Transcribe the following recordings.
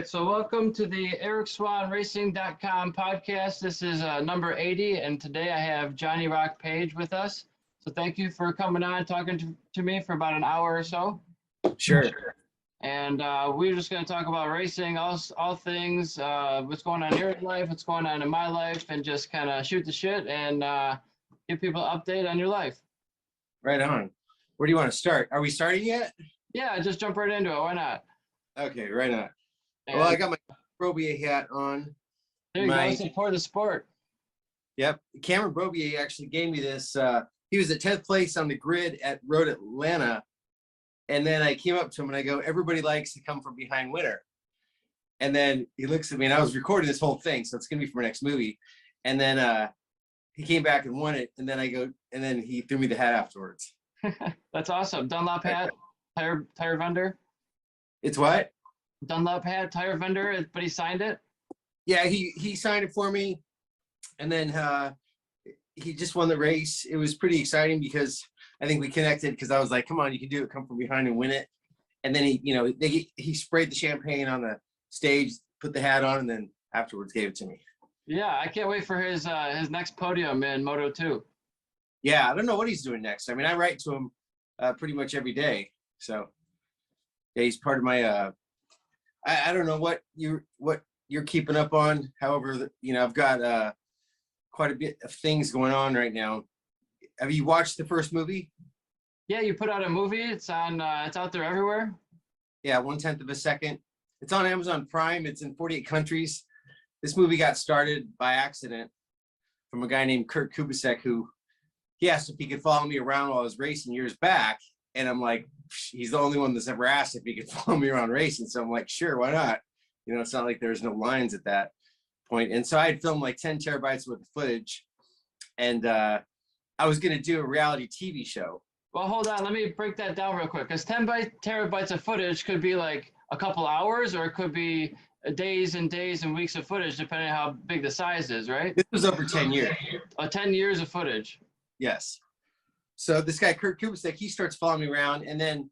right, so welcome to the EricSwannRacing.com podcast. This is number 80, and today I have Johnny Rock Page with us. So thank you for coming on, talking to me for about an hour or so. Sure. And we're just going to talk about racing, all things, what's going on in your life, what's going on in my life, and just kind of shoot the shit and give people an update on your life. Right on. Where do you want to start? Are we starting yet? Yeah, just jump right into it. Why not? Okay, right on. And well, I got my Brobier hat on. There you go. Support the sport. Yep. Cameron Brobier actually gave me this. He was at 10th place on the grid at Road Atlanta. And then I came up to him and I go, everybody likes to come from behind winner. And then he looks at me, and I was recording this whole thing, so it's going to be for my next movie. And then he came back and won it. And then and then he threw me the hat afterwards. That's awesome. Dunlop hat, tire vendor. It's what? Dunlop hat, tire vendor, but he signed it? Yeah, he signed it for me. And then he just won the race. It was pretty exciting because I think we connected, because I was like, come on, you can do it, come from behind and win it. And then he sprayed the champagne on the stage, put the hat on, and then afterwards gave it to me. Yeah, I can't wait for his next podium in Moto 2. Yeah, I don't know what he's doing next. I mean, I write to him pretty much every day. So yeah, he's part of my I don't know what you're keeping up on. However, I've got quite a bit of things going on right now. Have you watched the first movie? Yeah, you put out a movie. It's on. It's out there everywhere. Yeah, 1/10 of a second. It's on Amazon Prime. It's in 48 countries. This movie got started by accident from a guy named Kurt Kubasek, who he asked if he could follow me around while I was racing years back. And I'm like, he's the only one that's ever asked if he could follow me around racing. So I'm like, sure, why not? It's not like there's no lines at that point. And so I had filmed like 10 terabytes worth of footage. And I was going to do a reality TV show. Well, hold on. Let me break that down real quick. Because 10 terabytes of footage could be like a couple hours, or it could be days and days and weeks of footage, depending on how big the size is, right? This was over 10 years. 10 years of footage. Yes. So this guy, Kurt Kubasek, he starts following me around, and then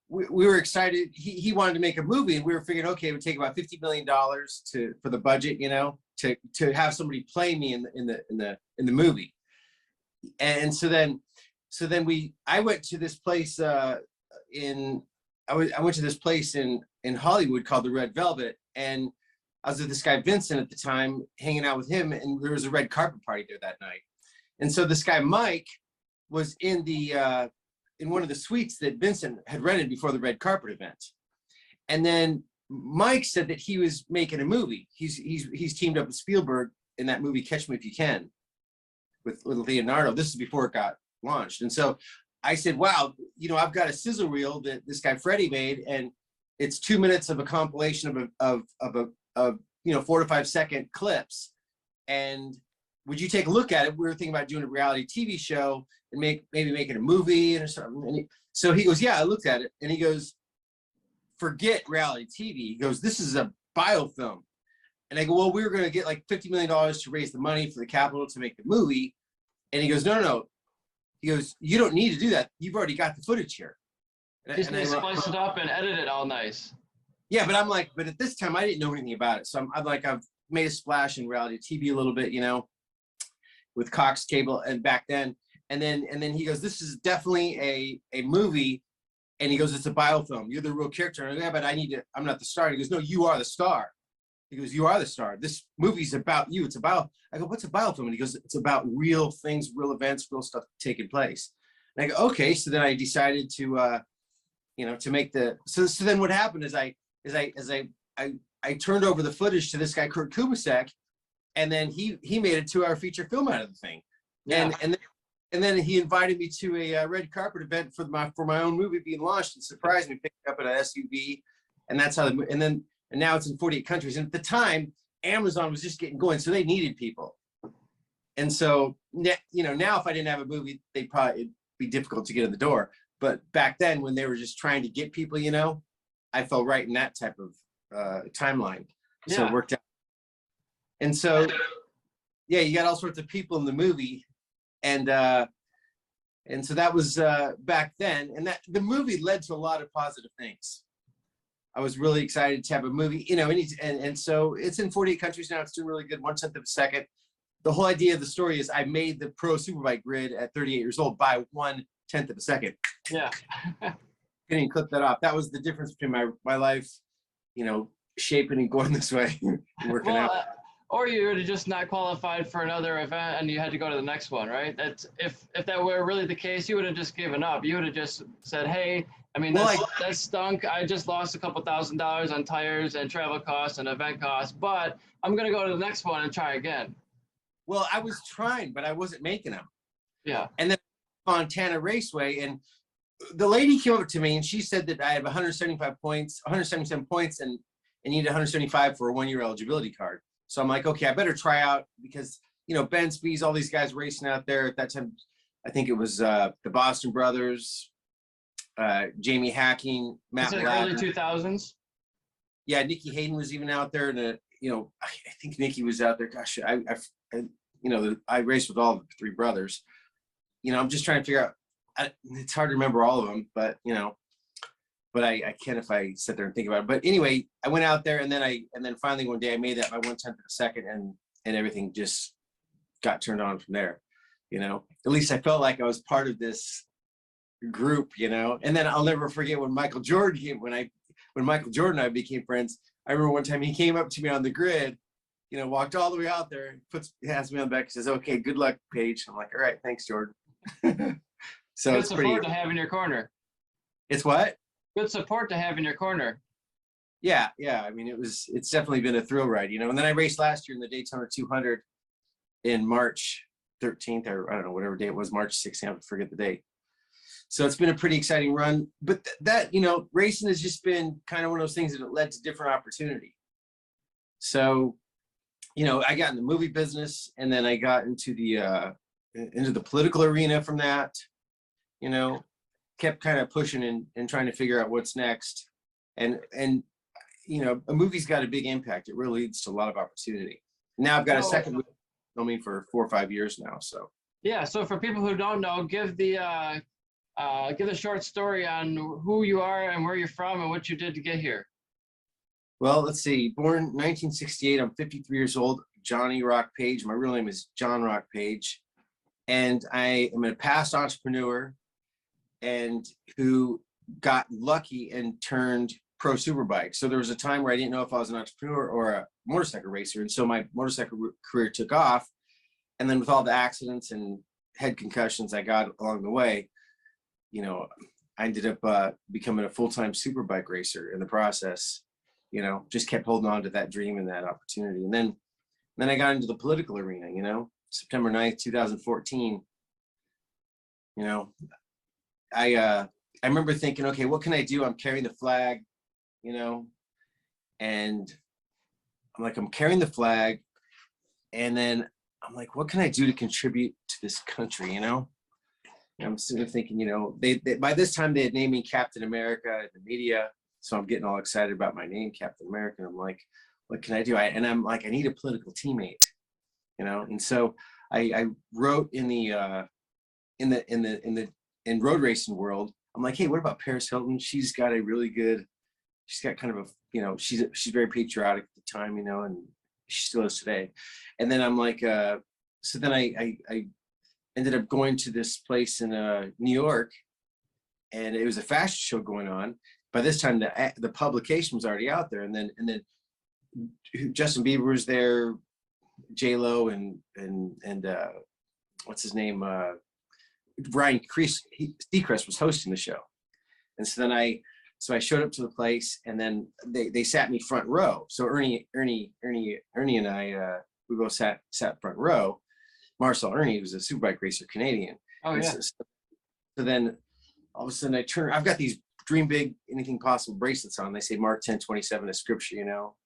we were excited. He wanted to make a movie, and we were figuring, okay, it would take about $50 million for the budget, to have somebody play me in the movie. And so then I went to this place in Hollywood called the Red Velvet, and I was with this guy Vincent at the time, hanging out with him, and there was a red carpet party there that night. And so this guy Mike was in one of the suites that Vincent had rented before the red carpet event. And then Mike said that he was making a movie. He's teamed up with Spielberg in that movie Catch Me If You Can with Leonardo. This is before it got launched. And so I said, wow, I've got a sizzle reel that this guy Freddie made, and it's 2 minutes of a compilation of 4 to 5 second clips. And would you take a look at it? We were thinking about doing a reality TV show and maybe making a movie or something. And so he goes, yeah, I looked at it. And he goes, forget reality TV. He goes, this is a biofilm. And I go, well, we were going to get like $50 million to raise the money for the capital to make the movie. And he goes, no. He goes, you don't need to do that. You've already got the footage here. Just need to splice it up and edit it all nice. Yeah, but at this time I didn't know anything about it. So I've made a splash in reality TV a little bit, with Cox Cable and back then. And then he goes, this is definitely a movie. And he goes, it's a biofilm. You're the real character. And I go, yeah, but I'm not the star. He goes, no, you are the star. He goes, you are the star. This movie's about you. I go, what's a biofilm? And he goes, it's about real things, real events, real stuff taking place. And I go, okay. So then I decided to make so then what happened is I turned over the footage to this guy, Kurt Kubasek, and then he made a 2-hour feature film out of the thing. Yeah. And then he invited me to a red carpet event for my own movie being launched, and surprised me, picked up at an SUV. And that's how, and now it's in 48 countries. And at the time, Amazon was just getting going, so they needed people. And so, now if I didn't have a movie, it'd be difficult to get in the door. But back then, when they were just trying to get people, I fell right in that type of timeline. Yeah. So it worked out. And so, yeah, you got all sorts of people in the movie. And so that was back then. And that the movie led to a lot of positive things. I was really excited to have a movie, and so it's in 48 countries now. It's doing really good, 1/10 of a second. The whole idea of the story is I made the pro superbike grid at 38 years old by 1/10 of a second. Yeah. Couldn't even clip that off. That was the difference between my life, shaping and going this way, working out. Or you would have just not qualified for another event and you had to go to the next one, right? That's if that were really the case, you would have just given up. You would have just said, hey, I mean, that stunk. I just lost a couple $1,000s on tires and travel costs and event costs, but I'm going to go to the next one and try again. Well, I was trying, but I wasn't making them. Yeah. And then Montana Raceway, and the lady came up to me and she said that I have 177 points and needed 175 for a 1-year eligibility card. So I'm like, okay, I better try out because, Ben Spees, all these guys racing out there at that time. I think it was the Boston Brothers, Jamie Hacking, Matt early 2000s. Yeah, Nikki Hayden was even out there, and I think Nikki was out there. Gosh, I raced with all the 3 brothers. I'm just trying to figure out. It's hard to remember all of them, but but I can if I sit there and think about it. But anyway, I went out there, and then finally one day I made that by 1/10 of a second, and everything just got turned on from there. At least I felt like I was part of this group, and then I'll never forget when Michael Jordan came, when Michael Jordan and I became friends. I remember one time he came up to me on the grid, walked all the way out there, hands me on the back, says, okay, good luck, Paige. I'm like, all right, thanks, Jordan. So good it's support to have in your corner. It's what? Good support to have in your corner. Yeah. I mean, it's definitely been a thrill ride, and then I raced last year in the Daytona 200 in March 13th, or I don't know, whatever day it was, March 16th, I forget the date. So it's been a pretty exciting run, but that, racing has just been kind of one of those things that led to different opportunity. So, I got in the movie business, and then I got into the political arena from that, kept kind of pushing and trying to figure out what's next. And a movie's got a big impact. It really leads to a lot of opportunity. Now I've got a second movie filming for 4 or 5 years now. So yeah. So for people who don't know, give the short story on who you are and where you're from and what you did to get here. Well, let's see. Born 1968. I'm 53 years old. Johnny Rock Page. My real name is John Rock Page, and I am a past entrepreneur and who got lucky and turned pro superbike. So there was a time where I didn't know if I was an entrepreneur or a motorcycle racer. And so my motorcycle career took off. And then with all the accidents and head concussions I got along the way, I ended up becoming a full-time superbike racer in the process, just kept holding on to that dream and that opportunity. And then I got into the political arena, September 9th, 2014, I remember thinking, okay, what can I do? I'm carrying the flag, and I'm carrying the flag. And then I'm like, what can I do to contribute to this country? And I'm sort of thinking, they by this time they had named me Captain America in the media. So I'm getting all excited about my name, Captain America. And I'm like, what can I do? I'm like, I need a political teammate, And so I wrote in road racing world. I'm like, hey, what about Paris Hilton? She's got kind of a, she's very patriotic at the time, and she still is today. And then I'm like, so then I ended up going to this place in New York, and it was a fashion show going on. By this time, the publication was already out there, and then Justin Bieber was there, J-Lo, and what's his name, Ryan Seacrest was hosting the show. And so then I showed up to the place, and then they sat me front row. So Ernie and I, we both sat front row. Marcel Ernie was a superbike racer, Canadian. Oh yeah. So then all of a sudden I've got these dream big, anything possible bracelets on. They say Mark 10:27 is scripture,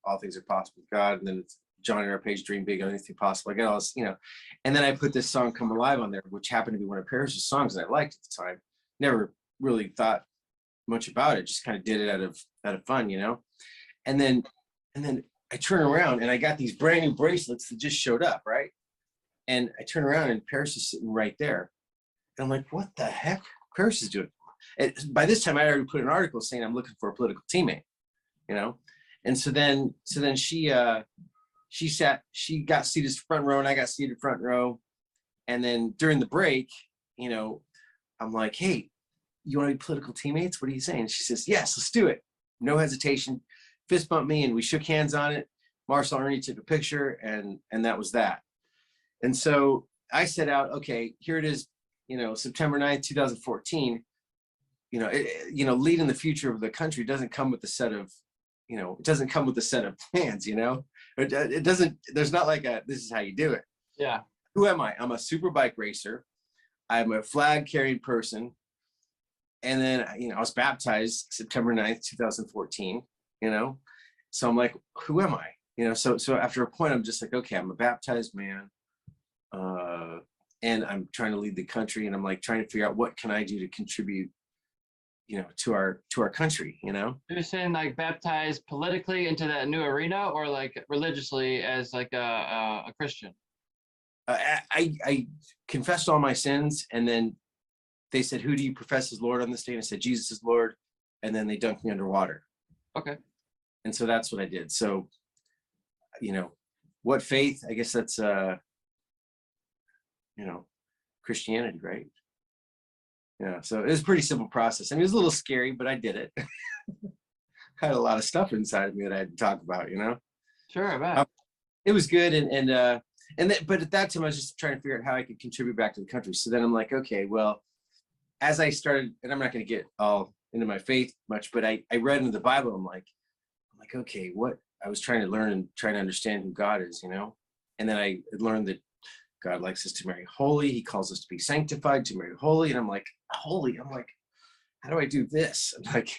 all things are possible with God. And then it's Johnny R. Page, dream big, anything possible. I got all this, and then I put this song Come Alive on there, which happened to be one of Paris's songs that I liked at the time. Never really thought much about it, just kind of did it out of fun, And then I turn around and I got these brand new bracelets that just showed up, right? And I turn around and Paris is sitting right there. And I'm like, what the heck Paris is doing? By this time I already put an article saying I'm looking for a political teammate. you know? And so then she got seated front row and I got seated front row. And then during the break, you know, I'm like, hey, you want to be political teammates? What are you saying? She says, yes, let's do it. No hesitation, fist bumped me and we shook hands on it. Marcel Ernie took a picture and that was that. And so I set out, okay, here it is, you know, September 9th, 2014, you know, leading the future of the country doesn't come with a set of, you know, it doesn't come with a set of plans, you know, it doesn't, there's not like this is how you do it. Yeah. Who am I? I'm a super bike racer. I'm a flag carrying person. And then, you know, I was baptized September 9th, 2014, you know? So I'm like, who am I? You know, so after a point, I'm just like, okay, I'm a baptized man. And I'm trying to lead the country and I'm like trying to figure out what can I do to contribute, you know, to our country, you know? You're saying like baptized politically into that new arena or like religiously as like a Christian? I confessed all my sins and then they said, who do you profess as Lord on this day? And I said, Jesus is Lord. And then they dunked me underwater. Okay. And so that's what I did. So, you know, what faith? I guess that's, you know, Christianity, right? Yeah. So it was a pretty simple process. I mean, it was a little scary, but I did it. I had a lot of stuff inside of me that I had to talk about, you know? Sure, I bet. It was good. But at that time, I was just trying to figure out how I could contribute back to the country. So then I'm like, okay, well, as I started, and I'm not going to get all into my faith much, but I read into the Bible. I'm like, okay, what I was trying to learn and trying to understand who God is, you know? And then I learned that God likes us to marry holy. He calls us to be sanctified, to marry holy. And I'm like, holy, I'm like, how do I do this? I'm like,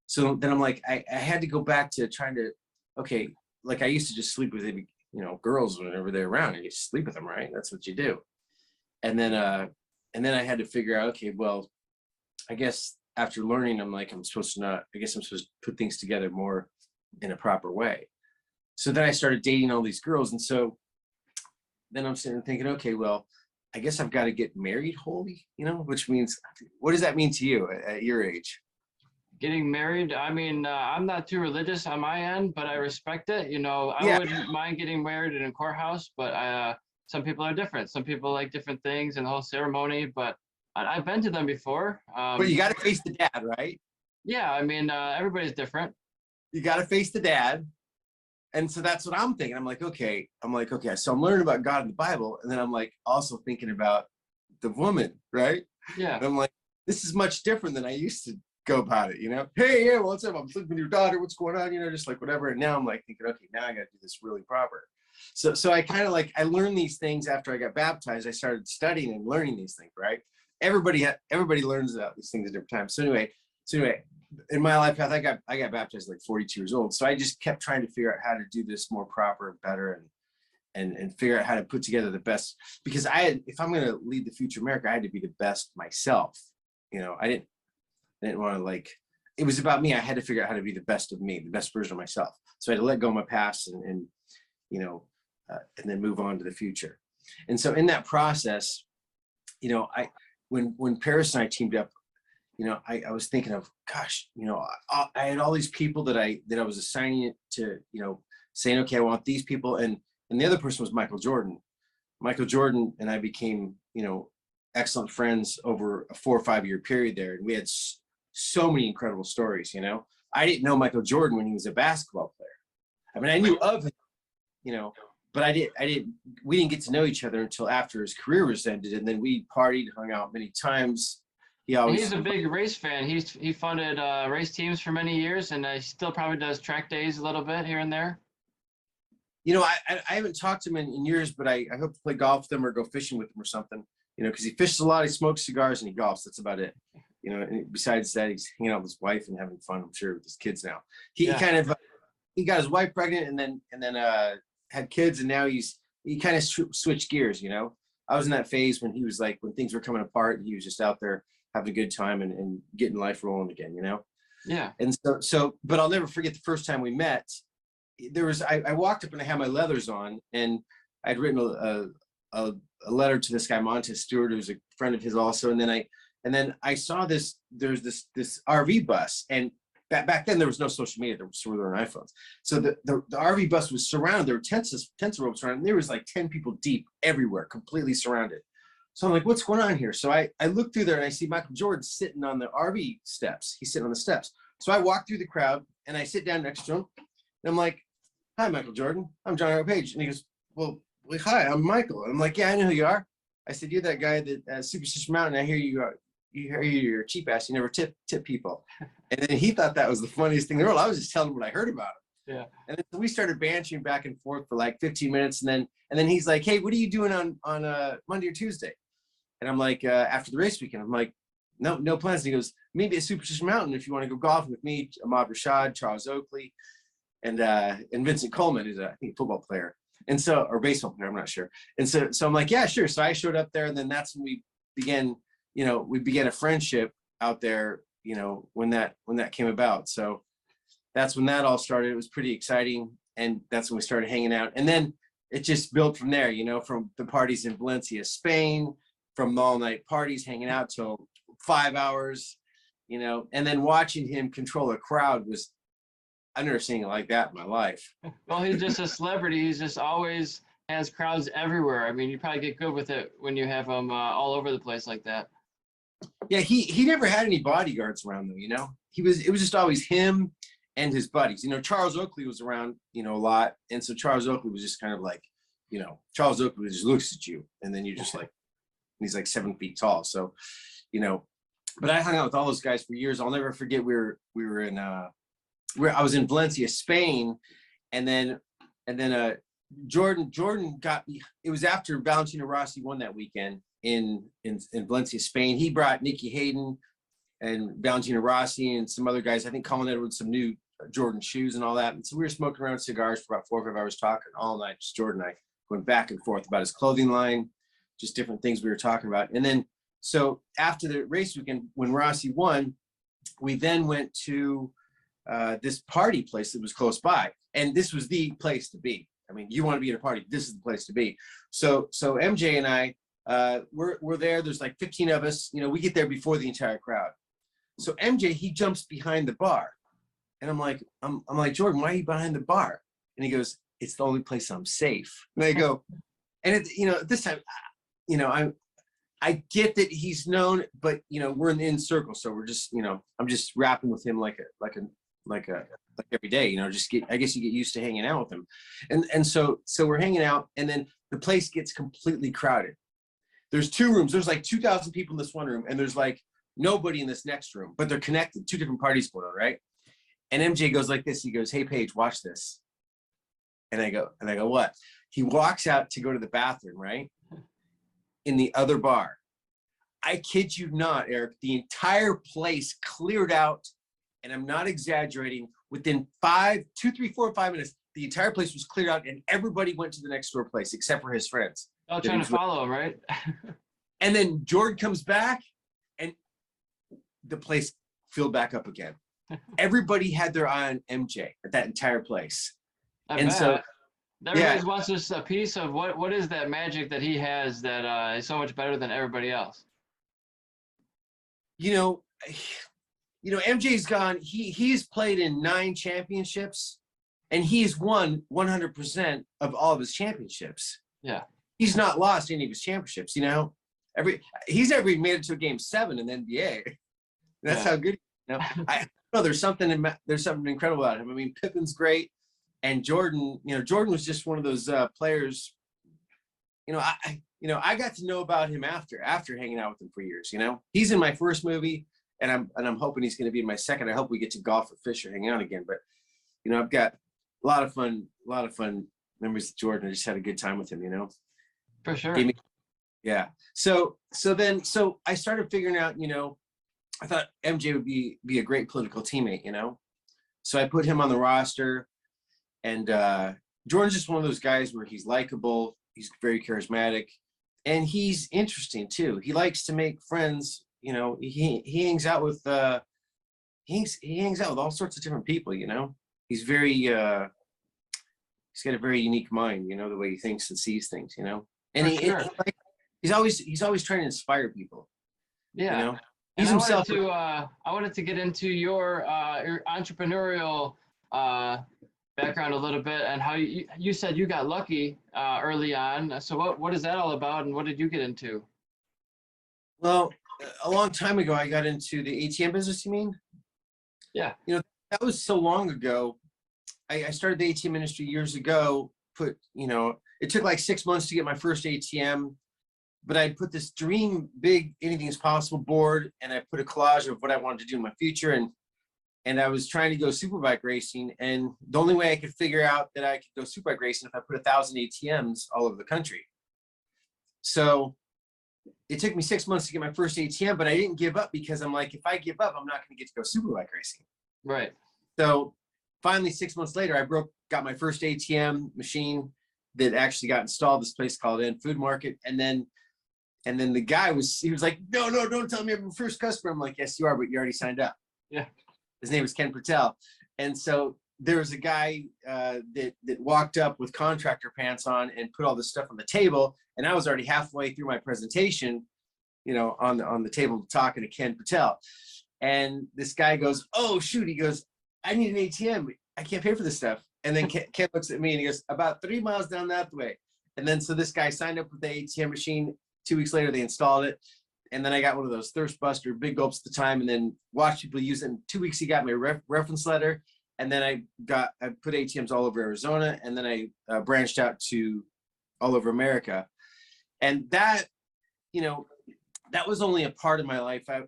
so then I'm like, I had to go back to trying to, okay, like I used to just sleep with, you know, girls whenever they're around and you sleep with them, right? That's what you do. And then I had to figure out, okay, well, I guess after learning, I'm like, I'm supposed to put things together more in a proper way. So then I started dating all these girls. And so then I'm sitting and thinking, okay, well, I guess I've got to get married holy, you know, which means, what does that mean to you at your age? Getting married, I mean, I'm not too religious on my end, but I respect it. You know, I wouldn't mind getting married in a courthouse, but some people are different. Some people like different things and the whole ceremony, but I've been to them before. But you got to face the dad, right? Yeah, I mean, everybody's different. You got to face the dad. And so that's what I'm thinking. I'm like, okay, so I'm learning about God in the Bible. And then I'm like, also thinking about the woman, right? Yeah. And I'm like, this is much different than I used to go about it, you know? Hey, yeah, what's up? I'm sleeping with your daughter. What's going on? You know, just like whatever. And now I'm like thinking, okay, now I got to do this really proper. So I kind of like, I learned these things after I got baptized. I started studying and learning these things, right? Everybody learns about these things at different times. So anyway, in my life path, I got baptized like 42 years old. So I just kept trying to figure out how to do this more proper and better and figure out how to put together the best, because if I'm going to lead the future America, I had to be the best myself. You know, I didn't want to like, it was about me. I had to figure out how to be the best of me, the best version of myself. So I had to let go of my past and you know, and then move on to the future. And so in that process, you know, when Paris and I teamed up, you know, I was thinking of, gosh, you know, I had all these people that I was assigning it to, you know, saying, okay, I want these people. And the other person was Michael Jordan. Michael Jordan and I became, you know, excellent friends over a 4 or 5 year period there. And we had so many incredible stories, you know. I didn't know Michael Jordan when he was a basketball player. I mean, I knew of him, you know, but we didn't get to know each other until after his career was ended. And then we partied, hung out many times. He's a big race fan. He funded race teams for many years, and he still probably does track days a little bit here and there. You know, I haven't talked to him in years, but I hope to play golf with him or go fishing with him or something, you know, because he fishes a lot, he smokes cigars, and he golfs. That's about it. You know, and besides that, he's hanging out with his wife and having fun, I'm sure, with his kids now. He got his wife pregnant and then had kids, and now he kind of switched gears, you know. I was in that phase when he was like, when things were coming apart, and he was just out there having a good time and getting life rolling again, you know? Yeah. And so, but I'll never forget the first time we met. I walked up and I had my leathers on, and I'd written a letter to this guy, Montez Stewart, who's a friend of his also. And then I saw there's this RV bus, and back then there was no social media. There were iPhones. So the RV bus was surrounded. There were tents of ropes around. And there was like 10 people deep everywhere, completely surrounded. So I'm like, what's going on here? So I look through there and I see Michael Jordan sitting on the RV steps. He's sitting on the steps. So I walk through the crowd and I sit down next to him. And I'm like, hi, Michael Jordan. I'm Johnny Rock Page. And he goes, well, hi, I'm Michael. I'm like, yeah, I know who you are. I said, you're that guy that Superstition Mountain. I hear you're a cheap ass. You never tip people. And then he thought that was the funniest thing in the world. I was just telling him what I heard about him. Yeah. And then we started bantering back and forth for like 15 minutes. And then he's like, hey, what are you doing on Monday or Tuesday? And I'm like, after the race weekend, I'm like, no plans. And he goes, maybe at Superstition Mountain if you want to go golfing with me, Ahmad Rashad, Charles Oakley, and Vincent Coleman, who's I think a football player. And so, or baseball player, I'm not sure. And so I'm like, yeah, sure. So I showed up there, and then that's when we began a friendship out there, when that came about. So that's when that all started. It was pretty exciting. And that's when we started hanging out. And then it just built from there, from the parties in Valencia, Spain, from the all night parties, hanging out till 5 hours, and then watching him control a crowd was, I've never seen it like that in my life. Well, he's just a celebrity. He's just always has crowds everywhere. I mean, you probably get good with it when you have him all over the place like that. Yeah, he never had any bodyguards around though, it was just always him and his buddies. Charles Oakley was around, a lot. And so Charles Oakley was just kind of like, Charles Oakley just looks at you and then you're just like, he's like 7 feet tall. So, but I hung out with all those guys for years. I'll never forget we were in I was in Valencia, Spain, and then Jordan got me. It was after Valentino Rossi won that weekend in Valencia, Spain. He brought Nicky Hayden and Valentino Rossi and some other guys. I think Colin Edwards some new Jordan shoes and all that. And so we were smoking around cigars for about 4 or 5 hours, talking all night. Just Jordan and I went back and forth about his clothing line, just different things we were talking about. And then so after the race weekend, when Rossi won, we then went to this party place that was close by, and this was the place to be. I mean, you want to be at a party, this is the place to be. So MJ and I, we're there. There's like 15 of us. We get there before the entire crowd. So MJ, he jumps behind the bar, and I'm like, Jordan, why are you behind the bar? And he goes, it's the only place I'm safe. And I go, and at this time, I get that he's known, but we're in the inner circle, so we're just, I'm just rapping with him like every day, I guess you get used to hanging out with him. And so we're hanging out, and then the place gets completely crowded. There's 2 rooms. There's like 2,000 people in this one room, and there's like nobody in this next room, but they're connected. 2 different parties going on, right? And MJ goes like this. He goes, hey, Paige, watch this. And I go, what? He walks out to go to the bathroom, right? In the other bar. I kid you not, Eric, the entire place cleared out. And I'm not exaggerating, within 5 minutes, the entire place was cleared out and everybody went to the next door place except for his friends. Oh, trying to follow him, right? And then Jordan comes back and the place filled back up again. Everybody had their eye on MJ at that entire place. So everybody wants just a piece of what is that magic that he has that is so much better than everybody else. MJ's gone. He's played in 9 championships, and he's won 100% of all of his championships. Yeah, he's not lost any of his championships. He's ever made it to a game 7 in the NBA. That's how good. I know there's something incredible about him. I mean, Pippen's great, and Jordan. Jordan was just one of those players. I got to know about him after hanging out with him for years. He's in my first movie. And I'm hoping he's going to be in my second. I hope we get to golf with Fisher, hanging out again. But I've got a lot of fun memories with Jordan. I just had a good time with him. For sure. Yeah. So I started figuring out. I thought MJ would be a great political teammate. So I put him on the roster, and Jordan's just one of those guys where he's likable, he's very charismatic, and he's interesting too. He likes to make friends. He hangs out with he hangs out with all sorts of different people. He's very he's got a very unique mind. The way he thinks and sees things. And he's always trying to inspire people. Yeah. And He's himself. I wanted to get into your entrepreneurial background a little bit, and how you said you got lucky early on. So what is that all about, and what did you get into? Well, a long time ago, I got into the ATM business, you mean? Yeah. You know, that was so long ago. I started the ATM industry years ago, it took like 6 months to get my first ATM, but I put this dream big, anything is possible board, and I put a collage of what I wanted to do in my future. And I was trying to go superbike racing. And the only way I could figure out that I could go superbike racing if I put 1,000 ATMs all over the country. So it took me 6 months to get my first ATM, but I didn't give up, because I'm like, if I give up, I'm not going to get to go superbike racing. Right. So finally, 6 months later, got my first ATM machine that actually got installed, this place called Food Market. And then the guy was like, no, don't tell me I'm your first customer. I'm like, yes, you are, but you already signed up. Yeah. His name was Ken Patel. And so there was a guy that walked up with contractor pants on and put all this stuff on the table. And I was already halfway through my presentation, on the table talking to Ken Patel. And this guy goes, oh, shoot. He goes, I need an ATM. I can't pay for this stuff. And then Ken looks at me and he goes, about 3 miles down that way. And then so this guy signed up with the ATM machine. 2 weeks later, they installed it. And then I got one of those thirst buster big gulps at the time, and then watched people use it. In 2 weeks, he got my reference letter. And then I put ATMs all over Arizona, and then I branched out to all over America. And that, that was only a part of my life. I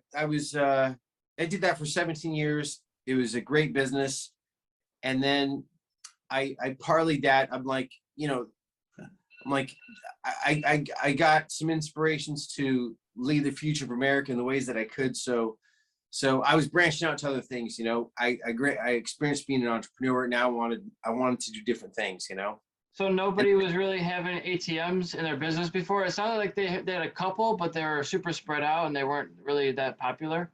did that for 17 years. It was a great business. And then I parlayed that. I got some inspirations to lead the future of America in the ways that I could. So I was branching out to other things. I experienced being an entrepreneur. Now I wanted to do different things. So nobody was really having ATMs in their business before. It sounded like they had a couple, but they were super spread out and they weren't really that popular.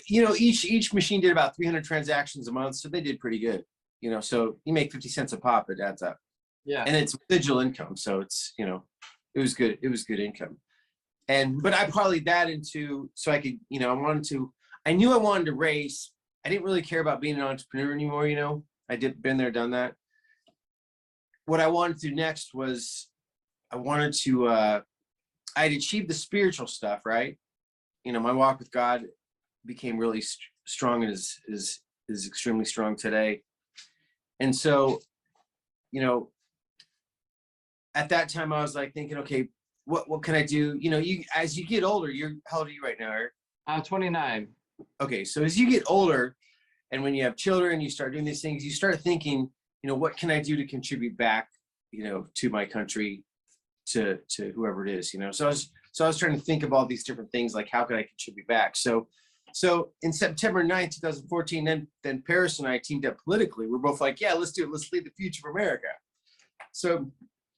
Each machine did about 300 transactions a month, so they did pretty good. So you make 50 cents a pop, it adds up. Yeah. And it's residual income, so it's it was good. It was good income. But I parlayed that into, so I could, I knew I wanted to race. I didn't really care about being an entrepreneur anymore. Been there, done that. What I wanted to do next was I'd achieved the spiritual stuff, right? My walk with God became really strong and is extremely strong today. And so, at that time I was like thinking, okay, what can I do? As you get older, how old are you right now, Eric? I'm 29. Okay. So as you get older, and when you have children, you start doing these things, you start thinking, what can I do to contribute back, to my country, to whoever it is, So I was trying to think of all these different things, like how could I contribute back? So in September 9th, 2014, then Paris and I teamed up politically. We're both like, yeah, let's do it. Let's lead the future of America. So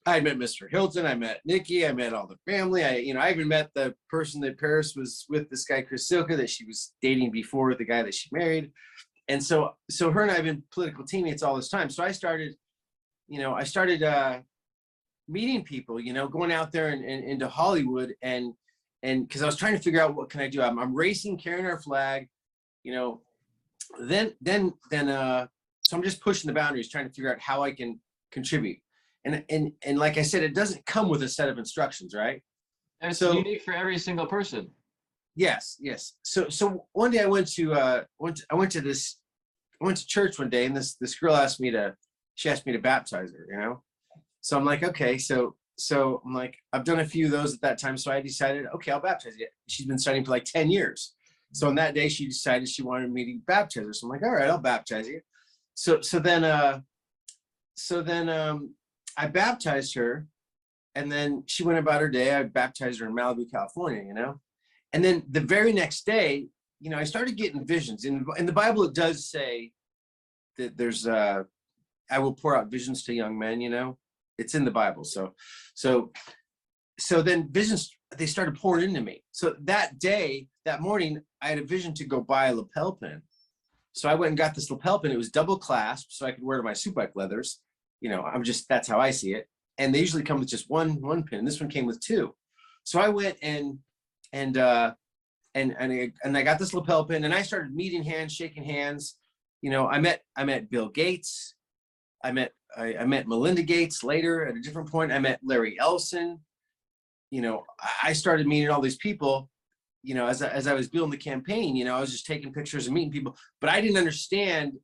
I met Mr. Hilton. I met Nikki. I met all the family. I even met the person that Paris was with, this guy, Chris Silka, that she was dating before the guy that she married. And so her and I have been political teammates all this time. So I started meeting people, going out there and into Hollywood, and because I was trying to figure out what can I do. I'm racing, carrying our flag, then so I'm just pushing the boundaries, trying to figure out how I can contribute. And like I said, it doesn't come with a set of instructions, right? And it's unique for every single person. Yes. So one day I went to church one day, and this girl asked me to baptize her, So I'm like, okay, so I'm like, I've done a few of those at that time. So I decided, okay, I'll baptize you. She's been studying for like 10 years. So on that day, she decided she wanted me to baptize her. So I'm like, all right, I'll baptize you. So then I baptized her, and then she went about her day. I baptized her in Malibu, California, And then the very next day, I started getting visions. In the Bible, it does say that there's I will pour out visions to young men, It's in the Bible. So then visions, they started pouring into me. So that morning, I had a vision to go buy a lapel pin. So I went and got this lapel pin. It was double clasped, so I could wear to my superbike leathers. That's how I see it. And they usually come with just one pin. This one came with two. So I went and and I got this lapel pin, and I started meeting hands, shaking hands. You know, I met Bill Gates. I met Melinda Gates later at a different point. I met Larry Ellison. You know, I started meeting all these people, you know, as I was building the campaign. You know, I was just taking pictures and meeting people, but I didn't understand.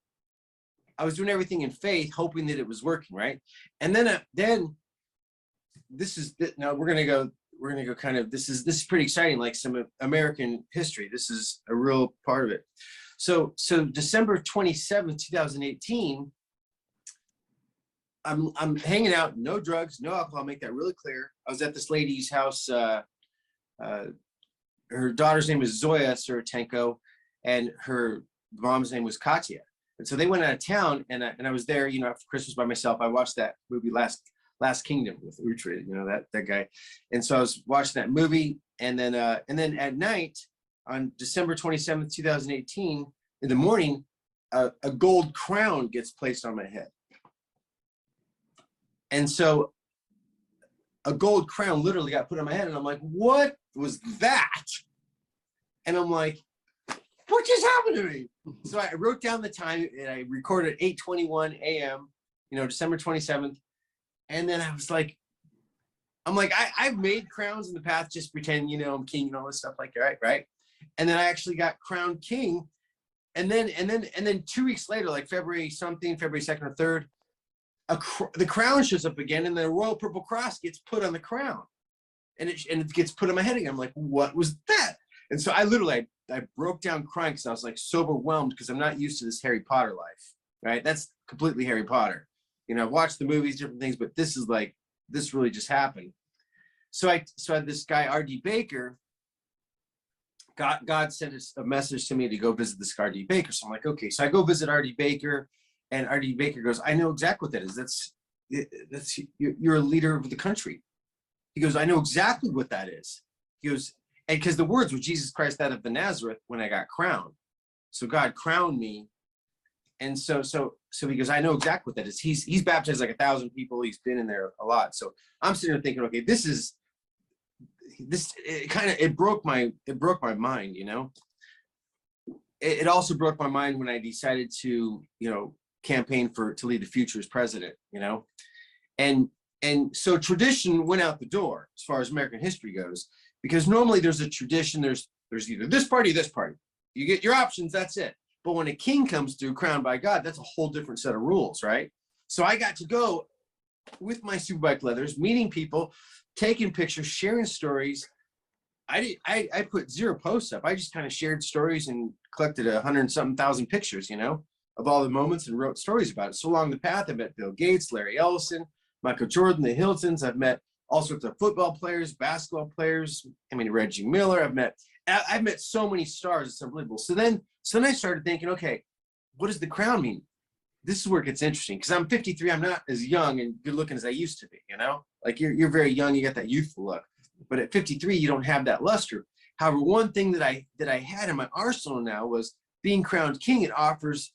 I was doing everything in faith, hoping that it was working, right? And then this is, now we're gonna go kind of, this is pretty exciting, like some American history. This is a real part of it. So December 27th, 2018, I'm hanging out, no drugs, no alcohol, I'll make that really clear. I was at this lady's house. Her daughter's name is Zoya Sorotenko, and her mom's name was Katya. And so they went out of town, and I was there, you know, after Christmas by myself. I watched that movie Last Kingdom with Uhtred, you know, that guy. And so I was watching that movie, and then at night on December 27th, 2018, in the morning, a gold crown gets placed on my head. And so a gold crown literally got put on my head, and I'm like, what was that? And I'm like, what just happened to me? So I wrote down the time, and I recorded 8:21 a.m., you know, December 27th. And then I was like, I've made crowns in the past, just pretend, you know, I'm king and all this stuff like that, right? And then I actually got crowned king. And then 2 weeks later, like February 2nd or 3rd, the crown shows up again, and the Royal Purple Cross gets put on the crown, and it gets put on my head again. I'm like, what was that? And so I broke down crying, because I was like so overwhelmed, because I'm not used to this Harry Potter life, right? That's completely Harry Potter. You know, I've watched the movies, different things, but this is like, this really just happened. So I had this guy, R.D. Baker. God sent a message to me to go visit this R.D. Baker. So I'm like, okay. So I go visit R.D. Baker, and R.D. Baker goes, I know exactly what that is. You're a leader of the country. He goes, I know exactly what that is. He goes, and because the words were Jesus Christ out of the Nazareth when I got crowned. So God crowned me. And so he goes, I know exactly what that is. He's baptized like 1,000 people. He's been in there a lot. So I'm sitting there thinking, okay, it broke my mind, you know. It also broke my mind when I decided to, you know, campaign to lead the future as president, you know. And so tradition went out the door as far as American history goes, because normally there's a tradition, there's either this party, this party. You get your options, that's it. But when a king comes through crowned by God, that's a whole different set of rules, right? So I got to go with my Superbike leathers, meeting people, taking pictures, sharing stories. I put 0 posts up. I just kind of shared stories and collected 100-something thousand pictures, you know, of all the moments, and wrote stories about it. So along the path, I met Bill Gates, Larry Ellison, Michael Jordan, the Hiltons. I've met all sorts of football players, basketball players. I mean, Reggie Miller. I've met so many stars. It's unbelievable. So then I started thinking, okay, what does the crown mean? This is where it gets interesting, because I'm 53. I'm not as young and good looking as I used to be, you know, like you're very young. You got that youthful look, but at 53, you don't have that luster. However, one thing that I had in my arsenal now was being crowned king. It offers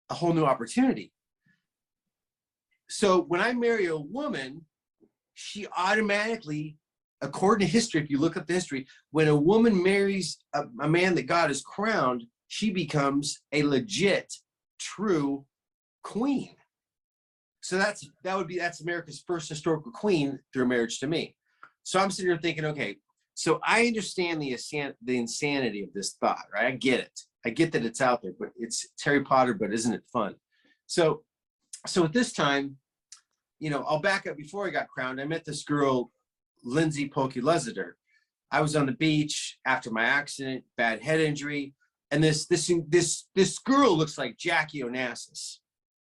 a whole new opportunity. So when I marry a woman, she automatically, according to history, if you look up the history, when a woman marries a man that God has crowned, she becomes a legit, true queen. So that's America's first historical queen through marriage to me. So I'm sitting here thinking, okay, so I understand the insanity of this thought, right? I get it. I get that it's out there, but it's Harry Potter, but isn't it fun? So at this time, you know, I'll back up. Before I got crowned, I met this girl, Lindsay Polky Leziter. I was on the beach after my accident, bad head injury, and this girl looks like Jackie Onassis,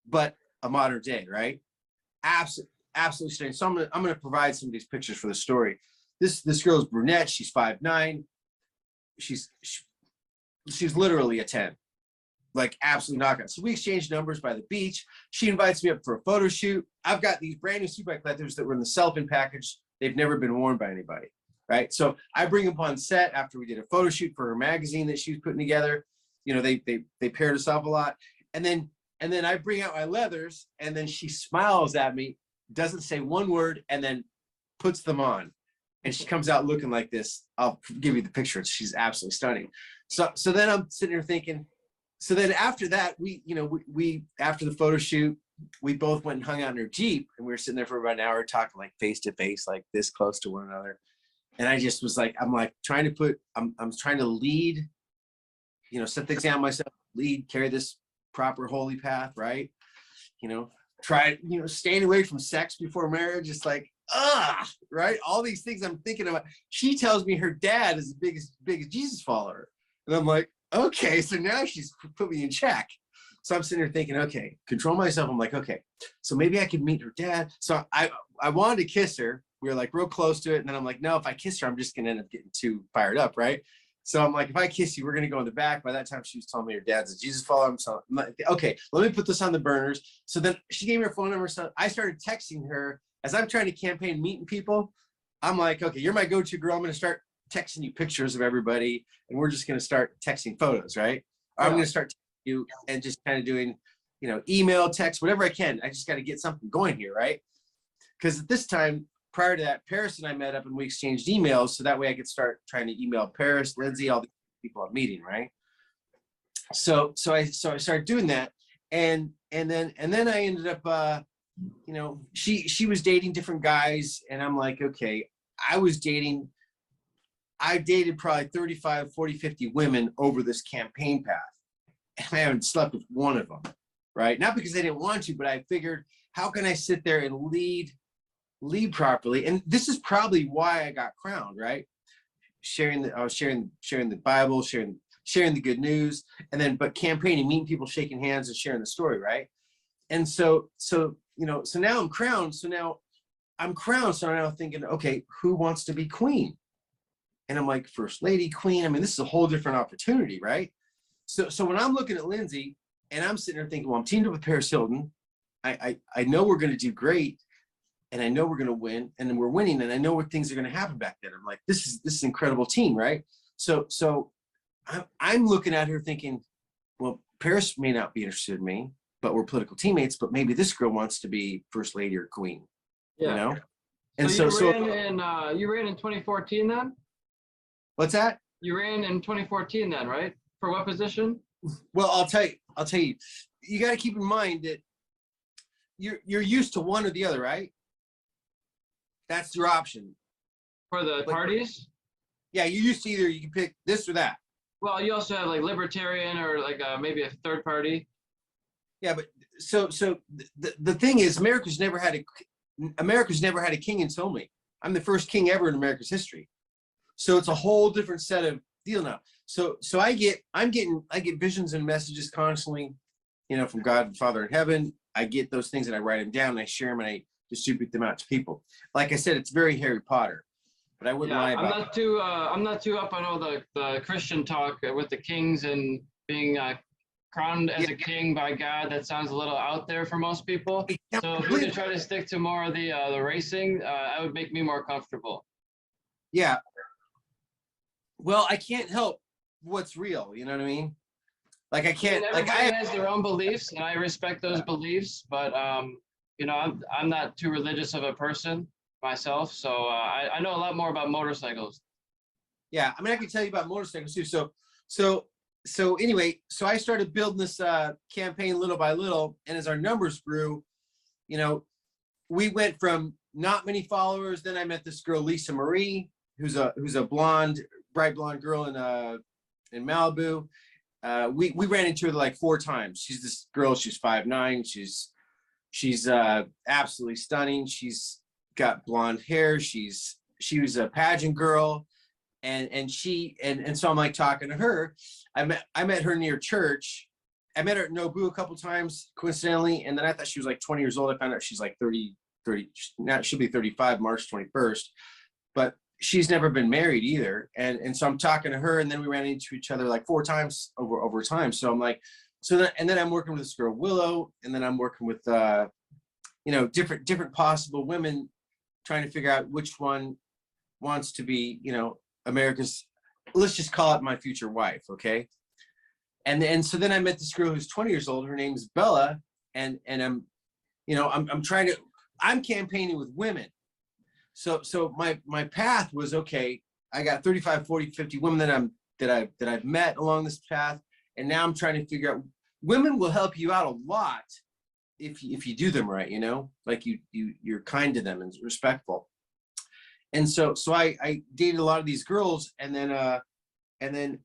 but a modern day, right? Absolutely stunning. So I'm gonna provide some of these pictures for the story. This girl's brunette. She's 5'9". She's literally a 10, like absolute knockout. So we exchanged numbers by the beach. She invites me up for a photo shoot. I've got these brand new Superbike leathers that were in the cellophane package. They've never been worn by anybody, right? So I bring them on set after we did a photo shoot for her magazine that she was putting together. You know, they paired us up a lot. And then I bring out my leathers, and then she smiles at me, doesn't say one word, and then puts them on. and she comes out looking like this. I'll give you the picture. She's absolutely stunning. So then I'm sitting here thinking, so then after that, we after the photo shoot, we both went and hung out in her Jeep, and we were sitting there for about an hour talking like face to face, like this close to one another. And I just was like, I'm trying to lead, set the example myself, lead, carry this proper holy path, right? Staying away from sex before marriage. It's like, right? All these things I'm thinking about. She tells me her dad is the biggest Jesus follower. And I'm like, okay, so now she's put me in check. So I'm sitting there thinking, okay, control myself. I'm like, okay, so maybe I could meet her dad. So I wanted to kiss her. We were like real close to it. And then I'm like, no, if I kiss her, I'm just going to end up getting too fired up, right? So I'm like, if I kiss you, we're going to go in the back. By that time, she was telling me her dad's a Jesus follower. I'm like, okay, let me put this on the burners. So then she gave me her phone number. So I started texting her as I'm trying to campaign meeting people. I'm like, okay, you're my go-to girl. I'm going to start texting you pictures of everybody. And we're just going to start texting photos, right? Or I'm going to start texting you and just kind of doing, email, text, whatever I can. I just got to get something going here, right? Because at this time, prior to that, Paris and I met up and we exchanged emails. So that way I could start trying to email Paris, Lindsay, all the people I'm meeting, right? So I started doing that. And then I ended up, she was dating different guys. And I'm like, okay, I dated probably 35, 40, 50 women over this campaign path. And I haven't slept with one of them, right? Not because I didn't want to, but I figured, how can I sit there and lead properly? And this is probably why I got crowned, right? Sharing the Bible, sharing the good news, and then but campaigning, meeting people, shaking hands, and sharing the story, right? And so now I'm crowned. So now I'm thinking, okay, who wants to be queen? And I'm like, first lady, queen. I mean, this is a whole different opportunity, right? So when I'm looking at Lindsay and I'm sitting there thinking, well, I'm teamed up with Paris Hilton. I know we're going to do great. And I know we're going to win, and then we're winning, and I know what things are going to happen back then. I'm like, this is an incredible team, right? So I'm looking at her thinking, well, Paris may not be interested in me, but we're political teammates. But maybe this girl wants to be first lady or queen, And so you ran in 2014 then? What's that? You ran in 2014 then, right? For what position? Well, I'll tell you. You got to keep in mind that you're used to one or the other, right? That's your option. For the parties? Yeah, you used to you can pick this or that. Well, you also have like libertarian or like maybe a third party. Yeah, but so the thing is, America's never had a king until me. I'm the first king ever in America's history. So it's a whole different set of deal now. So I get visions and messages constantly, from God the Father in heaven. I get those things and I write them down and I share them and I distribute them out to people. Like I said, it's very Harry Potter, but I wouldn't lie about it. I'm not too up on all the Christian talk with the kings and being crowned as a king by God. That sounds a little out there for most people. So if we could try to stick to more of the racing, that would make me more comfortable. Yeah. Well, I can't help what's real. You know what I mean? Like I can't. Everybody has their own beliefs, and I respect those beliefs. But I'm not too religious of a person myself, so I know a lot more about motorcycles. Yeah, I mean, I can tell you about motorcycles too. So anyway, so I started building this campaign little by little, and as our numbers grew, we went from not many followers. Then I met this girl, Lisa Marie, who's a bright blonde girl in Malibu. We ran into her like 4 times. She's this girl. She's 5'9". She's absolutely stunning. She's got blonde hair. She was a pageant girl, and so I'm like talking to her. I met her near church. I met her at Nobu a couple times coincidentally, and then I thought she was like 20 years old. I found out she's like 30. Now she'll be 35 March 21st, but she's never been married either. And so I'm talking to her, and then we ran into each other like 4 times over time. So I'm like, and then I'm working with this girl Willow, and then I'm working with different possible women, trying to figure out which one wants to be America's, let's just call it my future wife, okay? And so then I met this girl who's 20 years old. Her name's Bella, and I'm campaigning with women. so my path was, okay, I got 35, 40, 50 women that I've met along this path. And now I'm trying to figure out, women will help you out a lot if you do them right, you know, like you're kind to them and respectful. And so I dated a lot of these girls, and then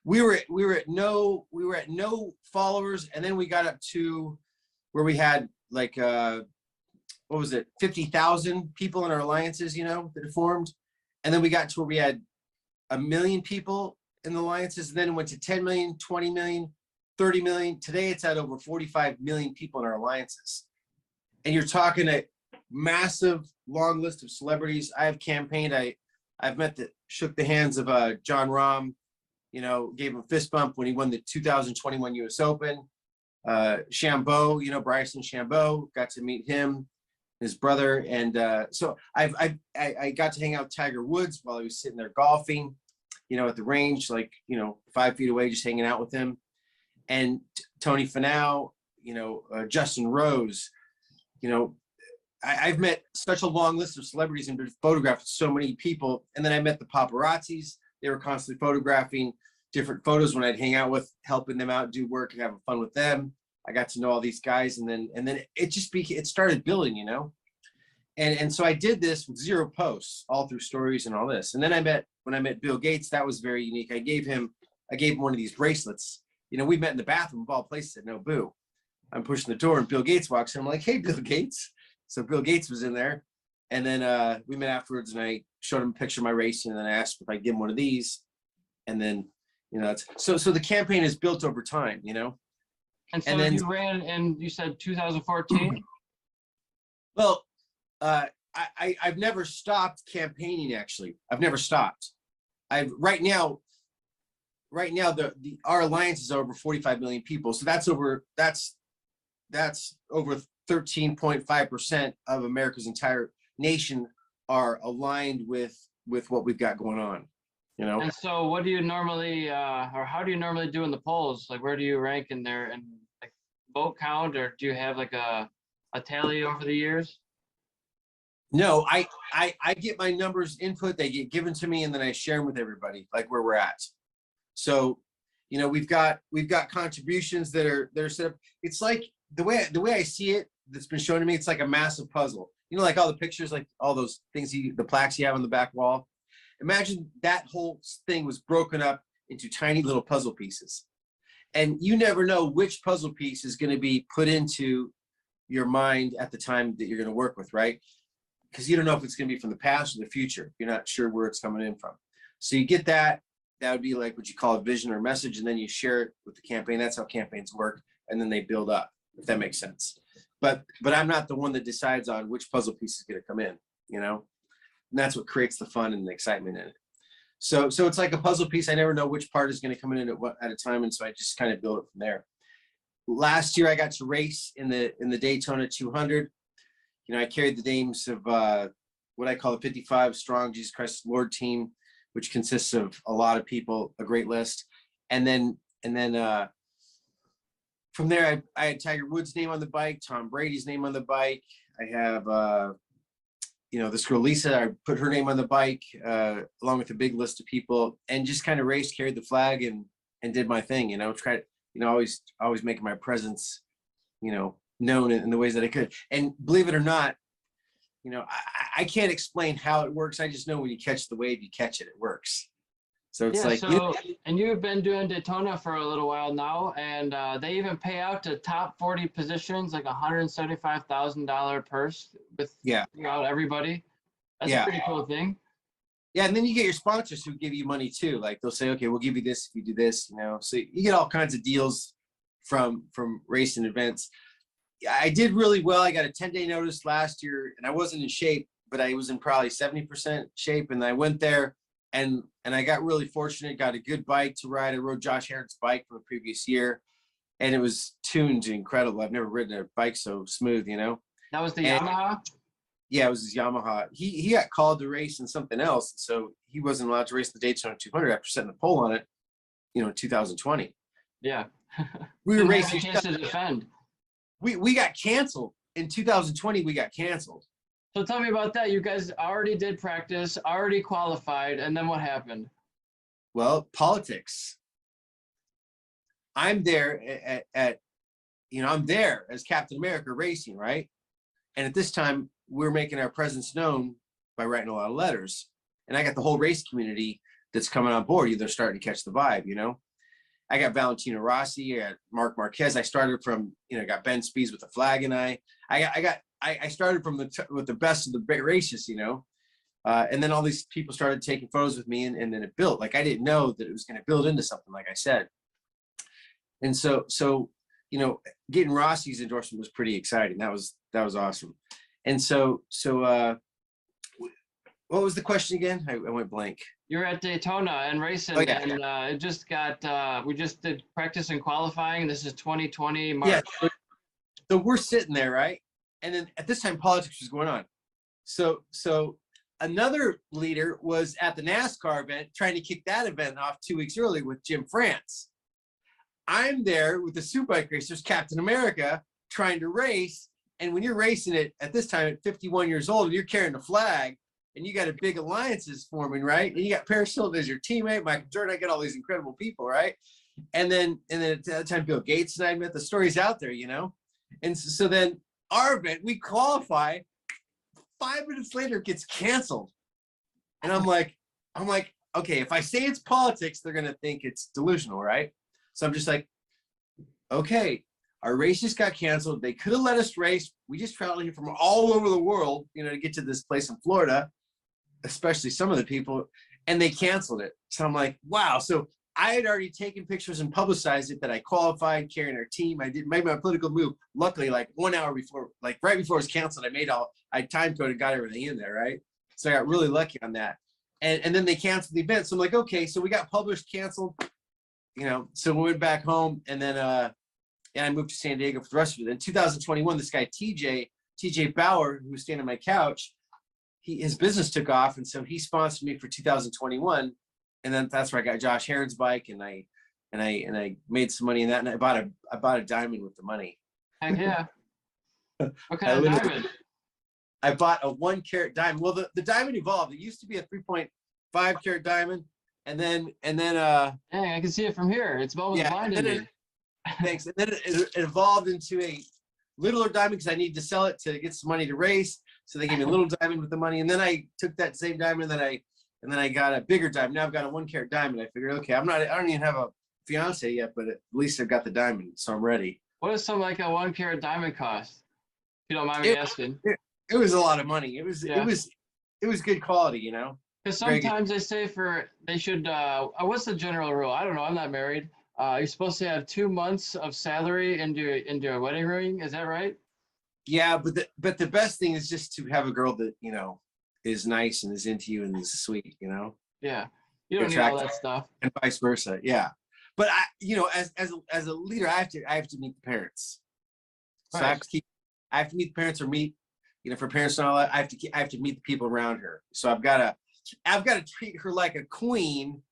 we were at no followers, and then we got up to where we had like what was it, 50,000 people in our alliances, you know, that had formed. And then we got to where we had 1 million people in the alliances, and then it went to 10 million, 20 million, 30 million. Today it's at over 45 million people in our alliances. And you're talking a massive long list of celebrities. I have campaigned. I've shook the hands of John Rahm, you know, gave him a fist bump when he won the 2021 US Open. Shambo, you know, Bryson Shambo, got to meet him, his brother. And so I got to hang out with Tiger Woods while he was sitting there golfing, you know, at the range, like, you know, 5 feet away, just hanging out with him. And Tony Finau, you know, Justin Rose, you know, I've met such a long list of celebrities and been photographed with so many people. And then I met the paparazzis. They were constantly photographing different photos when I'd hang out with, helping them out, do work and having fun with them. I got to know all these guys, and then it started building, you know. And so I did this with 0 posts, all through stories and all this. And then when I met Bill Gates, that was very unique. I gave him one of these bracelets. You know, we met in the bathroom of all places at Nobu. I'm pushing the door and Bill Gates walks in. I'm like, hey, Bill Gates. So Bill Gates was in there. And then we met afterwards, and I showed him a picture of my racing, and then I asked if I give him one of these. And then, you know, so the campaign is built over time, you know. And so then, you ran in, you said 2014? Well, I've never stopped campaigning, actually. I've never stopped. Right now our alliance is over 45 million people. So that's over 13.5% of America's entire nation are aligned with what we've got going on, you know. And so what do you normally or how do you normally do in the polls? Like, where do you rank in there, and like vote count, or do you have like a tally over the years? No, I get my numbers input, they get given to me, and then I share them with everybody, like where we're at. So, you know, we've got contributions that are set up. It's like the way I see it, that's been shown to me, it's like a massive puzzle. You know, like all the pictures, like all those things, the plaques you have on the back wall. Imagine that whole thing was broken up into tiny little puzzle pieces. And you never know which puzzle piece is going to be put into your mind at the time that you're going to work with, right? Because you don't know if it's going to be from the past or the future. You're not sure where it's coming in from. So you get that. That would be like what you call a vision or message, and then you share it with the campaign. That's how campaigns work, and then they build up, if that makes sense. But I'm not the one that decides on which puzzle piece is going to come in, you know. And that's what creates the fun and the excitement in it. So it's like a puzzle piece. I never know which part is going to come in at a time, and so I just kind of build it from there. Last year I got to race in the Daytona 200. You know, I carried the names of what I call the 55 strong Jesus Christ Lord team, which consists of a lot of people, a great list. And then from there, I had Tiger Woods' name on the bike, Tom Brady's name on the bike. I have, you know, this girl, Lisa, I put her name on the bike, along with a big list of people, and just kind of raced, carried the flag, and did my thing, you know, tried, you know, always making my presence, you know, known in the ways that I could. And believe it or not, you know, I can't explain how it works. I just know when you catch the wave, you catch it, it works. So it's like, so, you know, and you've been doing Daytona for a little while now, and they even pay out to top 40 positions, like $175,000 purse with throughout everybody. That's a pretty cool thing. Yeah, and then you get your sponsors who give you money too. Like they'll say, okay, we'll give you this if you do this, you know. So you get all kinds of deals from racing events. I did really well. I got a 10-day notice last year, and I wasn't in shape, but I was in probably 70% shape. And I went there, and I got really fortunate, got a good bike to ride. I rode Josh Harron's bike from the previous year, and it was tuned incredible. I've never ridden a bike so smooth, you know. That was the Yamaha? Yeah, it was his Yamaha. He got called to race in something else, so he wasn't allowed to race the Daytona 200 after setting the pole on it, you know, in 2020. Yeah. We were racing. A chance to defend. We got canceled in 2020. We got canceled. So tell me about that. You guys already did practice, already qualified, and then what happened? Well, politics. I'm there I'm there as Captain America racing, right? And at this time, we're making our presence known by writing a lot of letters. And I got the whole race community that's coming on board. They're starting to catch the vibe, you know? I got Valentino Rossi, I got Mark Marquez. I started from, got Ben Spees with the flag, and I started from with the best of the races, and then all these people started taking photos with me, and then it built. Like, I didn't know that it was going to build into something, like I said. And so getting Rossi's endorsement was pretty exciting. That was awesome. And so what was the question again? I went blank. You're at Daytona and racing, Oh, yeah, and it just got, we just did practice and qualifying. This is 2020 March. Yeah. So we're sitting there, right? And then at this time, politics was going on. So another leader was at the NASCAR event trying to kick that event off 2 weeks early with Jim France. I'm there with the Superbike racers, Captain America, trying to race. And when you're racing it at this time at 51 years old, and you're carrying the flag, and you got a big alliances forming, right? And you got Paris Hilton as your teammate, Michael Jordan. I got all these incredible people, right? And then at that time, Bill Gates and I met. The story's out there, And so then our event, we qualify. 5 minutes later, it gets canceled. And I'm like, okay, if I say it's politics, they're gonna think it's delusional, right? So I'm just like, okay, our race just got canceled. They could have let us race. We just traveled here from all over the world, to get to this place in Florida, especially some of the people, and they canceled it. So I'm like, wow. So I had already taken pictures and publicized it that I qualified, carrying our team. I made my political move. Luckily, like 1 hour before, like right before it was canceled, I time coded, got everything in there, right? So I got really lucky on that. And then they canceled the event. So I'm like, okay, so we got published, canceled, so we went back home, and then and I moved to San Diego for the rest of it. In 2021, this guy, TJ Bauer, who was staying on my couch, his business took off. And so he sponsored me for 2021. And then that's where I got Josh Heron's bike, and I made some money in that. And I bought a diamond with the money. Heck yeah. What kind of diamond? I bought a 1 carat diamond. Well, the diamond evolved. It used to be a 3.5 carat diamond. And then dang, I can see it from here. It's almost blinding me. Thanks. And then it evolved into a littler diamond because I needed to sell it to get some money to race. So they gave me a little diamond with the money. And then I took that same diamond, and then I got a bigger diamond. Now I've got a 1 carat diamond. I figured, okay, I don't even have a fiance yet, but at least I've got the diamond, so I'm ready. What does something like a 1 carat diamond cost? If you don't mind me asking. It was a lot of money. It was good quality, Because sometimes they say they should, what's the general rule? I don't know. I'm not married. You're supposed to have 2 months of salary into a wedding ring. Is that right? Yeah, but the best thing is just to have a girl that, is nice and is into you and is sweet, Yeah. You don't need all that stuff. And vice versa. Yeah. But as a leader, I have to meet the parents. So Right. I have to meet the parents, or meet, for parents and all that, I have to meet the people around her. So I've got to treat her like a queen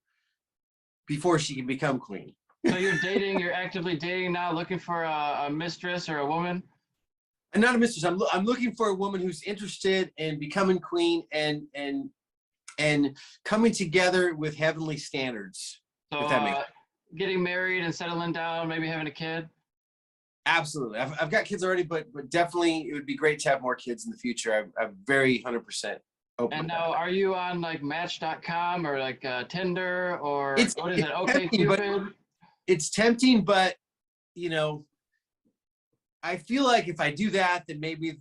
before she can become queen. So you're actively dating now, looking for a mistress or a woman? And not a mistress. I'm looking for a woman who's interested in becoming queen and coming together with heavenly standards. So getting married and settling down, maybe having a kid? Absolutely. I've got kids already, but definitely it would be great to have more kids in the future. I'm very 100% open. And now, are you on like Match.com or like Tinder, or what is it? Okay, Cupid? It's tempting, but I feel like if I do that, then maybe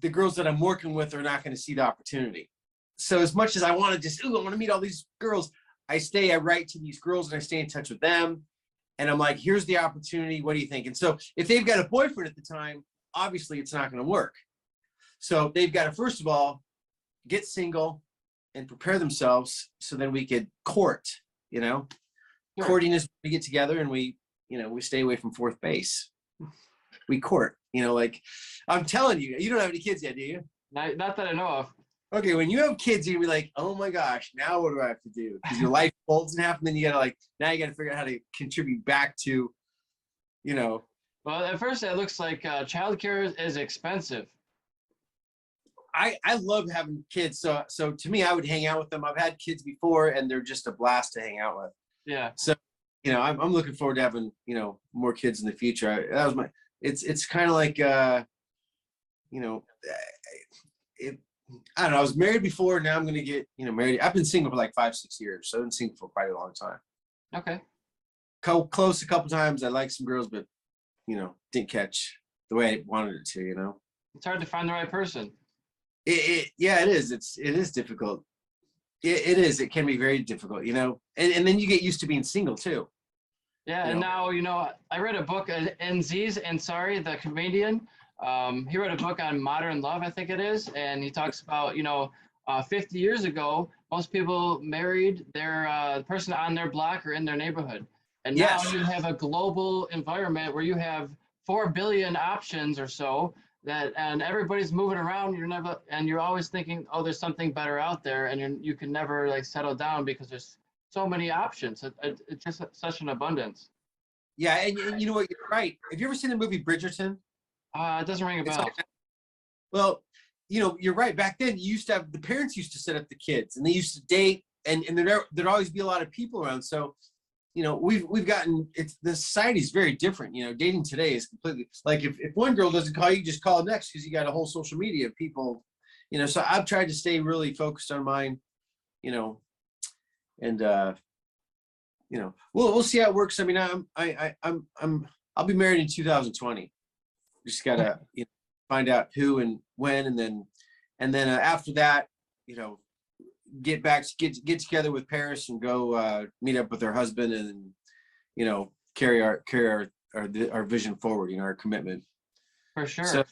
the girls that I'm working with are not going to see the opportunity. So as much as I want to I want to meet all these girls, I write to these girls and I stay in touch with them. And I'm like, here's the opportunity. What do you think? And so if they've got a boyfriend at the time, obviously it's not going to work. So they've got to, first of all, get single and prepare themselves so then we could court, Sure. Courting is we get together and we stay away from fourth base. We court, like I'm telling you, you don't have any kids yet, do you? Not that I know of. Okay, when you have kids, you're gonna be like, oh my gosh, now what do I have to do? Because your life folds in half, and then you gotta figure out how to contribute back to, Well, at first it looks like childcare is expensive. I love having kids. So to me, I would hang out with them. I've had kids before, and they're just a blast to hang out with. Yeah. So, I'm looking forward to having, more kids in the future. That was it's kind of like, you know, it, I don't know. I was married before. Now I'm going to get, married. I've been single for like 5-6 years. So I've been single for quite a long time. Okay. Close a couple times. I like some girls, but, didn't catch the way I wanted it to, It's hard to find the right person. Yeah, it is. It is difficult. It is. It can be very difficult, and then you get used to being single too. Yeah, and now, I read a book, Aziz Ansari, the comedian. He wrote a book on modern love, I think it is, and he talks about, 50 years ago, most people married the person on their block or in their neighborhood. And now Yes. you have a global environment where you have 4 billion options or so and everybody's moving around. You're always thinking, oh, there's something better out there, and you can never like settle down because there's so many options. It's just such an abundance. Yeah, and you know what? You're right. Have you ever seen the movie Bridgerton? It doesn't ring a bell. Well, you're right. Back then, the parents used to set up the kids, and they used to date, and there'd always be a lot of people around. So, we've gotten the society's very different. Dating today is completely like if one girl doesn't call you, just call next because you got a whole social media of people. So I've tried to stay really focused on mine. And we'll see how it works. I mean, I'll be married in 2020. Just gotta find out who and when, and then after that, get together with Paris and go meet up with her husband, and carry our vision forward. Our commitment. For sure. So,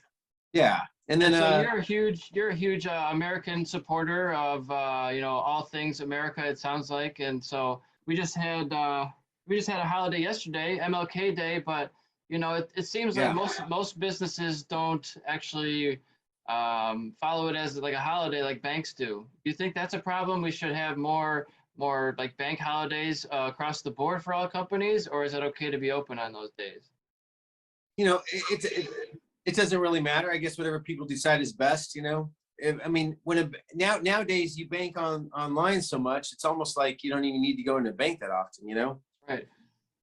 yeah, and then so you're a huge American supporter of all things America. It sounds like, and so we just had a holiday yesterday, MLK Day, but it seems like most businesses don't actually follow it as like a holiday like banks do. Do you think that's a problem? We should have more like bank holidays across the board for all companies, or is it okay to be open on those days? It doesn't really matter. I guess whatever people decide is best. I mean, nowadays you bank online so much, it's almost like you don't even need to go into a bank that often. Right.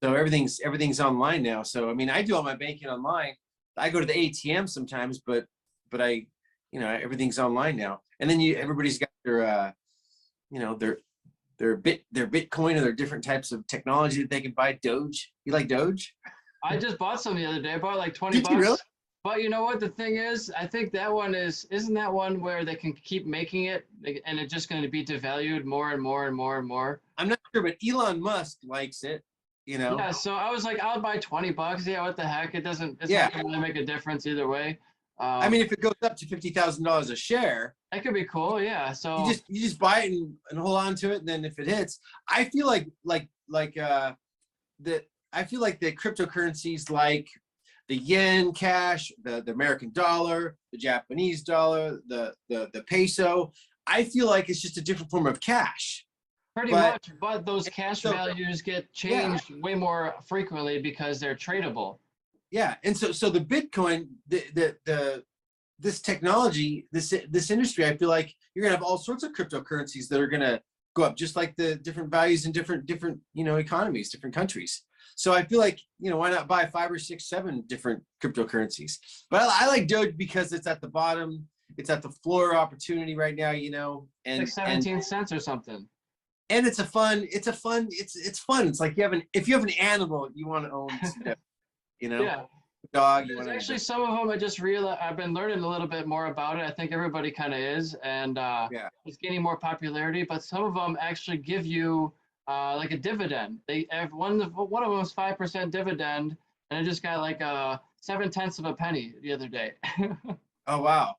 So everything's online now. So I mean, I do all my banking online. I go to the ATM sometimes, but I, everything's online now. And then everybody's got their their Bitcoin or their different types of technology that they can buy. Doge. You like Doge? I just bought some the other day. I bought like 20 Did bucks. you really? But you know what? The thing is, I think that one isn't that one where they can keep making it and it's just going to be devalued more and more and more and more? I'm not sure, but Elon Musk likes it, Yeah, so I was like, I'll buy 20 bucks. Yeah, what the heck? It's not going to make a difference either way. I mean, if it goes up to $50,000 a share, that could be cool. Yeah. So you just buy it and hold on to it. And then if it hits, I feel like the cryptocurrencies like the yen cash, the American dollar, the Japanese dollar, the peso, I feel like it's just a different form of cash. Pretty much, but those cash values get changed way more frequently because they're tradable. Yeah, and so the Bitcoin, this technology, this industry, I feel like you're gonna have all sorts of cryptocurrencies that are gonna go up, just like the different values in different economies, different countries. So I feel like why not buy 5 or 6, 7 different cryptocurrencies? But I like Doge because it's at the bottom, it's at the floor opportunity right now, and it's like 17 cents or something. And it's fun. It's fun. It's like if you have an animal you want to own, Yeah. Dog. There's actually some of them I just realized I've been learning a little bit more about it. I think everybody kind of is, and it's gaining more popularity. But some of them actually give you like a dividend. They have one of them was 5% dividend, and it just got like 0.7 of a penny the other day. Oh wow!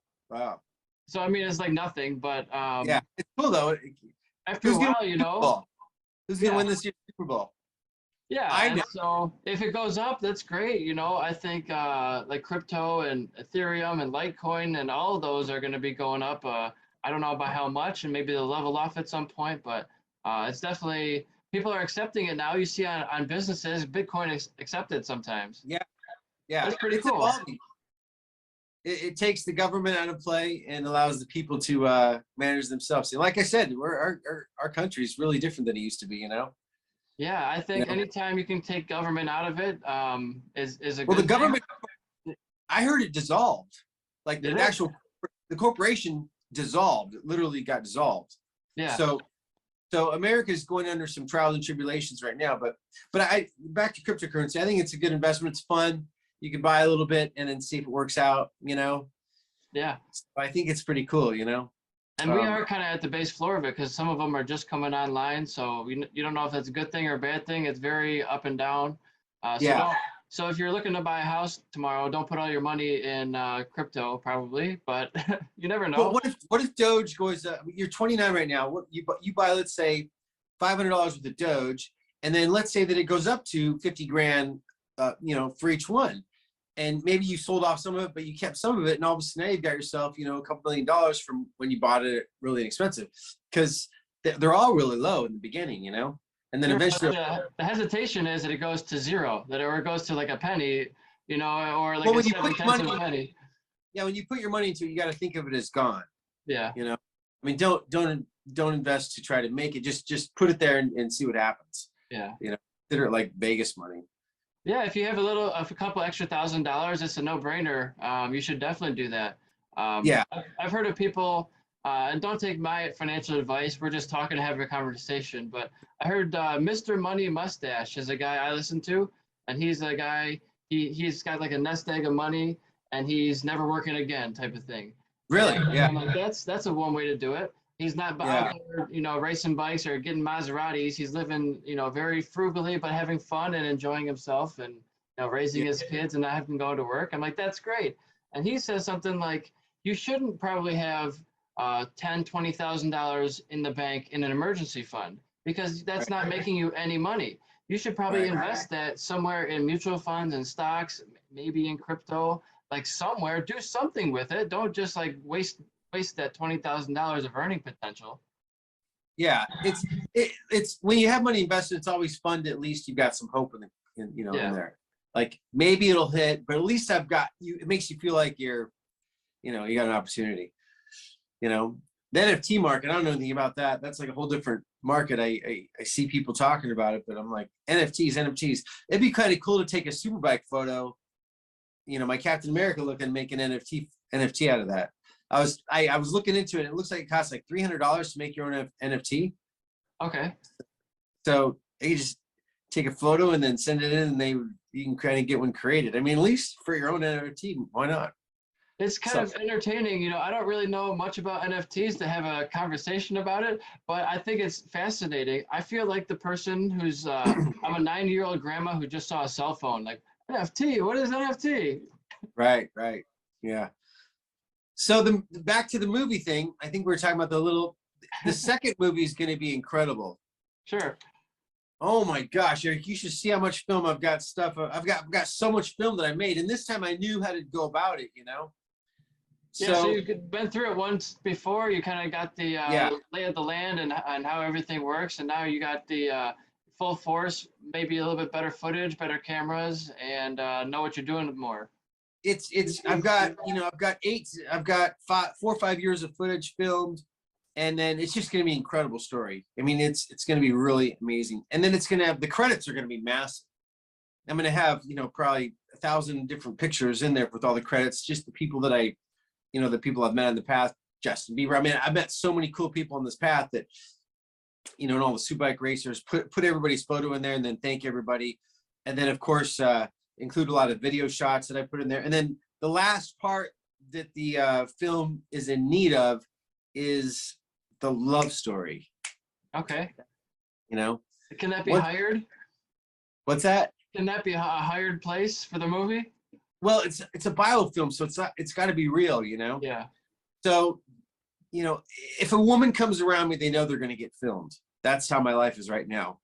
So I mean, it's like nothing, but yeah, it's cool though. After a while, who's gonna win this year's Super Bowl? Yeah, I know. So if it goes up, that's great. I think like crypto and Ethereum and Litecoin and all of those are going to be going up. I don't know about how much, and maybe they'll level off at some point, but it's definitely, people are accepting it now. You see on businesses, Bitcoin is accepted sometimes. Yeah, that's pretty cool. Evolving. it takes the government out of play and allows the people to manage themselves. And like I said, our country is really different than it used to be, you know? Yeah, I think anytime you can take government out of it, is a Well, good the government, thing. I heard it dissolved. Like Did the it? actual, the corporation dissolved. It literally got dissolved. Yeah. So America is going under some trials and tribulations right now. But I back to cryptocurrency. I think it's a good investment. It's fun. You can buy a little bit and then see if it works out, you know? Yeah. So I think it's pretty cool, you know? And we are kind of at the base floor of it because some of them are just coming online. So you don't know if that's a good thing or a bad thing. It's very up and down. Yeah. So if you're looking to buy a house tomorrow, don't put all your money in crypto, probably, but you never know. But what if Doge goes? You're 29 right now. What you buy? Let's say $500 worth of Doge, and then let's say that it goes up to 50 grand, you know, for each one, and maybe you sold off some of it, but you kept some of it, and all of a sudden now you've got yourself, you know, a couple $1 million from when you bought it really inexpensive, because they're all really low in the beginning, you know. And then Sure, eventually, the hesitation is that it goes to zero, or it goes to like a penny, you know, or like well, a when you 7 put tenths of money, a penny. yeah, when you put your money into it, you got to think of it as gone. Yeah. You know, I mean, don't invest to try to make it. Just put it there and see what happens. Yeah. You know, consider it like Vegas money. Yeah, if you have a couple extra $1,000, it's a no-brainer. You should definitely do that. Yeah. I've heard of people, and don't take my financial advice. We're just talking to have a conversation. But I heard Mr. Money Mustache is a guy I listen to, and he's a guy. He's got like a nest egg of money, and he's never working again type of thing. Really? And Yeah. I'm like, that's a one way to do it. He's not out there, you know, racing bikes or getting Maseratis. He's living, you know, very frugally, but having fun and enjoying himself and, you know, raising his kids and not having to go to work. I'm like, that's great. And he says something like, you shouldn't probably have $10,000, $20,000 in the bank in an emergency fund because that's not making you any money. You should probably invest that somewhere in mutual funds and stocks, maybe in crypto, like somewhere. Do something with it. Don't just like waste that $20,000 of earning potential. Yeah, it's when you have money invested, it's always fun to at least you've got some hope in there. Like maybe it'll hit, but at least I've got you. It makes you feel like you're, you know, you got an opportunity. You know, the NFT market, I don't know anything about that. That's like a whole different market. I see people talking about it, but I'm like, NFTs. It'd be kind of cool to take a superbike photo, you know, my Captain America look and make an NFT out of that. I was looking into it. It looks like it costs like $300 to make your own NFT. Okay. So you just take a photo and then send it in, and you can kind of get one created. I mean, at least for your own NFT, why not? It's kind of entertaining. You know, I don't really know much about NFTs to have a conversation about it, but I think it's fascinating. I feel like the person who's, I'm a 9-year-old grandma who just saw a cell phone, like, NFT, what is NFT? Right. Yeah. So back to the movie thing, I think we were talking about the second movie is going to be incredible. Sure. Oh my gosh, Eric, you should see how much film I've got I've got so much film that I made, and this time I knew how to go about it, you know? Yeah, so you've been through it once before. You kind of got the lay of the land and how everything works, and now you got the full force, maybe a little bit better footage, better cameras, and know what you're doing more. I've got 4 or 5 years of footage filmed, and then it's just going to be an incredible story. I mean, it's going to be really amazing, and then it's going to have the credits are going to be massive. I'm going to have, you know, probably 1,000 different pictures in there with all the credits, just the people that the people I've met in the past, Justin Bieber. I mean, I've met so many cool people on this path that, you know, and all the superbike racers, put everybody's photo in there and then thank everybody. And then of course, include a lot of video shots that I put in there. And then the last part that the film is in need of is the love story. Okay. You know? Can that be hired? What's that? Can that be a hired place for the movie? Well, it's a biofilm, so it's got to be real, you know? Yeah. So, you know, if a woman comes around me, they know they're going to get filmed. That's how my life is right now.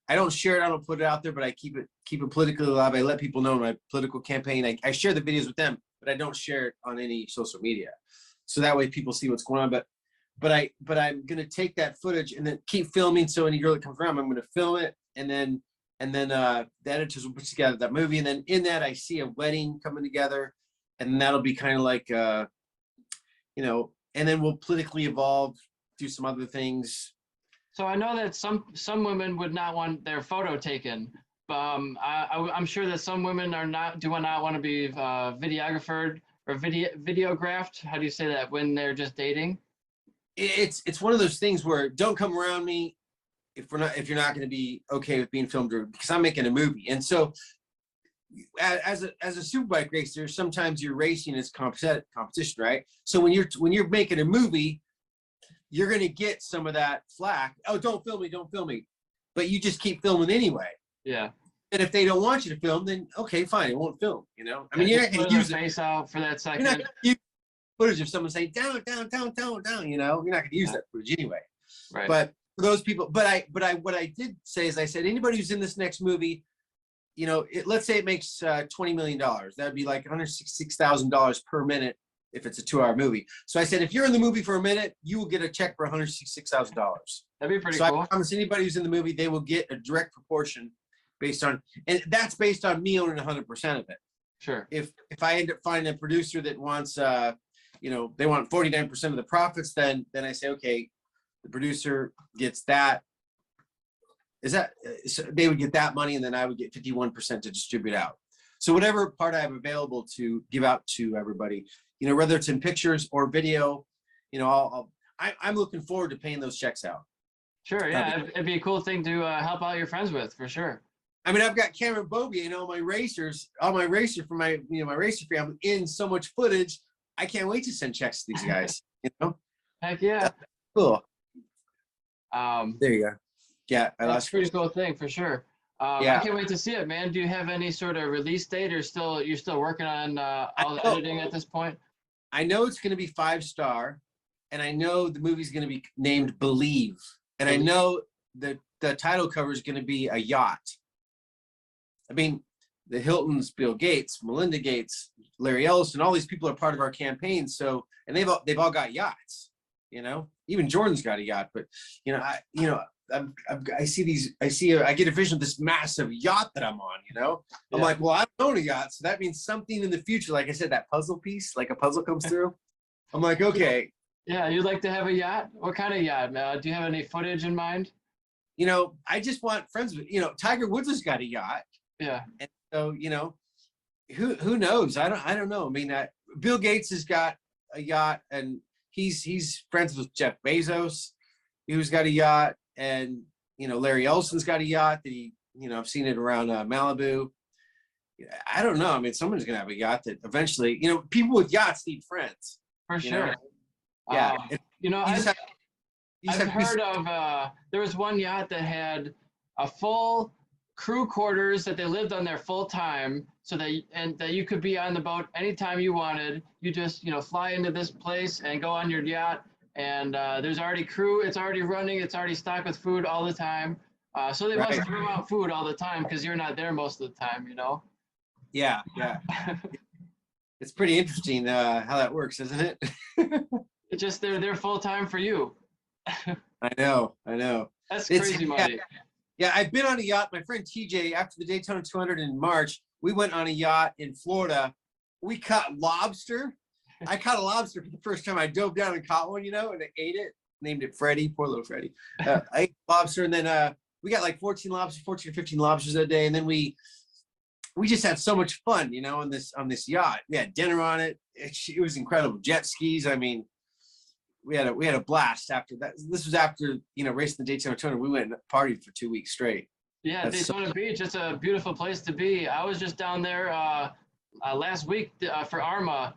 I don't share it. I don't put it out there, but I keep it politically alive. I let people know in my political campaign. I share the videos with them, but I don't share it on any social media. So that way people see what's going on. But I'm going to take that footage and then keep filming. So any girl that comes around, I'm going to film it. And then the editors will put together that movie. And then in that, I see a wedding coming together. and that'll be kind of like, you know, and then we'll politically evolve, do some other things. So I know that some women would not want their photo taken. I'm sure that some women do not want to be videographed or videographed. How do you say that when they're just dating? It's one of those things where don't come around me if you're not going to be okay with being filmed, because I'm making a movie. And so as a superbike racer, sometimes you're racing as competition, right? So when you're making a movie, you're going to get some of that flack. Oh, don't film me, but you just keep filming anyway. Yeah. And if they don't want you to film, then okay, fine, it won't film. You know, I mean, you're not going to use face out for that second. You're not going to use footage of someone saying down. You know, you're not going to use that footage anyway. Right. But for those people, what I did say is I said anybody who's in this next movie, you know, let's say it makes $20 million. That'd be like $166,000 per minute if it's a 2-hour movie. So I said, if you're in the movie for a minute, you will get a check for $166,000. That'd be pretty cool. So I promise anybody who's in the movie, they will get a direct proportion based on, and that's based on me owning 100% of it. Sure. If I end up finding a producer that wants, you know, they want 49% of the profits, then I say, okay, the producer gets that. So they would get that money, and then I would get 51% to distribute out. So whatever part I have available to give out to everybody, you know, whether it's in pictures or video, you know, I'm looking forward to paying those checks out. Sure, yeah, it'd be a cool thing to help out your friends with, for sure. I mean, I've got Cameron Bobie and all my racers from my, you know, my racer family in so much footage. I can't wait to send checks to these guys. You know, heck yeah, cool. There you go. Yeah, that's a pretty cool thing for sure. Yeah. I can't wait to see it, man. Do you have any sort of release date, or you're still working on all the editing at this point? I know it's going to be 5-star, and I know the movie's going to be named Believe, and I know that the title cover is going to be a yacht. I mean, the Hiltons, Bill Gates, Melinda Gates, Larry Ellison, all these people are part of our campaign. So, and they've all got yachts. You know, even Jordan's got a yacht. But you know, I get a vision of this massive yacht that I'm on. You know, I'm like, well, I don't own a yacht, so that means something in the future. Like I said, that puzzle piece, like a puzzle comes through. I'm like, okay. Yeah, you'd like to have a yacht? What kind of yacht? Do you have any footage in mind? You know, I just want friends with. You know, Tiger Woods has got a yacht. Yeah. And so, you know, who knows? I don't know. I mean, Bill Gates has got a yacht, and he's friends with Jeff Bezos, who's got a yacht, and you know, Larry Ellison's got a yacht that you know, I've seen it around Malibu. I don't know. I mean, someone's gonna have a yacht that eventually, you know, people with yachts need friends. For sure. Know? Yeah. You know, I've heard of. There was one yacht that had a full crew quarters that they lived on there full time, so that you could be on the boat anytime you wanted. You just, you know, fly into this place and go on your yacht, and there's already crew. It's already running. It's already stocked with food all the time. So they must throw out food all the time because you're not there most of the time, you know. Yeah. It's pretty interesting how that works, isn't it? It's just they're there full time for you. I know. That's crazy money. Yeah, I've been on a yacht. My friend TJ, after the Daytona 200 in March, we went on a yacht in Florida. We caught lobster. I caught a lobster for the first time. I dove down and caught one, you know, and I ate it. Named it Freddie. Poor little Freddie. I ate lobster, and then we got like 14 or 15 lobsters that day, and then we just had so much fun, you know, on this yacht. We had dinner on it. It was incredible. Jet skis. I mean, we had a blast after that. This was after, you know, racing the Daytona 200. We went and partied for 2 weeks straight. Yeah, that's Daytona Beach. It's a beautiful place to be. I was just down there last week for ARMA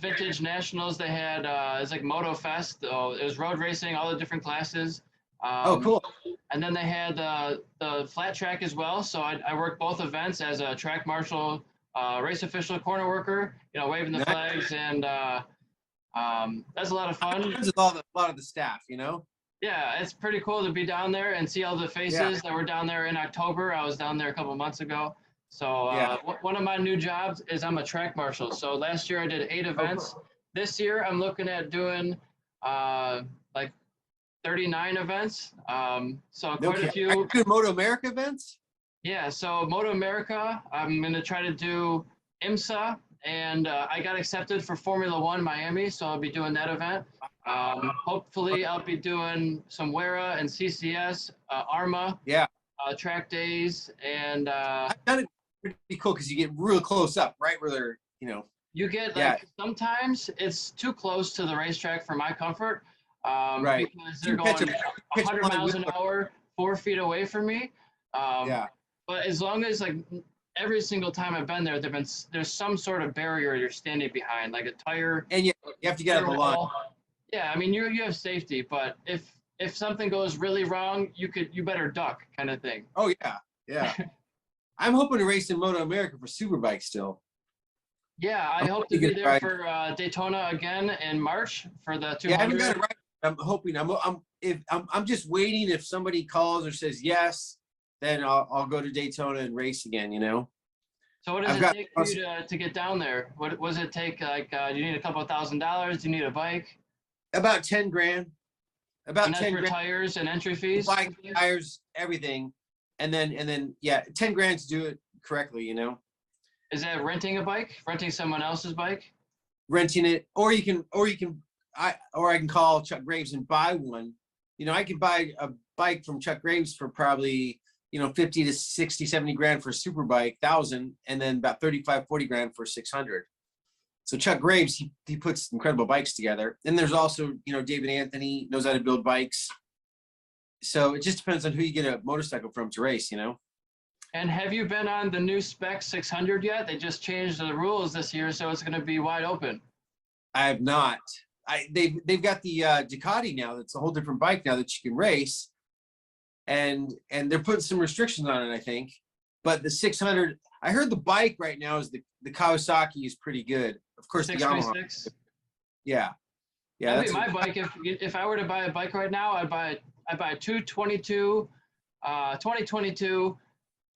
Vintage Nationals. They had it's like Moto Fest. It was road racing, all the different classes. Oh, cool. And then they had the flat track as well. So I worked both events as a track marshal, race official, corner worker. You know, waving the flags, and that's a lot of fun. A lot of the staff, you know. Yeah, it's pretty cool to be down there and see all the faces that were down there in October. I was down there a couple of months ago. So one of my new jobs is I'm a track marshal. So last year I did 8 events. Oh, cool. This year I'm looking at doing like 39 events. So quite a few. Are you doing Moto America events? Yeah, so Moto America, I'm going to try to do IMSA and I got accepted for Formula One Miami, so I'll be doing that event. Hopefully, I'll be doing some WERA and CCS, ARMA, Yeah. track days, and I've done it. Pretty cool because you get real close up, right where they're, you get Yeah. like sometimes it's too close to the racetrack for my comfort, Right. because they're You catch going a- 100 miles an hour, 4 feet away from me. Yeah. But as long as like every single time I've been there, there's some sort of barrier you're standing behind, like a tire. And you have to get out of the line. Yeah, I mean you have safety, but if something goes really wrong, you better duck, kind of thing. Oh yeah, yeah. I'm hoping to race in Moto America for Superbike still. Yeah, I hope to be there for Daytona again in March for the 200. Yeah, I haven't got it right. I'm hoping. I'm just waiting. If somebody calls or says yes, then I'll go to Daytona and race again. So what does it take for you to get down there? What does it take? Like, do you need a couple of $1,000s? Do you need a bike? About 10 grand. About And that's 10 for grand. tires and entry fees? Bike, tires, everything, and then yeah, 10 grand to do it correctly. Is that renting a bike? Renting someone else's bike? Renting it, or I can call Chuck Graves and buy one. I can buy a bike from Chuck Graves for probably 50 to 60, 70 grand for a super bike, 1,000, and then about 35, 40 grand for 600. So Chuck Graves, he puts incredible bikes together. And there's also, David Anthony knows how to build bikes. So it just depends on who you get a motorcycle from to race, And have you been on the new spec 600 yet? They just changed the rules this year, so it's going to be wide open. I have not. They've got the Ducati now. That's a whole different bike now that you can race, and they're putting some restrictions on it, I think. But the 600, I heard the bike right now is the Kawasaki is pretty good. Of course, the Yamaha. Yeah, That'd be my bike. If I were to buy a bike right now, I'd buy 2022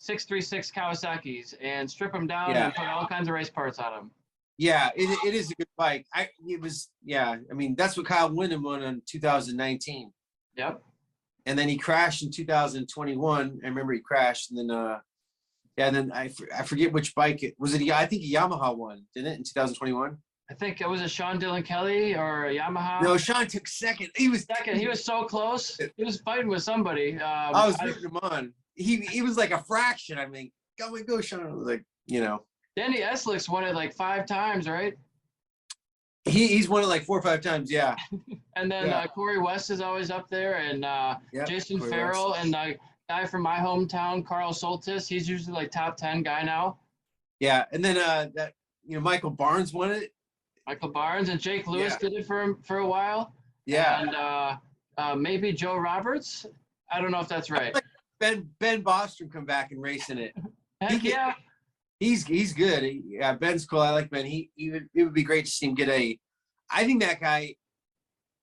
636 Kawasaki's and strip them down and put all kinds of race parts on them. Yeah, it is a good bike. I mean, that's what Kyle Windham won in 2019. Yep. And then he crashed in 2021. I remember he crashed, and then I forget which bike it was. I think a Yamaha won, didn't it, in 2021? I think it was a Sean Dillon Kelly or a Yamaha. No, Sean took second. He was second. He was so close. He was fighting with somebody. I was rooting him on. He was like a fraction. I mean, go, Sean. I was like, Danny Eslick's won it like 5 times, right? He's won it like 4 or 5 times, yeah. And then Corey West is always up there, and Jason Corey Farrell, West. and the guy from my hometown, Carl Soltis. He's usually like top 10 guy now. Yeah, and then Michael Barnes won it. Michael Barnes and Jake Lewis did it for a while. Yeah. And maybe Joe Roberts. I don't know if that's right. Ben Bostrom come back and race in it. Heck yeah. He's good. Ben's cool. I like Ben. It would be great to see him get I think that guy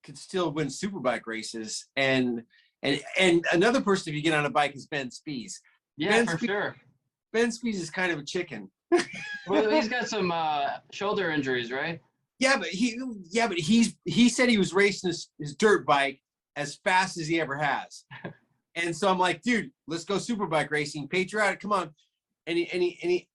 could still win superbike races. And another person, if you get on a bike, is Ben Spies. Yeah, for sure. Ben Spies is kind of a chicken. Well, he's got some shoulder injuries, right? Yeah, but he said he was racing his dirt bike as fast as he ever has. And so I'm like, dude, let's go superbike racing, patriotic, come on. And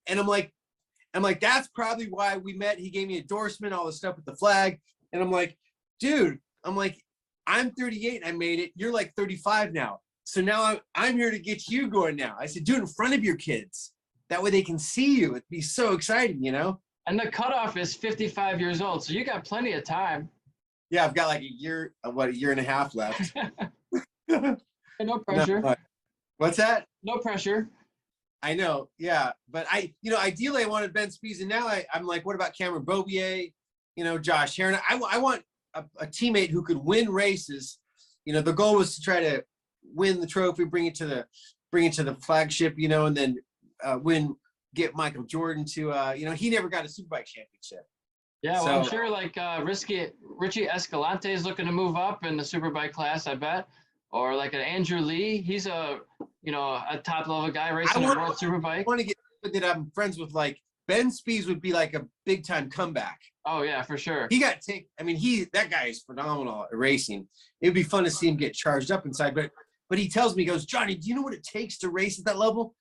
I'm like, that's probably why we met. He gave me endorsement, all this stuff with the flag. And I'm like, dude, I'm 38 and I made it. You're like 35 now. So now I'm here to get you going now. I said, do it in front of your kids. That way they can see you. It'd be so exciting, And the cutoff is 55 years old. So you got plenty of time. Yeah, I've got like a year and a half left. No pressure. No, what's that? No pressure. I know, yeah, but ideally I wanted Ben Spies, and now I'm like, what about Cameron Bobier, Josh Heron? I want a teammate who could win races. The goal was to try to win the trophy, bring it to the flagship, and then get Michael Jordan to, he never got a Superbike championship. Yeah, well, I'm sure like Richie Escalante is looking to move up in the Superbike class, I bet. Or like an Andrew Lee, he's a top level guy racing a World Superbike. I want to get that I'm friends with. Like Ben Spies would be like a big time comeback. Oh yeah, for sure. That guy is phenomenal at racing. It'd be fun to see him get charged up inside. But he tells me, he goes, Johnny, do you know what it takes to race at that level?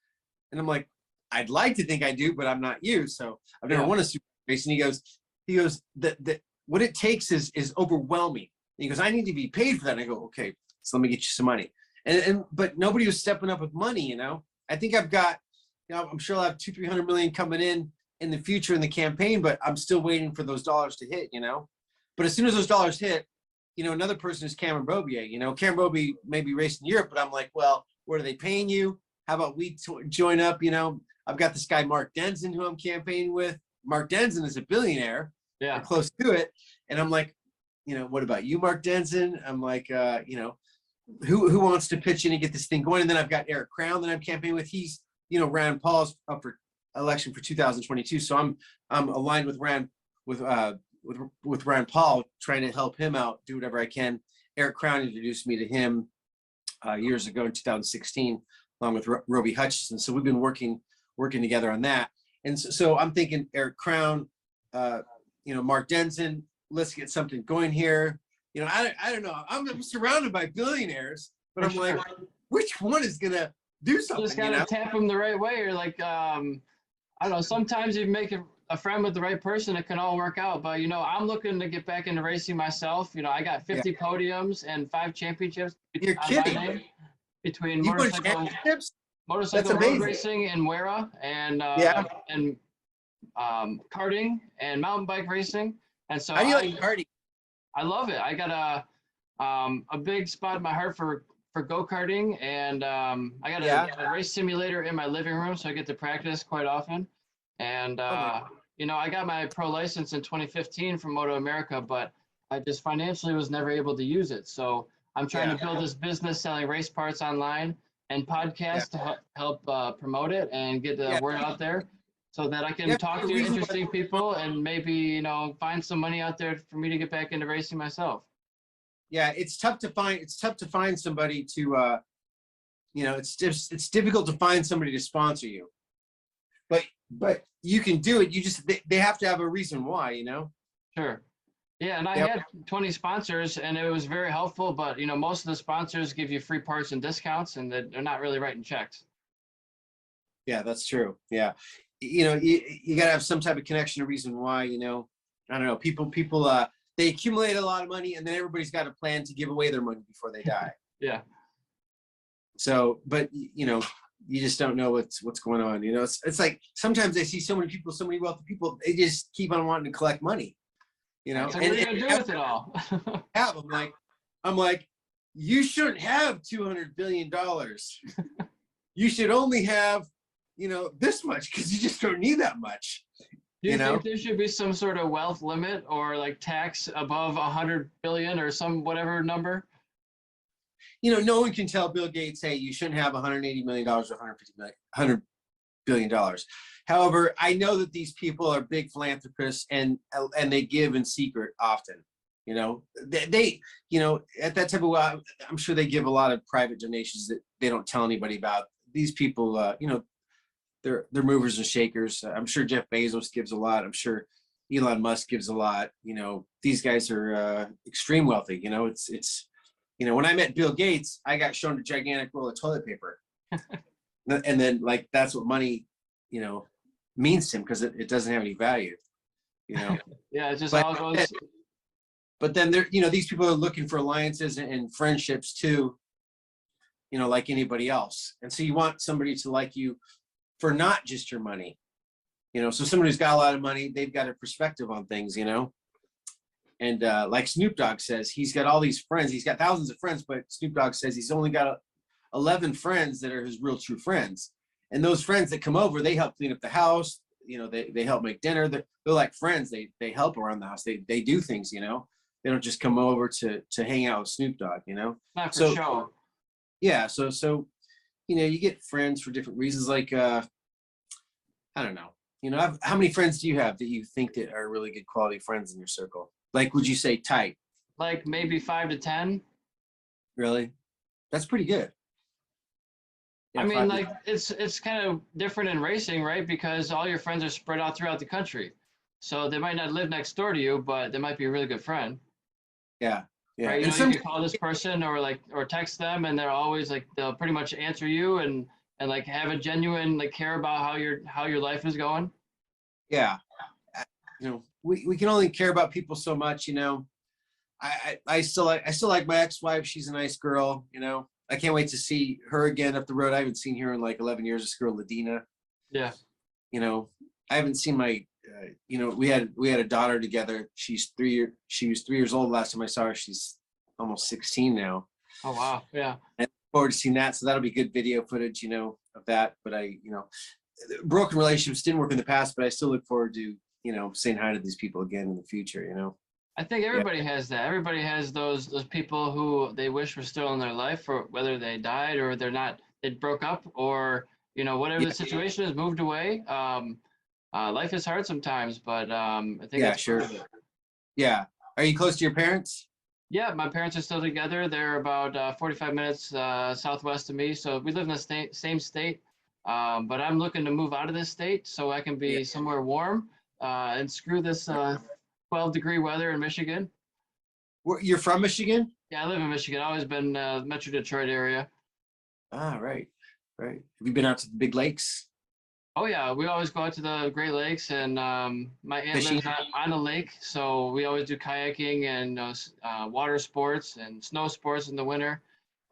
And I'm like, I'd like to think I do, but I'm not you. So I've never won a Superbike race. And he goes, the what it takes is overwhelming. And he goes, I need to be paid for that. And I go, okay, so let me get you some money. But nobody was stepping up with money, you know. I think I've got, you know, I'm sure I'll have 200-300 million coming in the future in the campaign, but I'm still waiting for those dollars to hit, you know. But as soon as those dollars hit, you know, another person is Cameron Bobier. You know, Cameron Bobier may be racing in Europe, but I'm like, well, what are they paying you? How about we join up? You know, I've got this guy, Mark Denson, who I'm campaigning with. Mark Denson is a billionaire, or close to it. And I'm like, you know, what about you, Mark Denson? I'm like, you know, who wants to pitch in and get this thing going? And then I've got Eric Crown that I'm campaigning with. He's, you know, Rand Paul's up for election for 2022. So I'm aligned with Rand, with Rand Paul, trying to help him out, do whatever I can. Eric Crown introduced me to him years ago in 2016, along with Roby Hutchison. So we've been working together on that. And so I'm thinking Eric Crown, you know, Mark Denson, let's get something going here. You know, I don't know. I'm surrounded by billionaires, but I'm like, which one is gonna do something? You just gotta tap them the right way, or like, I don't know. Sometimes you make a friend with the right person, it can all work out. But you know, I'm looking to get back into racing myself. You know, I got 50 podiums and 5 championships. You're kidding. Between you motorcycle road racing in Wera and karting and mountain bike racing. And so how do you like karting? I love it. I got a big spot in my heart for go-karting, and I got a race simulator in my living room, so I get to practice quite often. And you know, I got my pro license in 2015 from Moto America, but I just financially was never able to use it. So I'm trying to build this business selling race parts online and podcasts to help promote it and get the word out there, so that I can talk to interesting people and maybe, you know, find some money out there for me to get back into racing myself. Yeah, it's tough to find somebody to, you know, it's difficult to find somebody to sponsor you, but you can do it. You just, they have to have a reason why, you know? Sure. Yeah, and I had 20 sponsors, and it was very helpful, but you know, most of the sponsors give you free parts and discounts, and they're not really writing checks. Yeah, that's true. Yeah. You know, you got to have some type of connection or reason why, you know. I don't know, people they accumulate a lot of money, and then everybody's got a plan to give away their money before they die. Yeah. So, but you know, you just don't know what's going on. You know, it's like sometimes I see so many people, so many wealthy people, they just keep on wanting to collect money. You know, so what are you gonna do with it all? I'm like, you shouldn't have $200 billion. You should only have, you know, this much, because you just don't need that much. Do you think there should be some sort of wealth limit, or like tax above 100 billion or some whatever number? You know, no one can tell Bill Gates, hey, you shouldn't have $180 million or $100 billion. However, I know that these people are big philanthropists, and they give in secret often. You know, they you know, at that type of, I'm sure they give a lot of private donations that they don't tell anybody about. These people, you know, they're movers and shakers. I'm sure Jeff Bezos gives a lot. I'm sure Elon Musk gives a lot. You know, these guys are extreme wealthy. You know, it's you know, when I met Bill Gates, I got shown a gigantic roll of toilet paper, and then like that's what money, you know, means to him, because it doesn't have any value. You know. Yeah, it's just all goes. But then there, you know, these people are looking for alliances and friendships too. You know, like anybody else, and so you want somebody to like you for not just your money, you know. So somebody who's got a lot of money, they've got a perspective on things, you know. And like Snoop Dogg says, he's got all these friends. He's got thousands of friends, but Snoop Dogg says he's only got 11 friends that are his real true friends. And those friends that come over, they help clean up the house. You know, they help make dinner. They're like friends. They help around the house. They do things, you know. They don't just come over to hang out with Snoop Dogg, you know. Not for show. Yeah, so you know, you get friends for different reasons. Like I don't know, you know, how many friends do you have that you think that are really good quality friends in your circle? Like, would you say tight? Like maybe 5 to 10. Really? That's pretty good. Yeah, I mean, like it's kind of different in racing, right? Because all your friends are spread out throughout the country, so they might not live next door to you, but they might be a really good friend. Yeah. Yeah. Right? You know, you can call this person or text them, and they're always like, they'll pretty much answer you and like have a genuine like care about how your life is going. Yeah. we can only care about people so much, I still like my ex-wife. She's a nice girl, I can't wait to see her again up the road. I haven't seen her in like 11 years. This girl, Ladina. Yeah. I haven't seen my, we had a daughter together. She was 3 years old last time I saw her. She's almost 16 now. Oh, wow. Yeah. And I look forward to seeing that. So that'll be good video footage, of that. But broken relationships didn't work in the past, but I still look forward to, saying hi to these people again in the future, I think everybody has that. Everybody has those people who they wish were still in their life, or whether they died or they broke up, or whatever the situation is, moved away. Life is hard sometimes, but I think that's sure. part of it. Yeah. Are you close to your parents? Yeah, my parents are still together. They're about 45 minutes southwest of me, so we live in the same state. But I'm looking to move out of this state so I can be somewhere warm and screw this 12-degree weather in Michigan. You're from Michigan? Yeah, I live in Michigan. I've always been Metro Detroit area. Ah, right. Have you been out to the big lakes? Oh yeah, we always go out to the Great Lakes, and my aunt lives on a lake, so we always do kayaking and water sports and snow sports in the winter.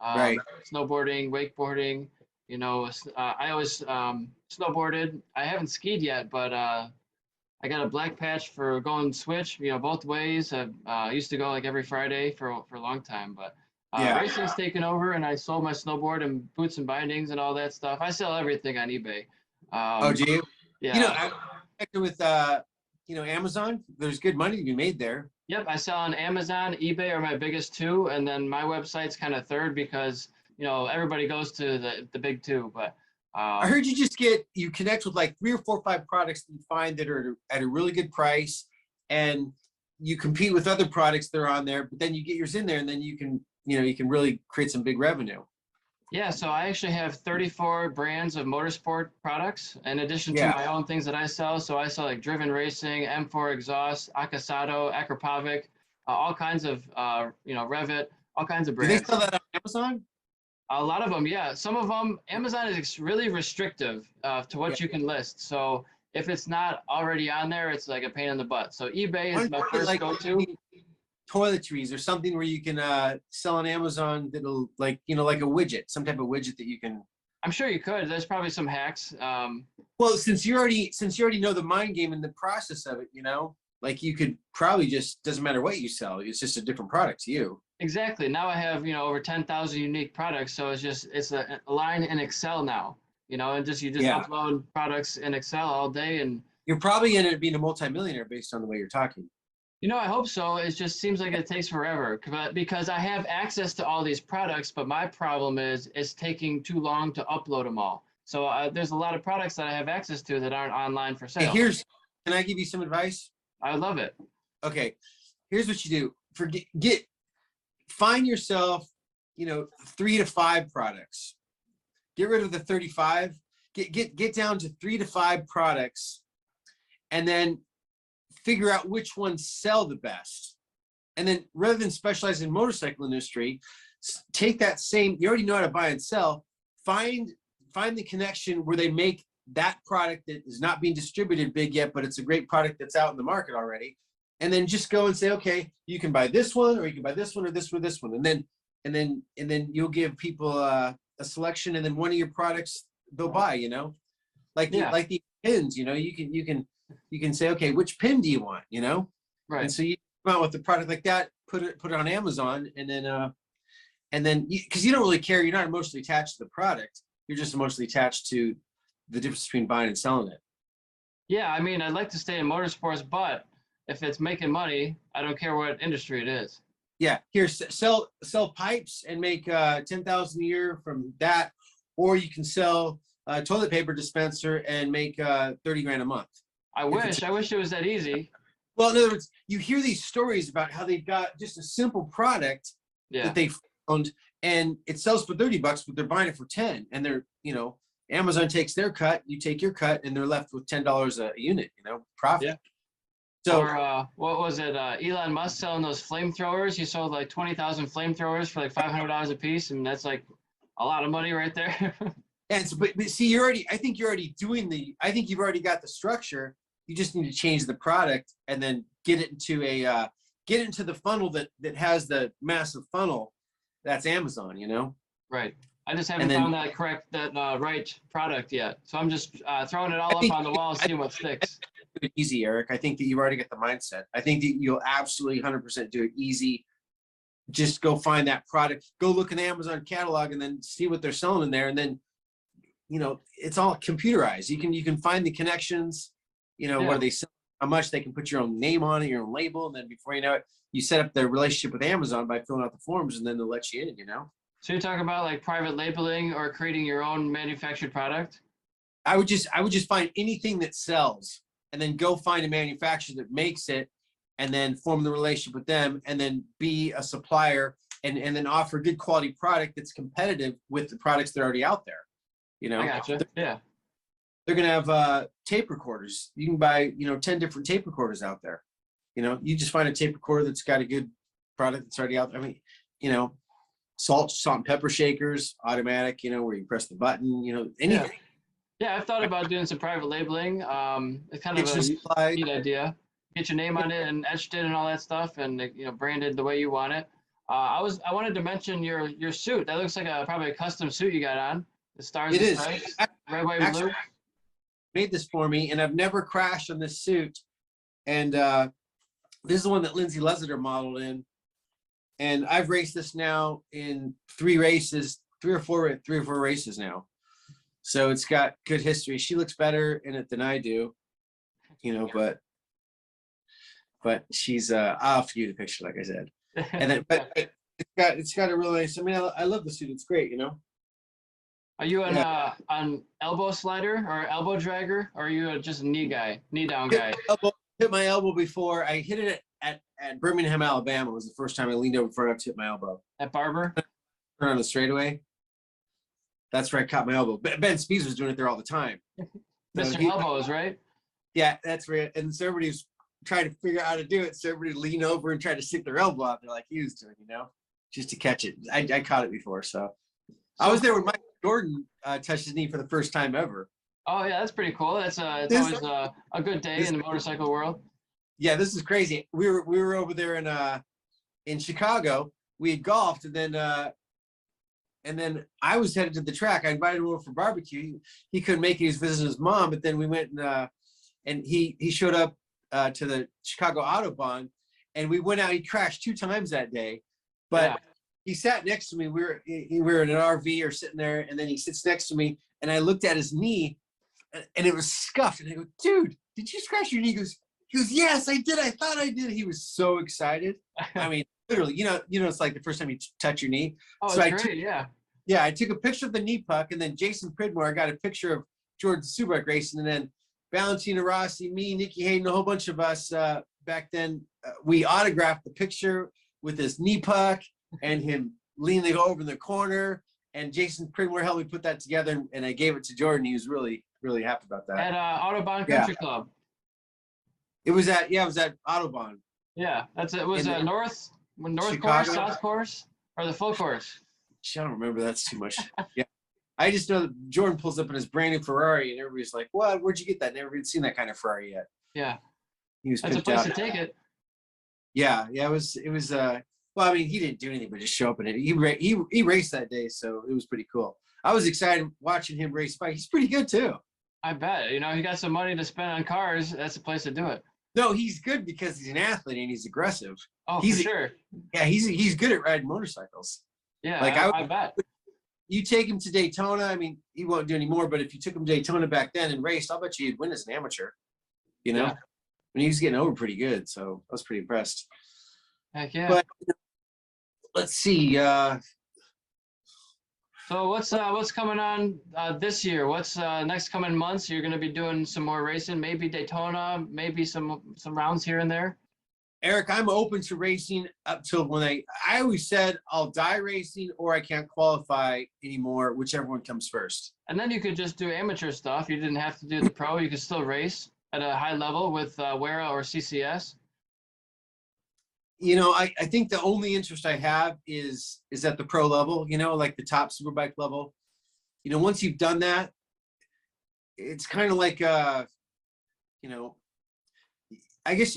Right. Snowboarding, wakeboarding. I always snowboarded. I haven't skied yet, but I got a black patch for going switch, both ways. I used to go like every Friday for a long time, but racing's taken over, and I sold my snowboard and boots and bindings and all that stuff. I sell everything on eBay. Oh, do you? Yeah. I'm connected with, Amazon. There's good money to be made there. Yep, I sell on Amazon, eBay are my biggest two, and then my website's kind of third because, everybody goes to the big two, but I heard you connect with like 3 or 4 or 5 products that you find that are at a really good price, and you compete with other products that are on there, but then you get yours in there, and then you can really create some big revenue. Yeah, so I actually have 34 brands of motorsport products in addition to my own things that I sell. So I sell like Driven Racing, M4 Exhaust, Akasato, Akrapovic, all kinds of, Revit, all kinds of brands. Do they sell that on Amazon? A lot of them, yeah. Some of them, Amazon is really restrictive to what you can list. So if it's not already on there, it's like a pain in the butt. So eBay is my first go-to. Toiletries or something where you can sell on Amazon that'll like a widget, some type of widget that you can. I'm sure you could. There's probably some hacks. Well, since you already know the mind game and the process of it, like you could probably just, doesn't matter what you sell, it's just a different product to you. Exactly. Now I have, over 10,000 unique products. So it's a line in Excel now, and you just upload products in Excel all day. And you're probably going to be a multimillionaire based on the way you're talking. I hope so. It just seems like it takes forever because I have access to all these products, but my problem is it's taking too long to upload them all. So there's a lot of products that I have access to that aren't online for sale. Hey, can I give you some advice? I would love it. Okay, here's what you do. Find yourself, 3 to 5 products. Get rid of the 35. Get down to 3 to 5 products, and then figure out which ones sell the best. And then rather than specialize in motorcycle industry, take that same, you already know how to buy and sell, find the connection where they make that product that is not being distributed big yet, but it's a great product that's out in the market already. And then just go and say, okay, you can buy this one, or you can buy this one, or this one, or this one. And then you'll give people a selection, and then one of your products they'll buy, like the pins, you can say, okay, which pin do you want, Right. And so you come out with a product like that, put it on Amazon, and then because you don't really care, you're not emotionally attached to the product, you're just emotionally attached to the difference between buying and selling it. Yeah, I mean, I'd like to stay in motorsports, but if it's making money, I don't care what industry it is. Yeah, here, sell pipes and make 10,000 a year from that, or you can sell a toilet paper dispenser and make 30 grand a month. I wish it was that easy. Well, in other words, you hear these stories about how they've got just a simple product that they found, and it sells for $30, but they're buying it for 10, and they're, Amazon takes their cut, you take your cut, and they're left with $10 a unit, profit. Yeah. So, or what was it? Elon Musk selling those flamethrowers. He sold like 20,000 flamethrowers for like $500 a piece, and that's like a lot of money right there. And so, but see, I think you've already got the structure. You just need to change the product and then get it into the funnel that has the massive funnel. That's Amazon, you know? Right. I just haven't found that right product yet. So I'm just throwing it all up on the wall, seeing what sticks. Easy, Eric. I think that you've already got the mindset. I think that you'll absolutely 100% do it easy. Just go find that product, go look in the Amazon catalog and then see what they're selling in there. And then, you know, it's all computerized. You can find the connections, you know, what are they selling, how much they can put your own name on it, your own label. And then before you know it, you set up the relationship with Amazon by filling out the forms and then they'll let you in, you know? So you're talking about like private labeling or creating your own manufactured product? I would just find anything that sells and then go find a manufacturer that makes it and then form the relationship with them and then be a supplier and then offer good quality product that's competitive with the products that are already out there. You know, I gotcha. Yeah. They're going to have tape recorders. You can buy, you know, 10 different tape recorders out there. You know, you just find a tape recorder that's got a good product that's already out there. I mean, you know, salt and pepper shakers, automatic, you know, where you press the button, you know, anything. Yeah, I've thought about doing some private labeling. It's kind of a neat idea. Get your name on it and etched it and all that stuff, and you know, branded the way you want it. I wanted to mention your suit. That looks like probably a custom suit you got on. The stars and stripes, red, white, and blue. Made this for me, and I've never crashed on this suit. And this is the one that Lindsay Lesiter modeled in. And I've raced this now in three or four races now. So it's got good history. She looks better in it than I do, you know, but she's I'll have to give you the picture, like I said. And then but it's got a really nice, I mean, I love the suit. It's great, you know. Are you an elbow slider or elbow dragger, or are you just a knee down guy? Hit my elbow before. I hit it at Birmingham, Alabama. Was the first time I leaned over front up to hit my elbow. At Barber? Turn on the straightaway. That's where I caught my elbow. Ben Spees was doing it there all the time. Mr. Elbows, right? Yeah, that's right. And so everybody's trying to figure out how to do it. So everybody lean over and try to stick their elbow out there like he was doing, you know, just to catch it. I caught it before. So I was there when Mike Jordan touched his knee for the first time ever. Oh yeah, that's pretty cool. It's always a good day in the motorcycle world. Yeah, this is crazy. We were over there in Chicago. We had golfed, and then I was headed to the track. I invited him over for barbecue. He couldn't make it. He was visiting his mom, but then we went and he showed up to the Chicago Autobahn, and we went out. He crashed 2 times that day, but he sat next to me. We were in an RV or sitting there, and then he sits next to me, and I looked at his knee, and it was scuffed. And I go, "Dude, did you scratch your knee?" He goes, "Yes, I did. I thought I did." He was so excited. I mean, literally, you know, it's like the first time you touch your knee. Oh, so it's great, yeah. Yeah, I took a picture of the knee puck, and then Jason Pridmore, I got a picture of Jordan Subak racing, and then Valentina Rossi, me, Nikki Hayden, a whole bunch of us back then. We autographed the picture with his knee puck and him leaning over in the corner. And Jason Pridmore helped me put that together, and I gave it to Jordan. He was really, really happy about that. At Autobahn Country Club. It was at Autobahn. Yeah, it was North Chicago course, South course, or the full course. I don't remember. That's too much. Yeah, I just know that Jordan pulls up in his brand new Ferrari, and everybody's like, "What? Where'd you get that? Never even seen that kind of Ferrari yet." Yeah, he was. That's a place to take it. Yeah. It was. Well, I mean, he didn't do anything but just show up in it. He raced that day, so it was pretty cool. I was excited watching him race bike. He's pretty good too. I bet. You know, he got some money to spend on cars. That's the place to do it. No, he's good because he's an athlete and he's aggressive. Oh, for sure. Yeah, he's good at riding motorcycles. Yeah, like I bet. You take him to Daytona. I mean, he won't do anymore, but if you took him to Daytona back then and raced, I'll bet you he'd win as an amateur. You know, I mean, he was getting over pretty good, so I was pretty impressed. Heck yeah. But let's see. So what's coming on this year? What's next coming months? You're going to be doing some more racing, maybe Daytona, maybe some rounds here and there. Eric, I'm open to racing up till when I always said I'll die racing or I can't qualify anymore, whichever one comes first. And then you could just do amateur stuff. You didn't have to do the pro. You could still race at a high level with WERA or CCS. You know, I think the only interest I have is at the pro level, you know, like the top superbike level. You know, once you've done that, it's kind of like, you know, I guess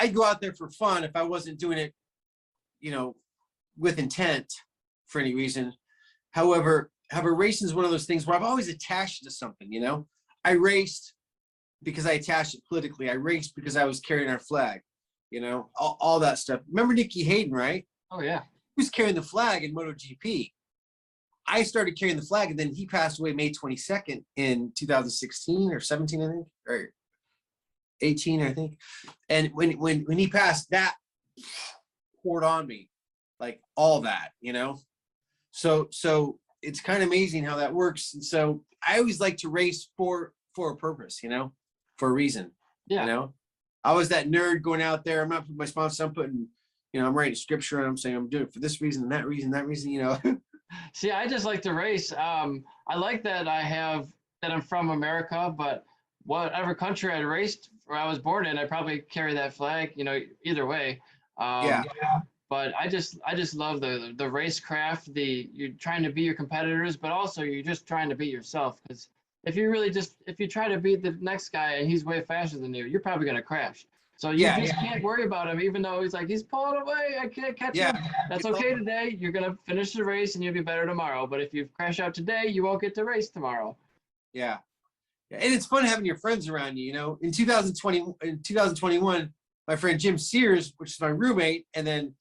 I'd go out there for fun if I wasn't doing it, you know, with intent for any reason. However, racing is one of those things where I've always attached to something, you know. I raced because I attached it politically. I raced because I was carrying our flag, you know, all that stuff. Remember Nicky Hayden, right? Oh, yeah. He was carrying the flag in MotoGP. I started carrying the flag, and then he passed away May 22nd in 2016 or 17, I think, or 18, I think. And when he passed, that poured on me, like all that, you know. So it's kind of amazing how that works. And so I always like to race for a purpose, you know, for a reason. Yeah. You know, I was that nerd going out there. I'm not putting my sponsor. I'm putting, you know, I'm writing scripture and I'm saying I'm doing it for this reason and that reason, you know. See, I just like to race. I like that I'm from America, but whatever country I raced or I was born in, I probably carry that flag, you know, either way. Yeah. But I just love the racecraft. You're trying to be your competitors, but also you're just trying to beat yourself. Because if you try to beat the next guy and he's way faster than you, you're probably gonna crash. So you can't worry about him, even though he's pulling away. I can't catch him. That's okay today. You're gonna finish the race and you'll be better tomorrow. But if you crash out today, you won't get to race tomorrow. Yeah. And it's fun having your friends around you. You know, in 2021, my friend Jim Sears, which is my roommate, and then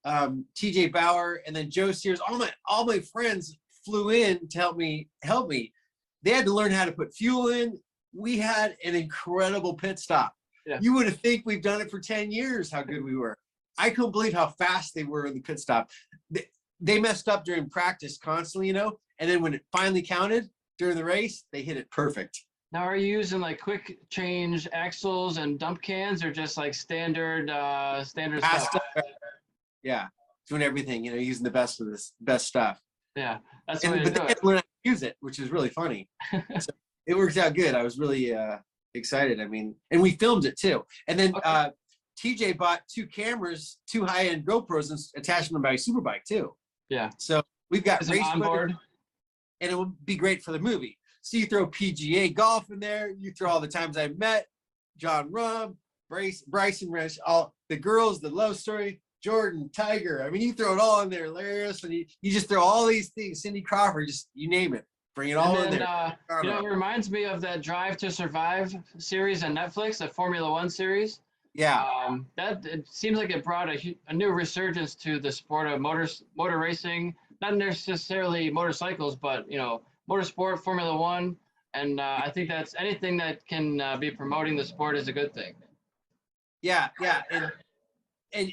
TJ Bauer, and then Joe Sears, all my friends flew in to help me. They had to learn how to put fuel in. We had an incredible pit stop. Yeah. You would have think we've done it for 10 years, how good we were. I couldn't believe how fast they were in the pit stop. They messed up during practice constantly, you know, and then when it finally counted during the race, they hit it perfect. Now, are you using like quick change axles and dump cans, or just like standard stuff? Yeah, doing everything, you know, using the best stuff. Yeah, that's the way to but do they it. had to learn how to use it, which is really funny. So it worked out good. I was really excited. I mean, and we filmed it too. And then TJ bought 2 cameras, 2 high-end GoPros, and attached them by a superbike too. Yeah. So we've got race on board, and it will be great for the movie. So you throw PGA golf in there. You throw all the times I met John Rubb, Bryson Rich, all the girls, the love story, Jordan, Tiger. I mean, you throw it all in there, hilarious, and you just throw all these things. Cindy Crawford, just you name it, bring it all in there. You know, it reminds me of that Drive to Survive series on Netflix, the Formula One series. Yeah. That it seems like it brought a new resurgence to the sport of motor racing. Not necessarily motorcycles, but you know, motorsport, Formula One, and I think that's anything that can be promoting the sport is a good thing. Yeah, and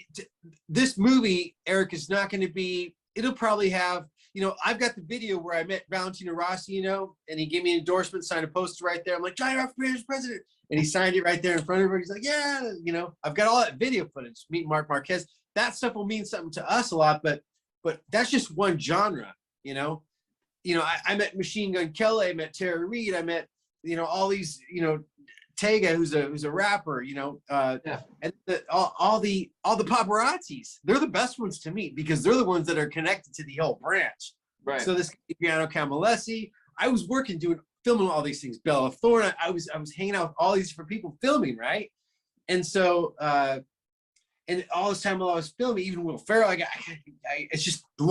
this movie, Eric, is not going to be. It'll probably have. You know, I've got the video where I met Valentino Rossi, you know, and he gave me an endorsement, signed a poster right there. I'm like, Johnny Rock president, and he signed it right there in front of everybody. He's like, yeah, you know, I've got all that video footage. Meet Mark Marquez. That stuff will mean something to us a lot, but that's just one genre, you know. I met Machine Gun Kelly, I met Tara Reid, I met, you know, all these, you know, Tega, who's a rapper, you know, and all the paparazzis. They're the best ones to meet because they're the ones that are connected to the whole branch. Right. So this Adriano Camilleri, I was filming all these things. Bella Thorne, I was hanging out with all these different people filming, right? And so and all this time while I was filming, even Will Ferrell, it's just the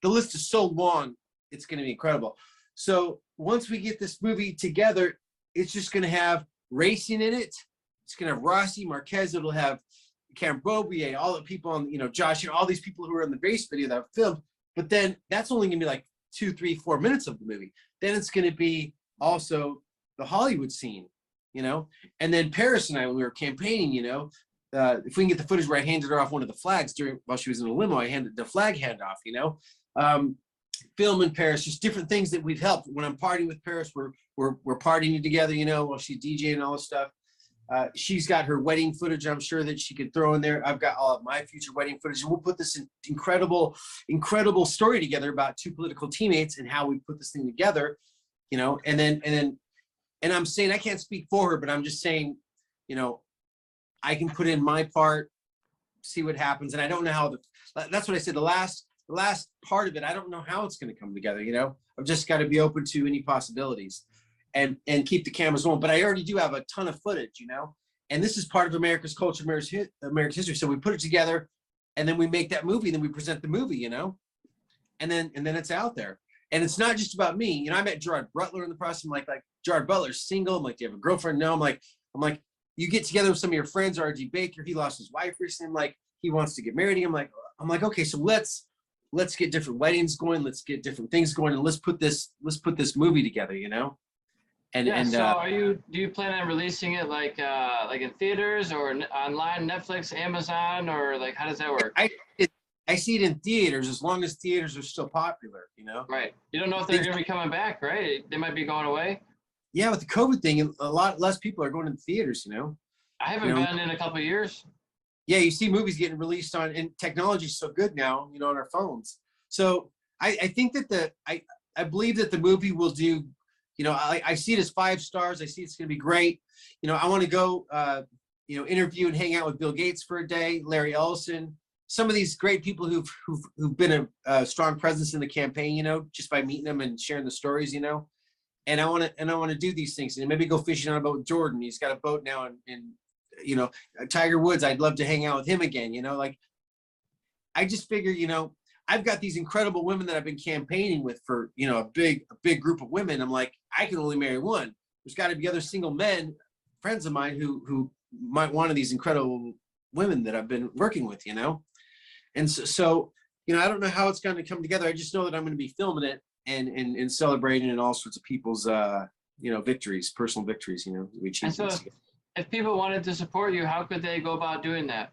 list is so long. It's going to be incredible. So once we get this movie together, it's just going to have racing in it. It's going to have Rossi, Marquez. It'll have Cam Bobier, all the people on, you know, Josh, all these people who are in the race video that I've filmed. But then that's only going to be like 2, 3, 4 minutes of the movie. Then it's going to be also the Hollywood scene, you know. And then Paris and I, when we were campaigning, you know, if we can get the footage where I handed her off one of the flags while she was in a limo, I handed the flag handoff, you know. Film in Paris, just different things that we've helped. When I'm partying with Paris, we're partying together, you know, while she's DJing and all this stuff. She's got her wedding footage, I'm sure, that she could throw in there. I've got all of my future wedding footage. And we'll put this incredible story together about 2 political teammates and how we put this thing together, you know. And I'm saying, I can't speak for her, but I'm just saying, you know, I can put in my part, see what happens. And I don't know how that's what I said. The last part of it, I don't know how it's going to come together, you know. I've just got to be open to any possibilities and keep the cameras on. But I already do have a ton of footage, you know, And this is part of America's culture, America's history. So we put it together, and then we make that movie, and then we present the movie, you know, and then it's out there. And it's not just about me. You know, I met Gerard Butler in the process. I'm like Gerard Butler's single. I'm like, do you have a girlfriend? No. I'm like, you get together with some of your friends, R.G. Baker. He lost his wife recently. I'm like, he wants to get married. I'm like, okay, so let's get different weddings going. Let's get different things going, and let's put this movie together, you know. And yeah. So do you plan on releasing it like in theaters or online, Netflix, Amazon, or like how does that work? I see it in theaters as long as theaters are still popular, you know. Right. You don't know if they're going to be coming back, right? They might be going away. Yeah, with the COVID thing, a lot less people are going to the theaters, you know. I haven't been in a couple of years. Yeah, you see movies getting released on, and technology is so good now, you know, on our phones. So I think that I believe that the movie will do, you know, I see it as 5 stars. I see it's going to be great. You know, I want to go, you know, interview and hang out with Bill Gates for a day, Larry Ellison, some of these great people who've been a strong presence in the campaign, you know, just by meeting them and sharing the stories, you know. And I want to do these things, and maybe go fishing on a boat with Jordan. He's got a boat now, in you know, Tiger Woods. I'd love to hang out with him again, you know. Like, I just figure, you know, I've got these incredible women that I've been campaigning with for, you know, a big group of women. I'm like, I can only marry one. There's got to be other single men, friends of mine, who might want these incredible women that I've been working with, you know. And so, you know, I don't know how it's going to come together. I just know that I'm going to be filming it and celebrating in all sorts of people's, you know, victories, personal victories, you know, we achieve. And so if people wanted to support you, how could they go about doing that?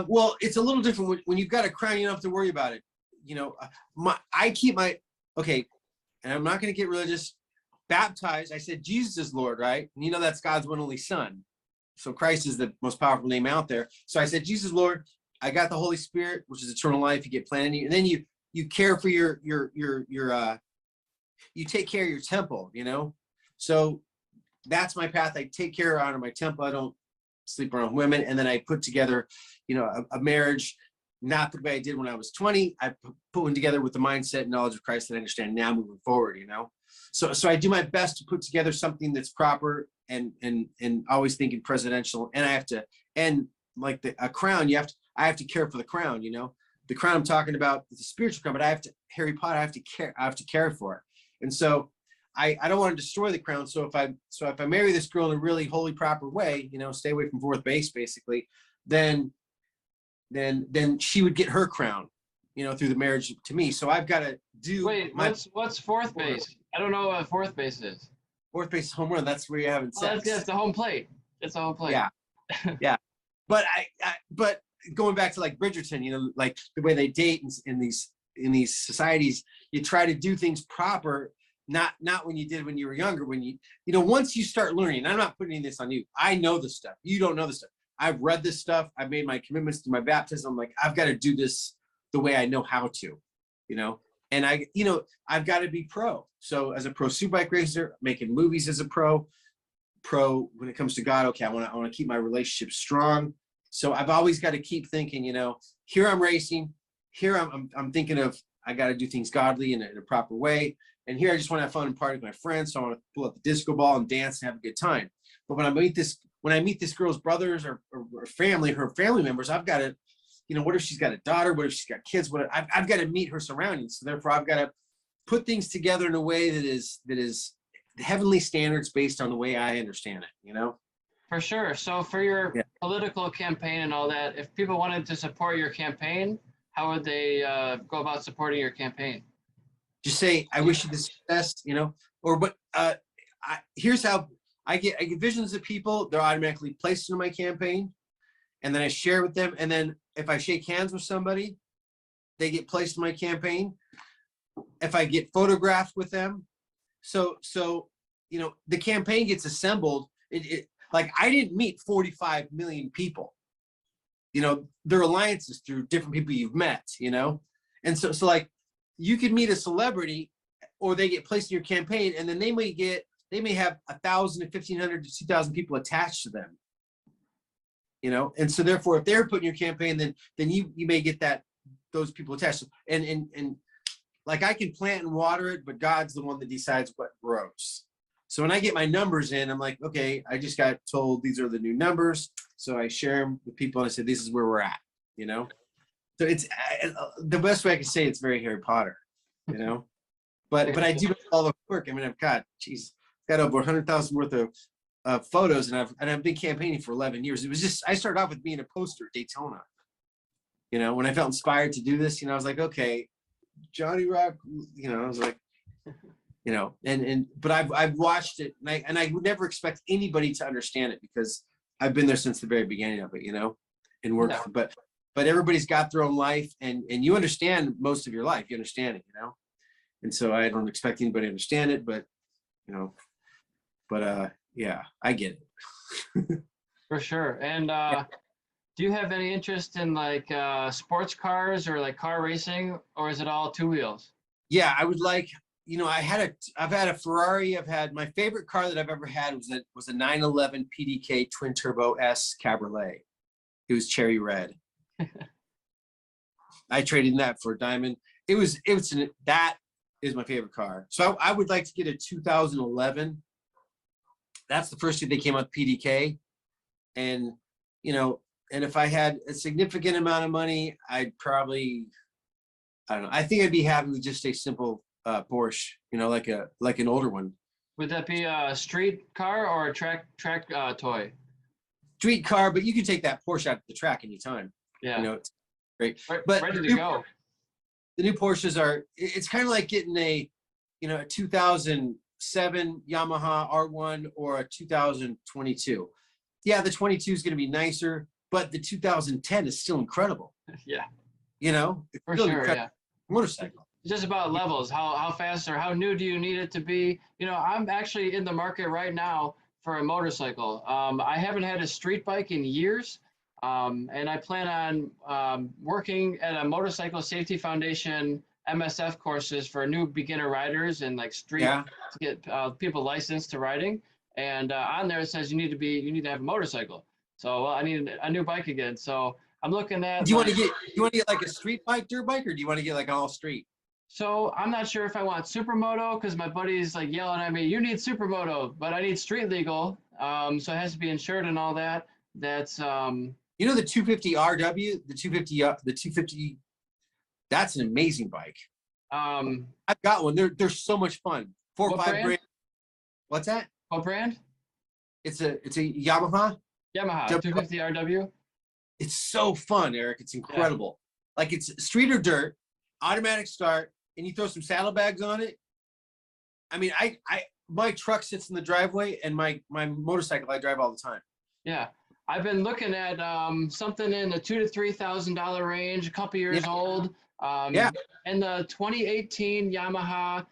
Well, it's a little different when you've got a crown. You don't have to worry about it. You know, okay, and I'm not going to get religious. Baptized, I said Jesus is Lord, right? And you know that's God's one only Son. So Christ is the most powerful name out there. So I said Jesus Lord. I got the Holy Spirit, which is eternal life. You get planted in you, and then you care for you take care of your temple, you know. So that's my path. I take care of my temple. I don't sleep around women. And then I put together, you know, a marriage, not the way I did when I was 20. I put one together with the mindset and knowledge of Christ that I understand now moving forward, you know. So I do my best to put together something that's proper and always thinking presidential. And I have to, and like a crown, I have to care for the crown, you know. The crown I'm talking about is a spiritual crown, but Harry Potter, I have to care for it. And so I don't want to destroy the crown. So if I marry this girl in a really holy, proper way, you know, stay away from fourth base, basically, then she would get her crown, you know, through the marriage to me. So I've got to do. Wait, what's fourth base? I don't know what fourth base is. Fourth base is home run. That's where you're having sex. That's the home plate. It's a home plate. Yeah, yeah. But but going back to like Bridgerton, you know, like the way they date in these societies, you try to do things proper. Not when you did when you were younger, when you know, once you start learning, I'm not putting this on you. I know this stuff. You don't know this stuff. I've read this stuff. I've made my commitments to my baptism. I'm like, I've got to do this the way I know how to, you know, and I've got to be pro. So as a pro superbike racer, making movies as a pro when it comes to God, okay, I want to keep my relationship strong. So I've always got to keep thinking, you know, here I'm racing, here I'm thinking of, I got to do things godly in a proper way. And here I just want to have fun and party with my friends. So I want to pull out the disco ball and dance and have a good time. But when I meet this girl's brothers or family, her family members, I've got to, you know, what if she's got a daughter? What if she's got kids? I've got to meet her surroundings. So therefore I've got to put things together in a way that is heavenly standards based on the way I understand it, you know? For sure. So for your political campaign and all that, if people wanted to support your campaign, how would they go about supporting your campaign? Just say, I wish you the success, you know, here's how I get visions of people. They're automatically placed into my campaign, and then I share with them. And then if I shake hands with somebody, they get placed in my campaign. If I get photographed with them, so you know, the campaign gets assembled. Like, I didn't meet 45 million people. You know, there are alliances through different people you've met, you know, and so like, you could meet a celebrity, or they get placed in your campaign, and then they may have 1,000 to 1,500 to 2,000 people attached to them, you know. And so therefore, if they're put in your campaign, then you may get those people attached. And like, I can plant and water it, but God's the one that decides what grows. So when I get my numbers in, I'm like, okay, I just got told these are the new numbers. So I share them with people and I said, this is where we're at, you know? So it's the best way I can say it's very Harry Potter, you know? But I do all the work. I mean, I've got, geez, got over 100,000 worth of photos, and I've been campaigning for 11 years. It was just, I started off with being a poster at Daytona. You know, when I felt inspired to do this, you know, I was like, okay, Johnny Rock, you know, I was like, you know, but I've watched it, and I would never expect anybody to understand it because I've been there since the very beginning of it, you know, and worked. Yeah. But everybody's got their own life, and you understand most of your life. You understand it, you know, and so I don't expect anybody to understand it, but you know, yeah, I get it. For sure. And do you have any interest in like sports cars or like car racing, or is it all two wheels? Yeah, I would like, you know, I've had a Ferrari. I've had, my favorite car that I've ever had was a 911 PDK twin turbo S Cabriolet. It was cherry red. I traded in that for a diamond. That is my favorite car. So I would like to get a 2011. That's the first year they came out with PDK. And, you know, and if I had a significant amount of money, I'd probably, I don't know. I think I'd be happy with just a simple Porsche, you know, like an older one. Would that be a street car or a track toy? Street car, but you can take that Porsche out to the track anytime. Yeah. You know, it's great. But ready to go. The new Porsches are, it's kind of like getting a 2007 Yamaha R1 or a 2022. Yeah, the 22 is going to be nicer, but the 2010 is still incredible. Yeah. You know, it's for still sure. Yeah. Motorcycle. It's just about levels. How fast or how new do you need it to be? You know, I'm actually in the market right now for a motorcycle. I haven't had a street bike in years. And I plan on working at a Motorcycle Safety Foundation MSF courses for new beginner riders and like street to get people licensed to riding. And on there it says you need to have a motorcycle. So I need a new bike again. So I'm looking at. Do you want to get like a street bike, dirt bike, or do you want to get like all street? So I'm not sure if I want supermoto because my buddy's like yelling at me, you need supermoto, but I need street legal. So it has to be insured and all that. That's you know, the 250 RW, the 250, that's an amazing bike. I've got one. They're so much fun. 4 or 5 grand. What's that? What brand? It's a Yamaha. Yamaha 250 RW. It's so fun, Eric. It's incredible. Yeah. Like it's street or dirt, automatic start, and you throw some saddlebags on it. I mean, my truck sits in the driveway, and my motorcycle I drive all the time. Yeah. I've been looking at something in the $2,000 to $3,000 range, a couple years old. And the 2018 Yamaha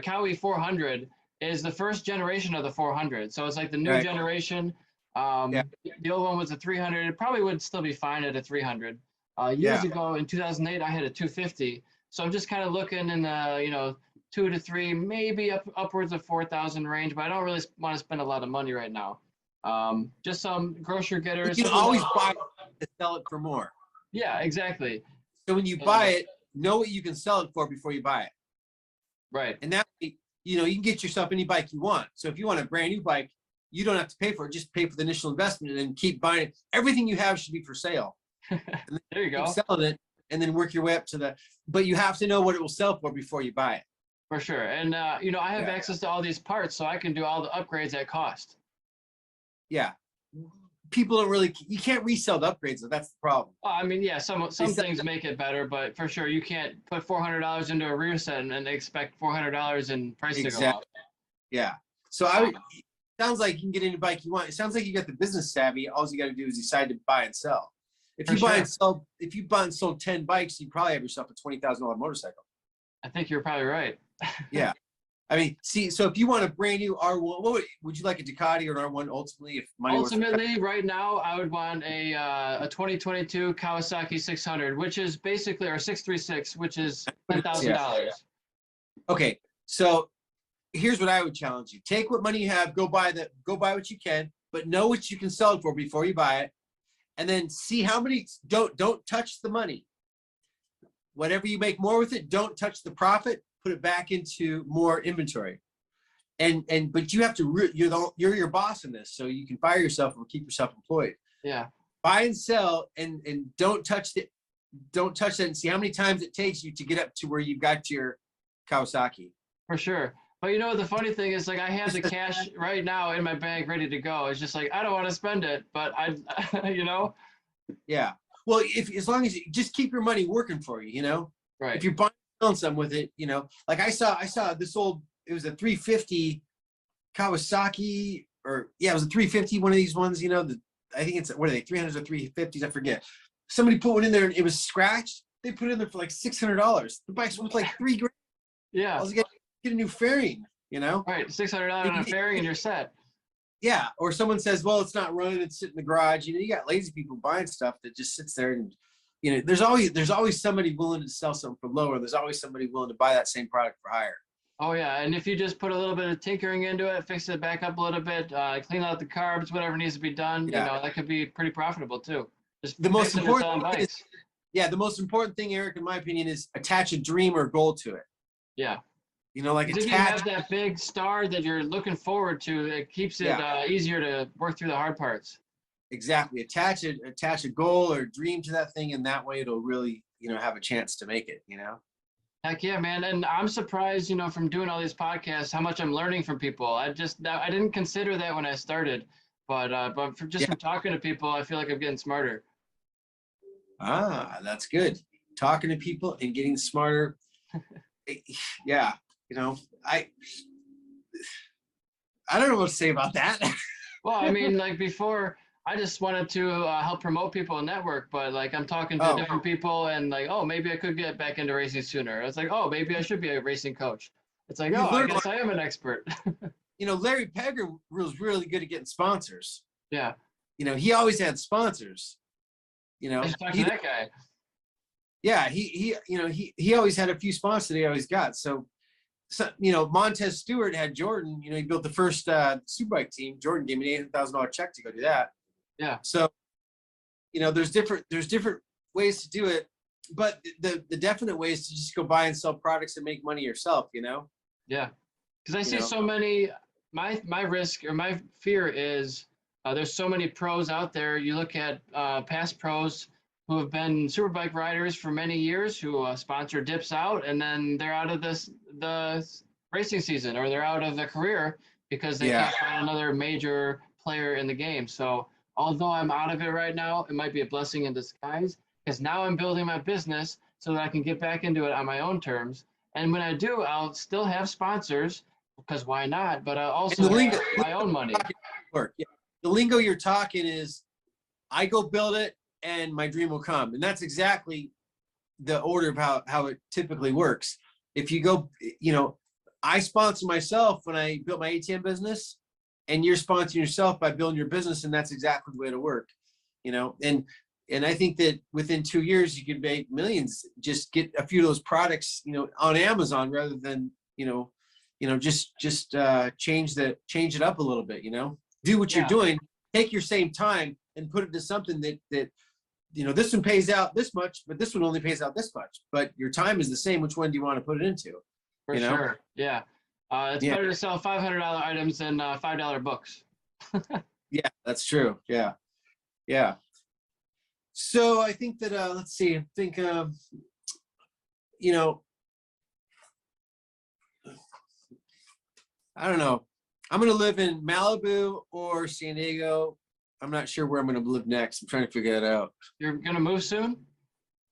Cowie 400 is the first generation of the 400. So it's like the new generation. The old one was a 300. It probably would still be fine at a 300. Years ago in 2008, I had a 250. So I'm just kind of looking in the 2 to 3, maybe upwards of 4,000 range, but I don't really want to spend a lot of money right now. Just some grocery getters. You can always buy it to sell it for more. Yeah, exactly. So when you buy it, know what you can sell it for before you buy it. Right. And that, you can get yourself any bike you want. So if you want a brand new bike, you don't have to pay for it. Just pay for the initial investment and then keep buying it. Everything you have should be for sale. There you go. Keep selling it and then work your way up to but you have to know what it will sell for before you buy it. For sure. And, I have access to all these parts, so I can do all the upgrades at cost. Yeah. People don't really, you can't resell the upgrades, though. That's the problem. Well, I mean, yeah, some things make it better, but for sure you can't put $400 into a rear set and expect $400 in price to go up. Yeah. So sounds like you can get any bike you want. It sounds like you got the business savvy. All you got to do is decide to buy and sell. If you bought and sold 10 bikes, you probably have yourself a $20,000 motorcycle. I think you're probably right. Yeah. I mean, see, so if you want a brand new R1, what would you like, a Ducati or an R1 ultimately? If money ultimately, right now, I would want a 2022 Kawasaki 600, which is basically, or 636, which is $10,000. Okay, so here's what I would challenge you: take what money you have, go buy what you can, but know what you can sell it for before you buy it, and then see how many. Don't touch the money. Whatever you make more with it, don't touch the profit. Put it back into more inventory. but you have to, you're your boss in this, so you can fire yourself or keep yourself employed. Yeah. Buy and sell, and don't touch that and see how many times it takes you to get up to where you've got your Kawasaki. For sure. But you know, the funny thing is, like, I have the cash right now in my bank ready to go. It's just like, I don't want to spend it, but you know? Yeah. Well, as long as you just keep your money working for you, you know? Right. If you're buying something with it, you know, like I saw this old, it was a 350 Kawasaki, or yeah, it was a 350, one of these ones, you know, I think it's, what are they, 300s or 350s, I forget. Somebody put one in there and it was scratched. They put it in there for like $600. The bike's worth like $3,000. Yeah. I was get a new fairing, you know? Right. $600 on a fairing and you're set. Yeah. Or someone says, well, it's not running, it's sitting in the garage. You know, you got lazy people buying stuff that just sits there, and, you know, there's always somebody willing to sell something for lower. There's always somebody willing to buy that same product for higher. Oh yeah, and if you just put a little bit of tinkering into it, fix it back up a little bit, clean out the carbs, whatever needs to be done, Yeah. you know, that could be pretty profitable too. Just The most fixing and selling important thing bikes. the most important thing, Eric, in my opinion, is attach a dream or goal to it. Yeah. You know, like If you have that big star that you're looking forward to, it keeps it easier to work through the hard parts. Exactly. Attach a goal or dream to that thing, and that way it'll really, you know, have a chance to make it, you know? Heck yeah, man. And I'm surprised, you know, from doing all these podcasts, how much I'm learning from people. I didn't consider that when I started, but from talking to people, I feel like I'm getting smarter. Ah, that's good. Talking to people and getting smarter. Yeah. You know, I don't know what to say about that. Well, I mean, like before, I just wanted to help promote people and network, but like I'm talking to different people and like, oh, maybe I could get back into racing sooner. It's like, oh, maybe I should be a racing coach. It's like, I guess I am an expert. You know, Larry Pegger was really good at getting sponsors. Yeah. You know, he always had sponsors. You know, I should talk to that guy. Yeah, he always had a few sponsors that he always got. So, you know, Montez Stewart had Jordan. You know, he built the first Superbike team. Jordan gave me an $8,000 check to go do that. Yeah. So, you know, there's different ways to do it, but the definite way is to just go buy and sell products and make money yourself, you know? Yeah. Because I see so many, my risk or my fear is there's so many pros out there. You look at past pros who have been Superbike riders for many years, who sponsor dips out, and then they're out of the racing season, or they're out of the career because they can't find another major player in the game. So although I'm out of it right now, it might be a blessing in disguise, because now I'm building my business so that I can get back into it on my own terms. And when I do, I'll still have sponsors, because why not? But I'll also have my own money. Yeah. The lingo you're talking is, I go build it and my dream will come. And that's exactly the order of how it typically works. If you go, you know, I sponsor myself when I built my ATM business, and you're sponsoring yourself by building your business, and that's exactly the way to work, you know? And I think that within 2 years you could make millions, just get a few of those products, you know, on Amazon, rather than, you know, just change it up a little bit, you know, do what you're doing, take your same time and put it to something that, you know, this one pays out this much, but this one only pays out this much, but your time is the same. Which one do you want to put it into? For sure. Yeah. It's better to sell $500 items than $5 books. Yeah, that's true. Yeah. Yeah. So I think that, let's see, you know, I don't know. I'm going to live in Malibu or San Diego. I'm not sure where I'm going to live next. I'm trying to figure that out. You're going to move soon?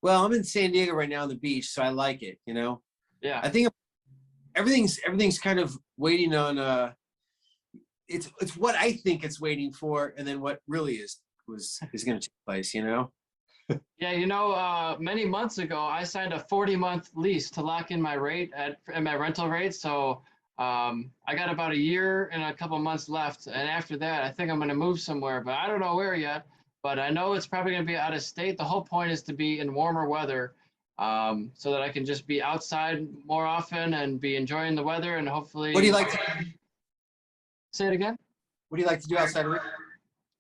Well, I'm in San Diego right now on the beach, so I like it, you know? Yeah. I think everything's kind of waiting on, it's what I think it's waiting for, and then what really is going to take place, you know? Yeah, you know, many months ago, I signed a 40-month lease to lock in my rate at my rental rate. So I got about a year and a couple months left. And after that, I think I'm going to move somewhere, but I don't know where yet. But I know it's probably going to be out of state. The whole point is to be in warmer weather, so that I can just be outside more often and be enjoying the weather, and hopefully. What do you like to say it again? What do you like to do outside of it?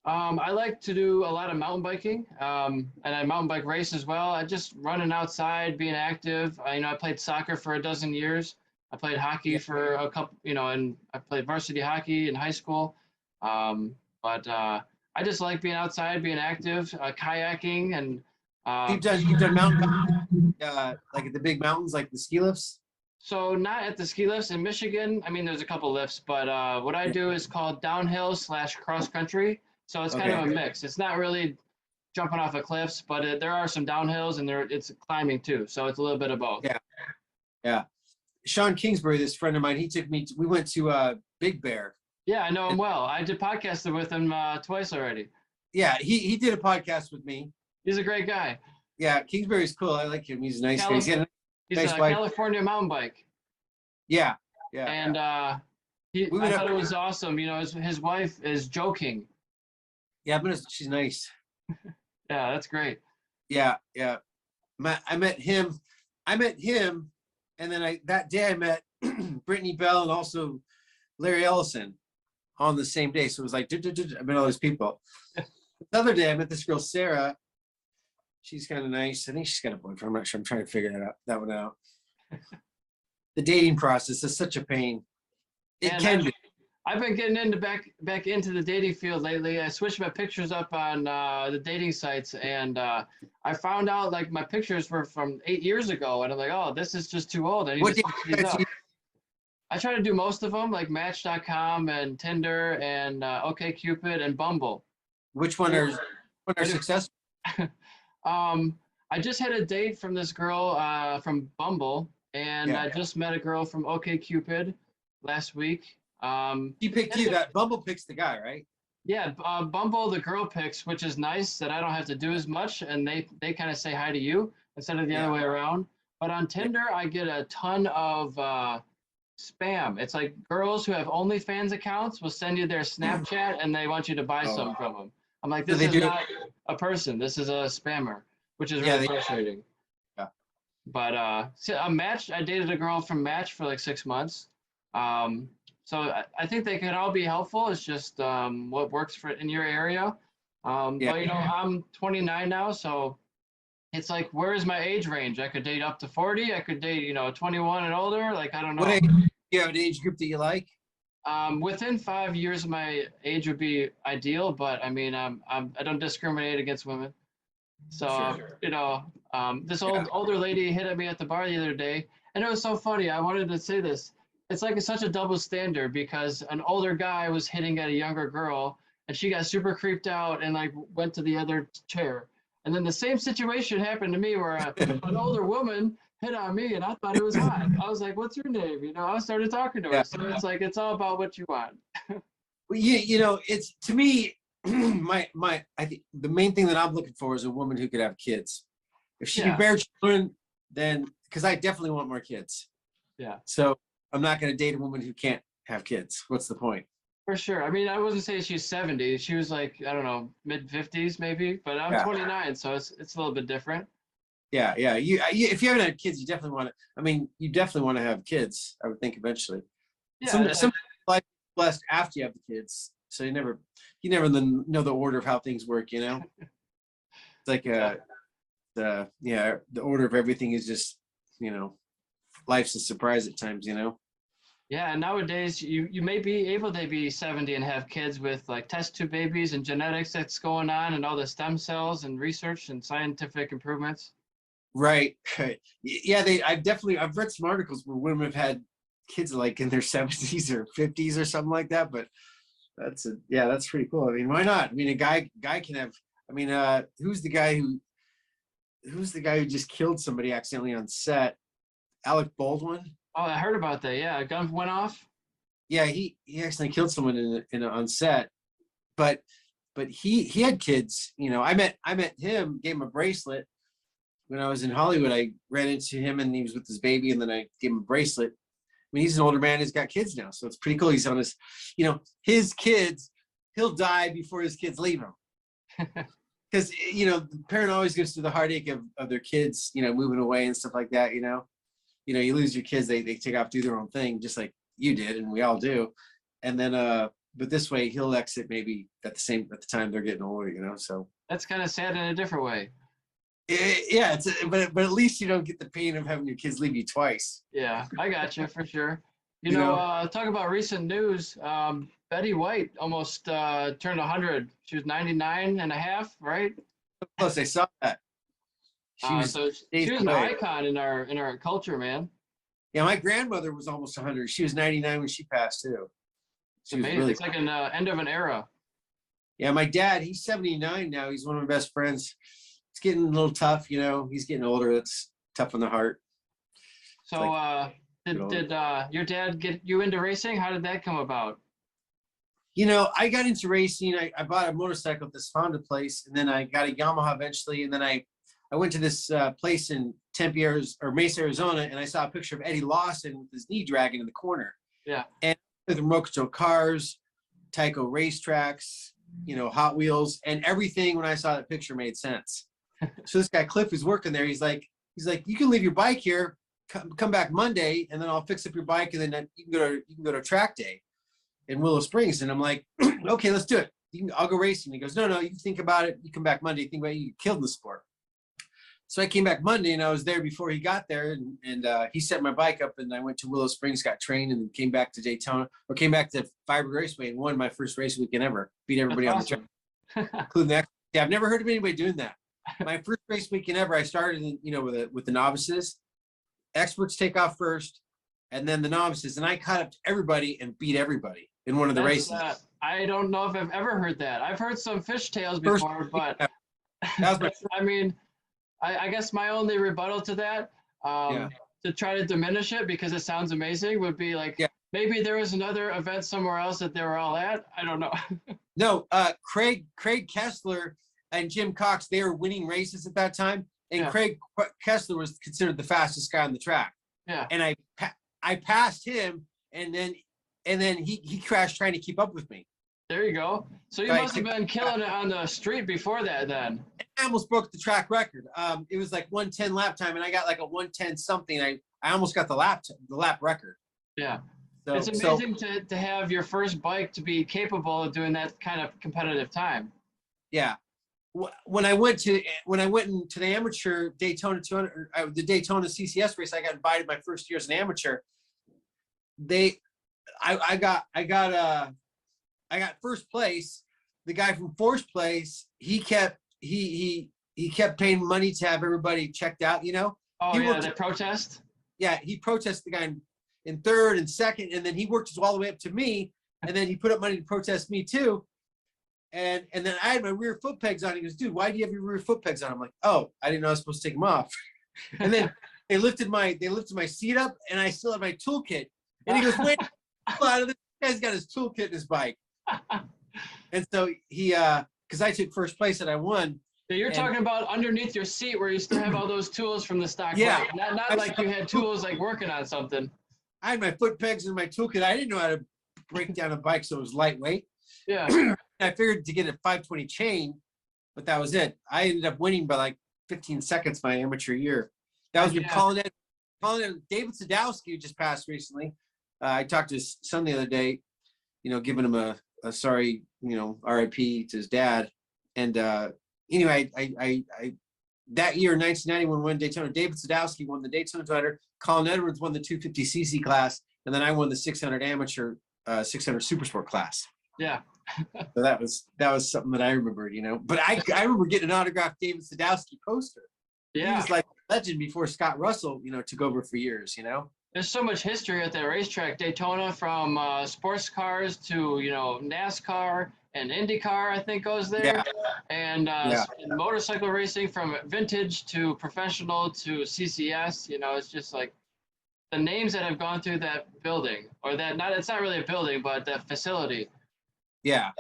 I like to do a lot of mountain biking, and I mountain bike race as well. I just running outside, being active. You know, I played soccer for a dozen years, I played hockey for a couple, and I played varsity hockey in high school. But I just like being outside, being active, kayaking, and You've done mountain biking, like at the big mountains, like the ski lifts. so not at the ski lifts in Michigan. I mean, there's a couple lifts, but what I Yeah. do is called downhill / cross country. So it's kind of a Okay. mix. It's not really jumping off of cliffs, but there are some downhills and it's climbing too. So it's a little bit of both. Yeah. Yeah. Sean Kingsbury, this friend of mine, he took me. We went to Big Bear. Yeah, I know him well. I did podcasted with him twice already. Yeah, he did a podcast with me. He's a great guy. Yeah, Kingsbury's cool. I like him. He's a nice guy. He's got a He's nice a wife. California mountain bike. Yeah, yeah. And I thought it was awesome. His wife is joking. Yeah, but she's nice. Yeah, that's great. Yeah, yeah. I met him, and then that day I met Brittany Bell and also Larry Ellison on the same day. So it was like, I met all those people. The other day I met this girl, Sarah. She's kind of nice. I think she's got a boyfriend. I'm not sure. I'm trying to figure that one out. The dating process is such a pain. It And can be. I've been getting back into the dating field lately. I switched my pictures up on the dating sites, and I found out like my pictures were from 8 years ago, and I'm like, oh, this is just too old. I need What to dating switch these sites up. I try to do most of them, like Match.com and Tinder and OkCupid and Bumble. Which one are successful? I just had a date from this girl from Bumble, and Yeah. I just met a girl from OkCupid last week. He picked you. That Bumble picks the guy, right? Yeah, Bumble, the girl picks, which is nice that I don't have to do as much, and they kind of say hi to you instead of the other way around. But on Tinder, I get a ton of spam. It's like girls who have OnlyFans accounts will send you their Snapchat, and they want you to buy something from them. I'm like, this is not a person. This is a spammer, which is really frustrating. Yeah. But I dated a girl from Match for like 6 months. So I think they can all be helpful. It's just what works in your area. But I'm 29 now, so it's like, where is my age range? I could date up to 40. I could date 21 and older. Like, I don't know. What age? Do you have an age group that you like? Within 5 years, my age would be ideal. But I mean, I don't discriminate against women. So this older lady hit at me at the bar the other day, and it was so funny. I wanted to say this. It's like it's such a double standard because an older guy was hitting at a younger girl, and she got super creeped out and like went to the other chair. And then the same situation happened to me where an older woman hit on me, and I thought it was hot. I was like, "What's your name?" I started talking to her. So it's like it's all about what you want. Well, it's to me, I think the main thing that I'm looking for is a woman who could have kids. If she can bear children, then because I definitely want more kids. Yeah. So I'm not going to date a woman who can't have kids. What's the point? For sure. I mean, I wasn't saying she's 70. She was like, I don't know, mid 50s maybe. But I'm 29, so it's a little bit different. Yeah, yeah. If you haven't had kids, you definitely want to. I mean, you definitely want to have kids. I would think eventually. Yeah. Some life is blessed after you have the kids, so you never know the order of how things work. It's like the order of everything is just life's a surprise at times. Yeah, and nowadays you may be able to be 70 and have kids with like test tube babies and genetics that's going on and all the stem cells and research and scientific improvements. Right. Yeah, I've read some articles where women have had kids like in their 70s or 50s or something like that, but that's pretty cool. I mean, why not? I mean, a guy can have, I mean, who's the guy who just killed somebody accidentally on set? Alec Baldwin? Oh, I heard about that. Yeah, a gun went off. Yeah, he accidentally killed someone on set, but he had kids. I met him, gave him a bracelet when I was in Hollywood. I ran into him and he was with his baby, and then I gave him a bracelet. I mean, he's an older man. He's got kids now, so it's pretty cool. He's on his kids. He'll die before his kids leave him, because the parent always goes through the heartache of their kids, moving away and stuff like that. You lose your kids, they take off, do their own thing, just like you did, and we all do. And then, but this way he'll exit maybe at the time they're getting older, so. That's kind of sad in a different way. Yeah, but at least you don't get the pain of having your kids leave you twice. Yeah, I got you for sure. You You know, know? talk about recent news. Betty White almost turned 100. She was 99 and a half, right? Plus, I saw that. She was So days she was an away. icon in our culture, man. Yeah, my grandmother was almost 100. She was 99 when she passed too. It's She was amazing. really. It's like an end of an era. Yeah, my dad, he's 79 now. He's one of my best friends. It's getting a little tough, you know. He's getting older. It's tough on the heart. It's So like, did your dad get you into racing? How did that come about? you know, I got into racing. I bought a motorcycle at this Honda place, and then I got a Yamaha eventually. And then I went to this place in Tempe, or Mesa, Arizona, and I saw a picture of Eddie Lawson with his knee dragging in the corner. Yeah. And the Mokoto cars, Tyco racetracks, you know, Hot Wheels, and everything when I saw that picture made sense. So this guy Cliff who's working there, he's like, you can leave your bike here, come back Monday, and then I'll fix up your bike, and then you can go to track day in Willow Springs. And I'm like, okay, let's do it. I'll go racing. He goes, no, you think about it. You come back Monday, think about it, you get killed in the sport. So I came back Monday, and I was there before he got there, and he set my bike up, and I went to Willow Springs, got trained, and then came back to Daytona, or came back to Fiber Raceway and won my first race weekend ever. Beat everybody on the track, including the. Yeah, I've never heard of anybody doing that. My first race weekend ever, I started, you know, with the novices. Experts take off first, and then the novices, and I caught up to everybody and beat everybody in one of the races. I don't know if I've ever heard that. I've heard some fishtails before, but that was my. I mean, I guess my only rebuttal to that, to try to diminish it because it sounds amazing, would be like, maybe there was another event somewhere else that they were all at. I don't know. No, Craig Kessler and Jim Cox, they were winning races at that time, and Craig Kessler was considered the fastest guy on the track. Yeah. And I passed him, and then he crashed trying to keep up with me. There you go. So you must have been killing it on the street before that then. I almost broke the track record. It was like 110 lap time, and I got like a 110 something. I almost got the lap record. Yeah. So, it's amazing to have your first bike to be capable of doing that kind of competitive time. Yeah. When I went into the amateur Daytona 200, the Daytona CCS race, I got invited my first year as an amateur. I got first place. The guy from fourth place, he kept paying money to have everybody checked out, you know. Oh, the protest? Yeah, he protested the guy in third and second, and then he worked all the way up to me, and then he put up money to protest me too. And then I had my rear foot pegs on. He goes, dude, why do you have your rear foot pegs on? I'm like, oh, I didn't know I was supposed to take them off. And then they lifted my seat up, and I still had my toolkit. And he goes, wait, this guy's got his toolkit in his bike. And so he, because I took first place and I won. So you're talking about underneath your seat where you still have all those tools from the stock bike. Not like you had tools like working on something. I had my foot pegs and my toolkit. I didn't know how to break down a bike so it was lightweight. Yeah. I figured to get a 520 chain, but that was it. I ended up winning by like 15 seconds my amateur year. That was with Colin David Sadowski, who just passed recently. I talked to his son the other day, you know, giving him a sorry, you know, RIP to his dad. And anyway, I that year, 1991, won Daytona. David Sadowski won the Daytona 200. Colin Edwards won the 250cc class, and then I won the 600 amateur, 600 supersport class. Yeah. So that was something that I remembered, you know. But I remember getting an autographed David Sadowski poster. Yeah. He was like a legend before Scott Russell, you know, took over for years, you know. There's so much history at that racetrack, Daytona, from sports cars to, you know, NASCAR and IndyCar, I think goes there. Yeah. And motorcycle racing from vintage to professional to CCS, you know, it's just like the names that have gone through that building, or it's not really a building, but that facility. Yeah,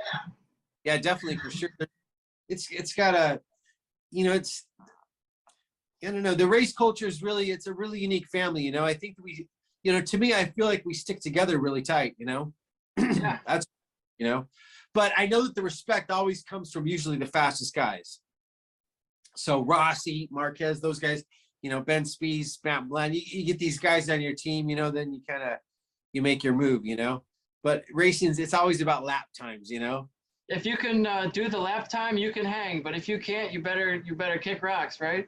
definitely, for sure. It's got a, you know, it's, I don't know, the race culture is really, it's a really unique family, you know. I think we, you know, to me, I feel like we stick together really tight, you know. Yeah. That's, you know, but I know that the respect always comes from usually the fastest guys. So Rossi, Marquez, those guys, you know, Ben Spies, Matt Bland, you get these guys on your team, you know, then you make your move, you know. But racing's, it's always about lap times, you know. If you can do the lap time, you can hang. But if you can't, you better kick rocks, right?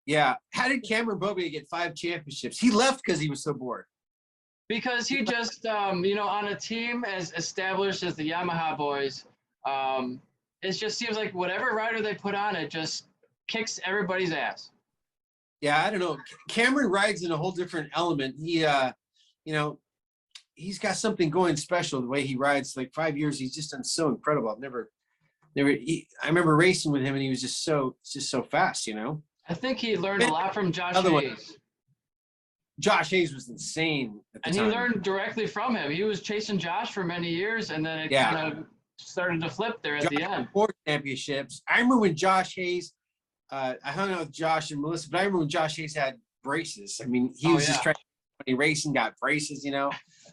Yeah. How did Cameron Beaubier get 5 championships? He left because he was so bored. Because he just, you know, on a team as established as the Yamaha boys, it just seems like whatever rider they put on it just kicks everybody's ass. Yeah, I don't know. Cameron rides in a whole different element. He, you know, he's got something going special the way he rides. Like 5 years, he's just done so incredible. I've never. I remember racing with him, and he was just so fast. You know. I think he learned a lot from Josh Hayes. Josh Hayes was insane at the time. He learned directly from him. He was chasing Josh for many years, and then it kind of started to flip there at the end. 4 championships. I remember when Josh Hayes, I hung out with Josh and Melissa, but I remember when Josh Hayes had braces. I mean, he was just trying to race and got braces, you know.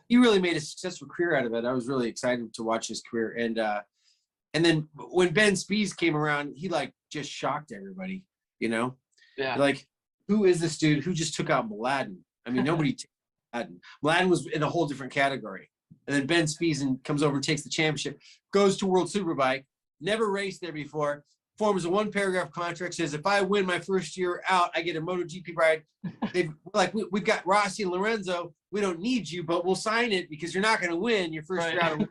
He really made a successful career out of it. I was really excited to watch his career. And then when Ben Spies came around, he like just shocked everybody, you know. Yeah. Like, who is this dude who just took out Mladen? I mean, nobody took Mladen. Mladen was in a whole different category. And then Ben Spies comes over and takes the championship, goes to World Superbike, never raced there before, forms a 1-paragraph contract, says, if I win my first year out, I get a MotoGP ride. We've got Rossi and Lorenzo. We don't need you, but we'll sign it because you're not going to win your first year out.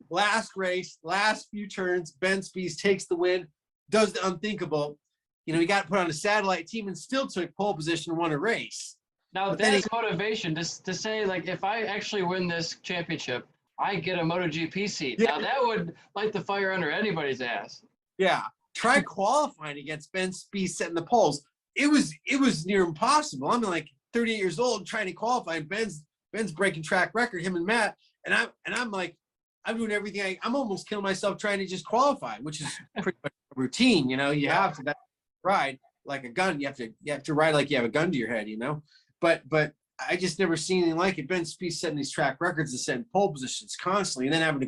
Last race, last few turns, Ben Spies takes the win, does the unthinkable. You know, he got put on a satellite team and still took pole position and won a race. Now, that's motivation to say, like, if I actually win this championship, I get a MotoGP seat. Yeah. Now, that would light the fire under anybody's ass. Yeah. Try qualifying against Ben Spies setting the poles. It was near impossible. I'm like 38 years old trying to qualify, and Ben's breaking track record, him and Matt. And I'm like, I'm doing everything. I'm almost killing myself trying to just qualify, which is pretty much a routine. You know, you have to ride like a gun. You have to ride like you have a gun to your head, you know. But I just never seen anything like it. Ben Spies setting these track records and setting pole positions constantly, and then having to.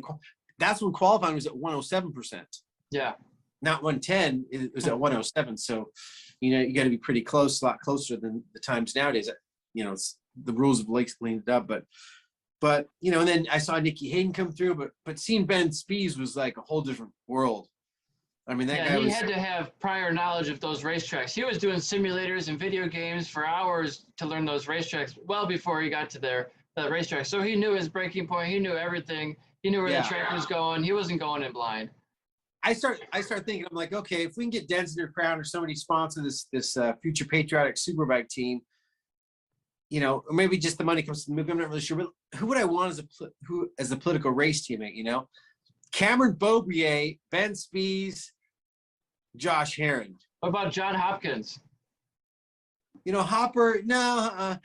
That's when qualifying was at 107%. Yeah. Not 110. It was at 107. So, you know, you got to be pretty close, a lot closer than the times nowadays. You know, it's the rules of Lakes cleaned it up, but you know, and then I saw Nicky Hayden come through, but seeing Ben Spies was like a whole different world. I mean, that guy he had to have prior knowledge of those racetracks. He was doing simulators and video games for hours to learn those racetracks well before he got to the racetrack. So he knew his breaking point. He knew everything. He knew where the track was going. He wasn't going in blind. I start thinking, I'm like, okay, if we can get Densner Crown or somebody sponsor this future patriotic superbike team, you know, or maybe just the money comes to the movie. I'm not really sure, but who would I want as a political race teammate? You know, Cameron Beaubier, Ben Spies, Josh Herring. What about John Hopkins? You know, Hopper. No,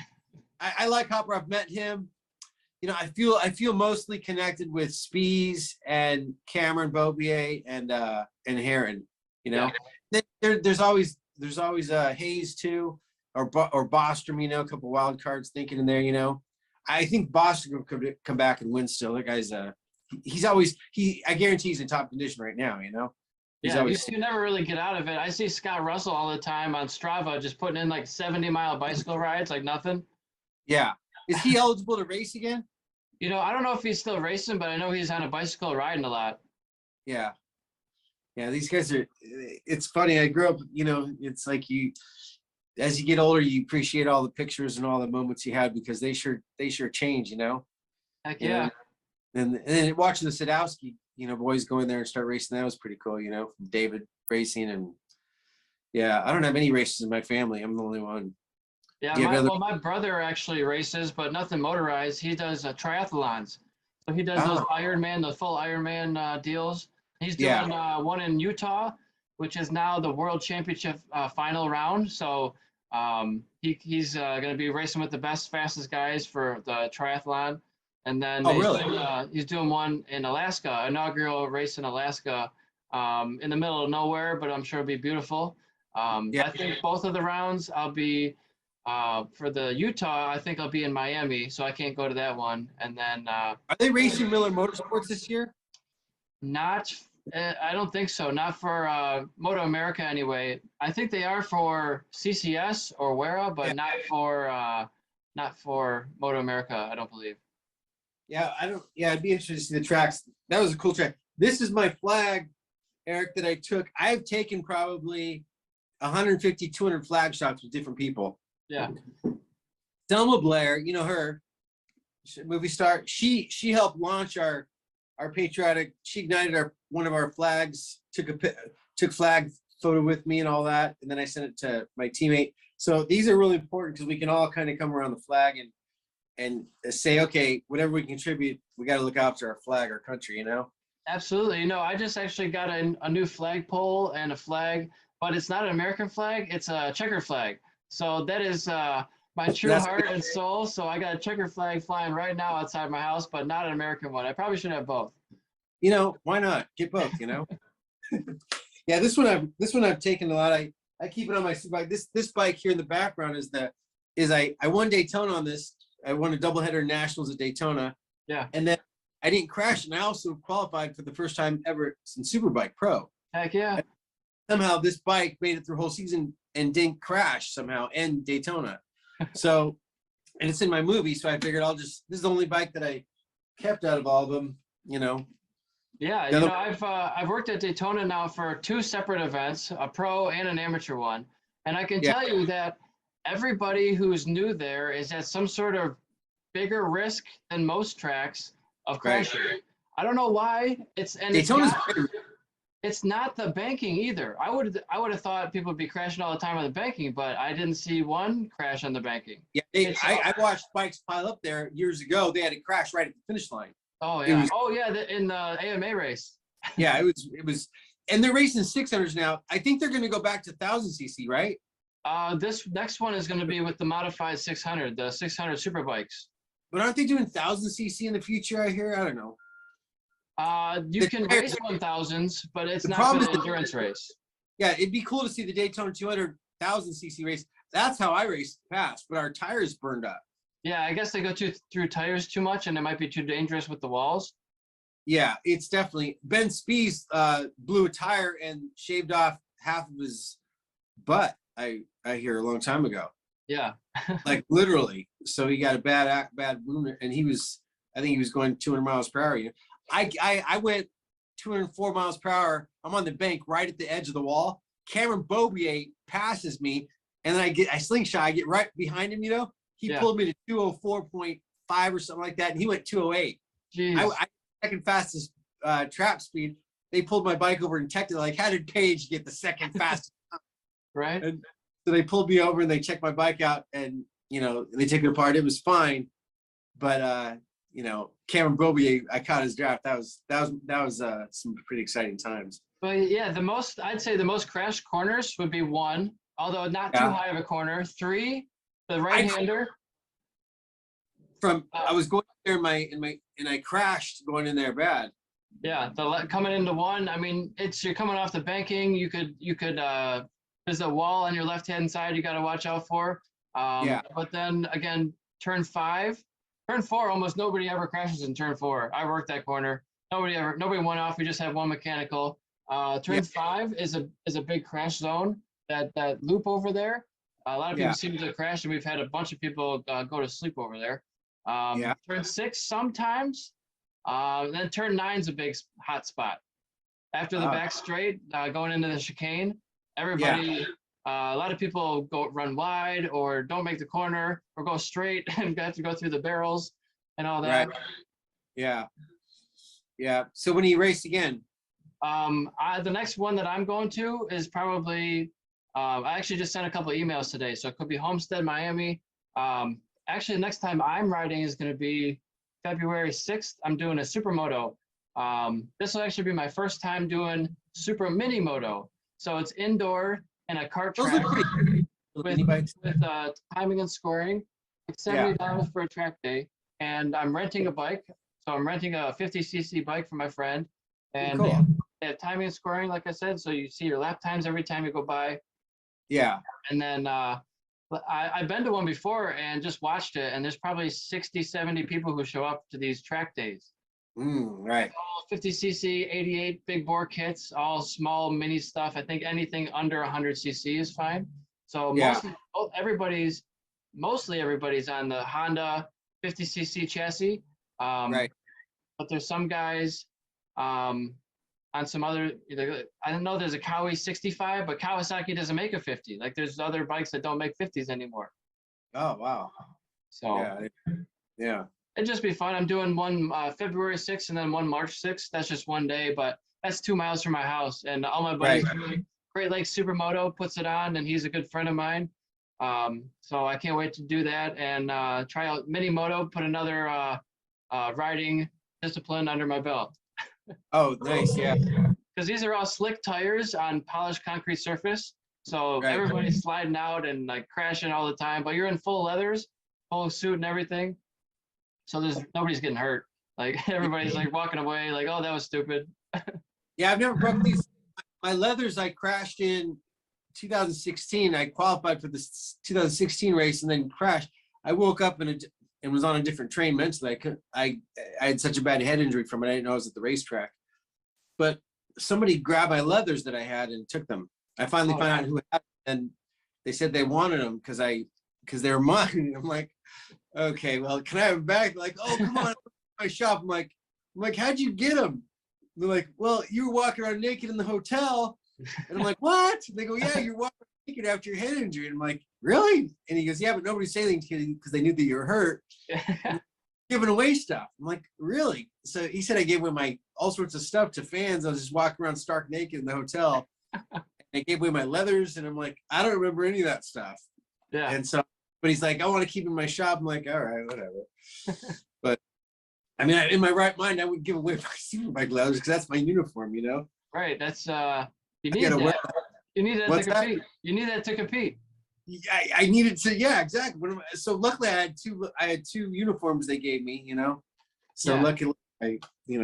I like Hopper. I've met him. You know, I feel mostly connected with Spies and Cameron Beaubier and Herring. You know, there's always Hayes too, or Bostrom. You know, a couple wild cards thinking in there. You know, I think Bostrom could come back and win still. That guy's I guarantee he's in top condition right now. You know. You never really get out of it. I see Scott Russell all the time on Strava just putting in like 70-mile bicycle rides like nothing. Yeah. Is he eligible to race again? You know, I don't know if he's still racing, but I know he's on a bicycle riding a lot. Yeah. Yeah, these guys are, it's funny. I grew up, you know, it's like as you get older, you appreciate all the pictures and all the moments you had because they sure change, you know? Heck yeah. And then watching the Sadowski, you know, boys going there and start racing, that was pretty cool, you know, from David racing. And yeah, I don't have any races in my family. I'm the only one. Yeah, my brother actually races, but nothing motorized. He does triathlons. So he does those Ironman, the full Ironman deals. He's doing one in Utah, which is now the World Championship final round. So he's going to be racing with the best, fastest guys for the triathlon. And then he's doing one in Alaska, inaugural race in Alaska, in the middle of nowhere, but I'm sure it'll be beautiful. I think both of the rounds I'll be for the Utah, I think I'll be in Miami, so I can't go to that one. And then are they racing Miller Motorsports this year? Not, I don't think so. Not for Moto America anyway. I think they are for CCS or WERA, but not for Moto America. I don't believe. Yeah, I'd be interested to see the tracks. That was a cool track. This is my flag, Eric, that I took. I've taken probably 150, 200 flag shots with different people. Yeah. Selma Blair, you know her, movie star. She helped launch our patriotic. She ignited one of our flags. Took flag photo with me and all that, and then I sent it to my teammate. So these are really important because we can all kind of come around the flag and say, okay, whatever we contribute, we got to look after our flag, our country, you know? Absolutely. You know, I just actually got a new flagpole and a flag, but it's not an American flag. It's a checker flag. So that is my true heart and soul. So I got a checker flag flying right now outside my house, but not an American one. I probably should have both. You know, why not get both? You know. Yeah, this one I've taken a lot. I keep it on my bike. This bike here in the background I won Daytona on this. I won a doubleheader nationals at Daytona. Yeah. And then I didn't crash, and I also qualified for the first time ever in Superbike Pro. Heck yeah. Somehow this bike made it through whole season and didn't crash somehow in Daytona. So, and it's in my movie, so I figured this is the only bike that I kept out of all of them, you know. Yeah, you know, I've worked at Daytona now for 2 separate events, a pro and an amateur one. And I can tell you that everybody who's new there is at some sort of bigger risk than most tracks of crashing. Right. I don't know why. It's not the banking either. I would have thought people would be crashing all the time on the banking, but I didn't see one crash on the banking. Yeah, I watched bikes pile up there years ago. They had to crash right at the finish line. Oh yeah, in the AMA race. Yeah, it was, and they're racing 600s now. I think they're going to go back to 1000cc, right? This next one is going to be with the modified 600, the 600 super bikes. But aren't they doing 1000cc in the future? I hear. I don't know. You can race 1000s, but it's not an endurance race. Yeah, it'd be cool to see the Daytona 200 1000cc race. That's how I raced past, but our tires burned up. Yeah, I guess they go through tires too much, and it might be too dangerous with the walls. Yeah, it's definitely. Ben Spies blew a tire and shaved off half of his butt. I hear a long time ago. Yeah, like literally. So he got a bad wound, and I think he was going 200 miles per hour. You know? I went 204 miles per hour. I'm on the bank right at the edge of the wall. Cameron Bobier passes me, and then I slingshot. I get right behind him. You know. He pulled me to 204.5 or something like that, and he went 208. I second fastest trap speed. They pulled my bike over and checked it. Like, how did Paige get the second fastest? Right. And so they pulled me over and they checked my bike out, and you know they took it apart. It was fine, but you know Cameron Bobier, I caught his draft. That was some pretty exciting times. But yeah, I'd say the most crashed corners would be 1, although not too high of a corner. 3. The right-hander. I was going there and I crashed going in there bad. Yeah, coming into 1. I mean, you're coming off the banking. You could there's a wall on your left-hand side you got to watch out for. But then again, turn 4, almost nobody ever crashes in turn 4. I worked that corner. Nobody went off. We just have 1 mechanical. Turn 5 is a big crash zone. That loop over there. A lot of people seem to crash, and we've had a bunch of people go to sleep over there. Turn 6 sometimes. Then turn 9's a big hot spot. After the back straight, going into the chicane, everybody, a lot of people run wide or don't make the corner or go straight and have to go through the barrels and all that. Right. Yeah. So when you race again? The next one that I'm going to is probably. I actually just sent a couple of emails today, so it could be Homestead, Miami. Actually, the next time I'm riding is going to be February 6th. I'm doing a supermoto. This will actually be my first time doing super mini moto. So it's indoor and a kart track with timing and scoring. It's $70 for a track day, and I'm renting a bike. So I'm renting a 50cc bike for my friend, and they have timing and scoring, like I said. So you see your lap times every time you go by. Yeah. And then I've been to one before and just watched it, and there's probably 60, 70 people who show up to these track days. Right. All 50cc, 88 big bore kits, all small mini stuff. I think anything under 100cc is fine. So mostly everybody's on the Honda 50cc chassis. Right. But there's some guys on some other, I don't know, there's a Kawi 65, but Kawasaki doesn't make a 50. Like there's other bikes that don't make 50s anymore. Oh, wow. So Yeah. Yeah. it'd just be fun. I'm doing one February 6th and then one March 6th. That's just one day, but that's 2 miles from my house. And all my buddies, Great Lakes Supermoto puts it on, and he's a good friend of mine. So I can't wait to do that and try out Mini Moto, put another riding discipline under my belt. Oh, nice. Yeah. Because these are all slick tires on polished concrete surface. So everybody's sliding out and like crashing all the time, but you're in full leathers, full suit and everything. So nobody's getting hurt. Like everybody's like walking away like, oh, that was stupid. Yeah, I've never broke these. My leathers, I crashed in 2016. I qualified for this 2016 race and then crashed. I woke up and was on a different train mentally. I had such a bad head injury from it. I didn't know I was at the racetrack. But somebody grabbed my leathers that I had and took them. I finally found out who had them, and they said they wanted them because they were mine. And I'm like, okay, well, can I have them back? Like, oh, come on, my shop. I'm like, how'd you get them? They're like, well, you were walking around naked in the hotel. And I'm like, what? They go, yeah, you're walking naked after your head injury. And I'm like, really? And he goes, yeah, but nobody said anything to you because they knew that you were hurt. Giving away stuff. I'm like, really? So he said I gave away all sorts of stuff to fans. I was just walking around stark naked in the hotel. I gave away my leathers, and I'm like, I don't remember any of that stuff. Yeah. And so, but he's like, I want to keep in my shop. I'm like, all right, whatever. But I mean, in my right mind, I would give away my Superbike leathers because that's my uniform, you know? Right. That's you need that. You need that to compete. You need that to compete. I needed to, yeah, exactly. So luckily I had two uniforms they gave me, you know. So luckily I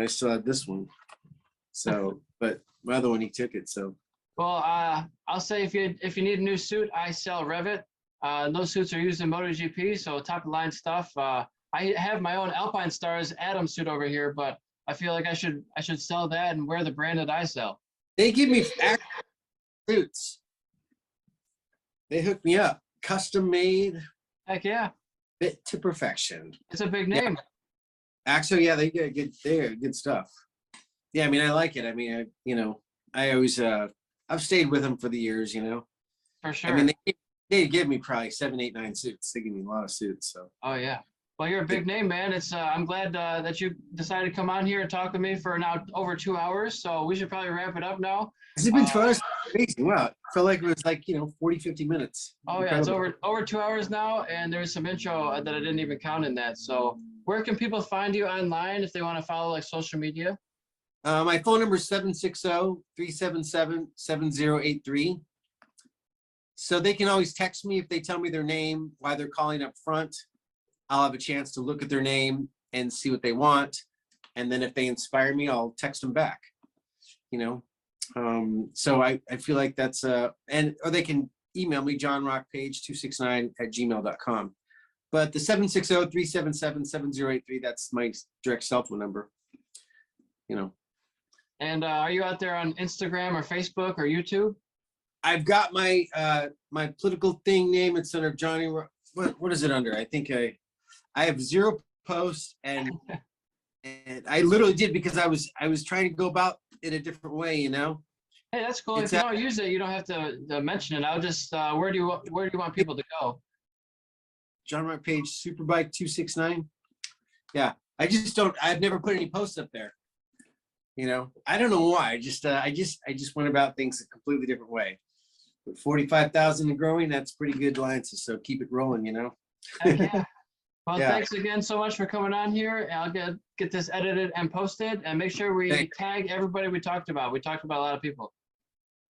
still had this one. So, but my other one, he took it. So. Well, I'll say if you need a new suit, I sell Revit. Those suits are used in MotoGP, so top of the line stuff. I have my own Alpine Stars Atom suit over here, but I feel like I should sell that and wear the brand that I sell. They give me suits. They hooked me up, custom made. Heck yeah. Fit to perfection. It's a big name. Yeah. Axel, yeah, they get good stuff. Yeah, I mean, I like it. I mean, I always I've stayed with them for the years, you know. For sure. I mean, they give me probably 7, 8, 9 suits. They give me a lot of suits. So. Oh yeah. Well, you're a big name, man. It's I'm glad that you decided to come on here and talk with me for now over 2 hours. So we should probably wrap it up now. Has it been 2 hours? Crazy. Wow. It felt like it was like 40, 50 minutes. Oh yeah, it's over 2 hours now, and there's some intro that I didn't even count in that. So where can people find you online if they want to follow like social media? My phone number is 760-377-7083. So they can always text me if they tell me their name, why they're calling up front. I'll have a chance to look at their name and see what they want. And then if they inspire me, I'll text them back, So I feel like that's, or they can email me, johnrockpage269@gmail.com. But the 760-377-7083, that's my direct cell phone number, And are you out there on Instagram or Facebook or YouTube? I've got my my political thing name. It's under Johnny. What is it under? I think I have 0 posts, and I literally did because I was trying to go about it a different way, Hey, that's cool. If you don't use it, you don't have to mention it. I'll just where do you want people to go? John Rock Page Superbike 269. Yeah, I've never put any posts up there. I don't know why. I just went about things a completely different way. With 45,000 and growing, that's pretty good alliances. So keep it rolling, Yeah. Well, thanks again so much for coming on here. I'll get this edited and posted, and make sure we tag everybody we talked about. We talked about a lot of people.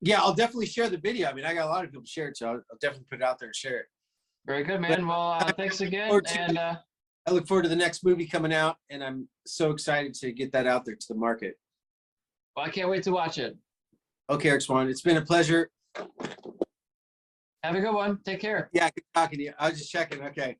Yeah, I'll definitely share the video. I mean, I got a lot of people to share it, so I'll definitely put it out there and share it. Very good, man. Well, thanks again. And I look forward to the next movie coming out, and I'm so excited to get that out there to the market. Well, I can't wait to watch it. Okay, Eric Swahn, it's been a pleasure. Have a good one. Take care. Yeah, good talking to you. I was just checking. Okay.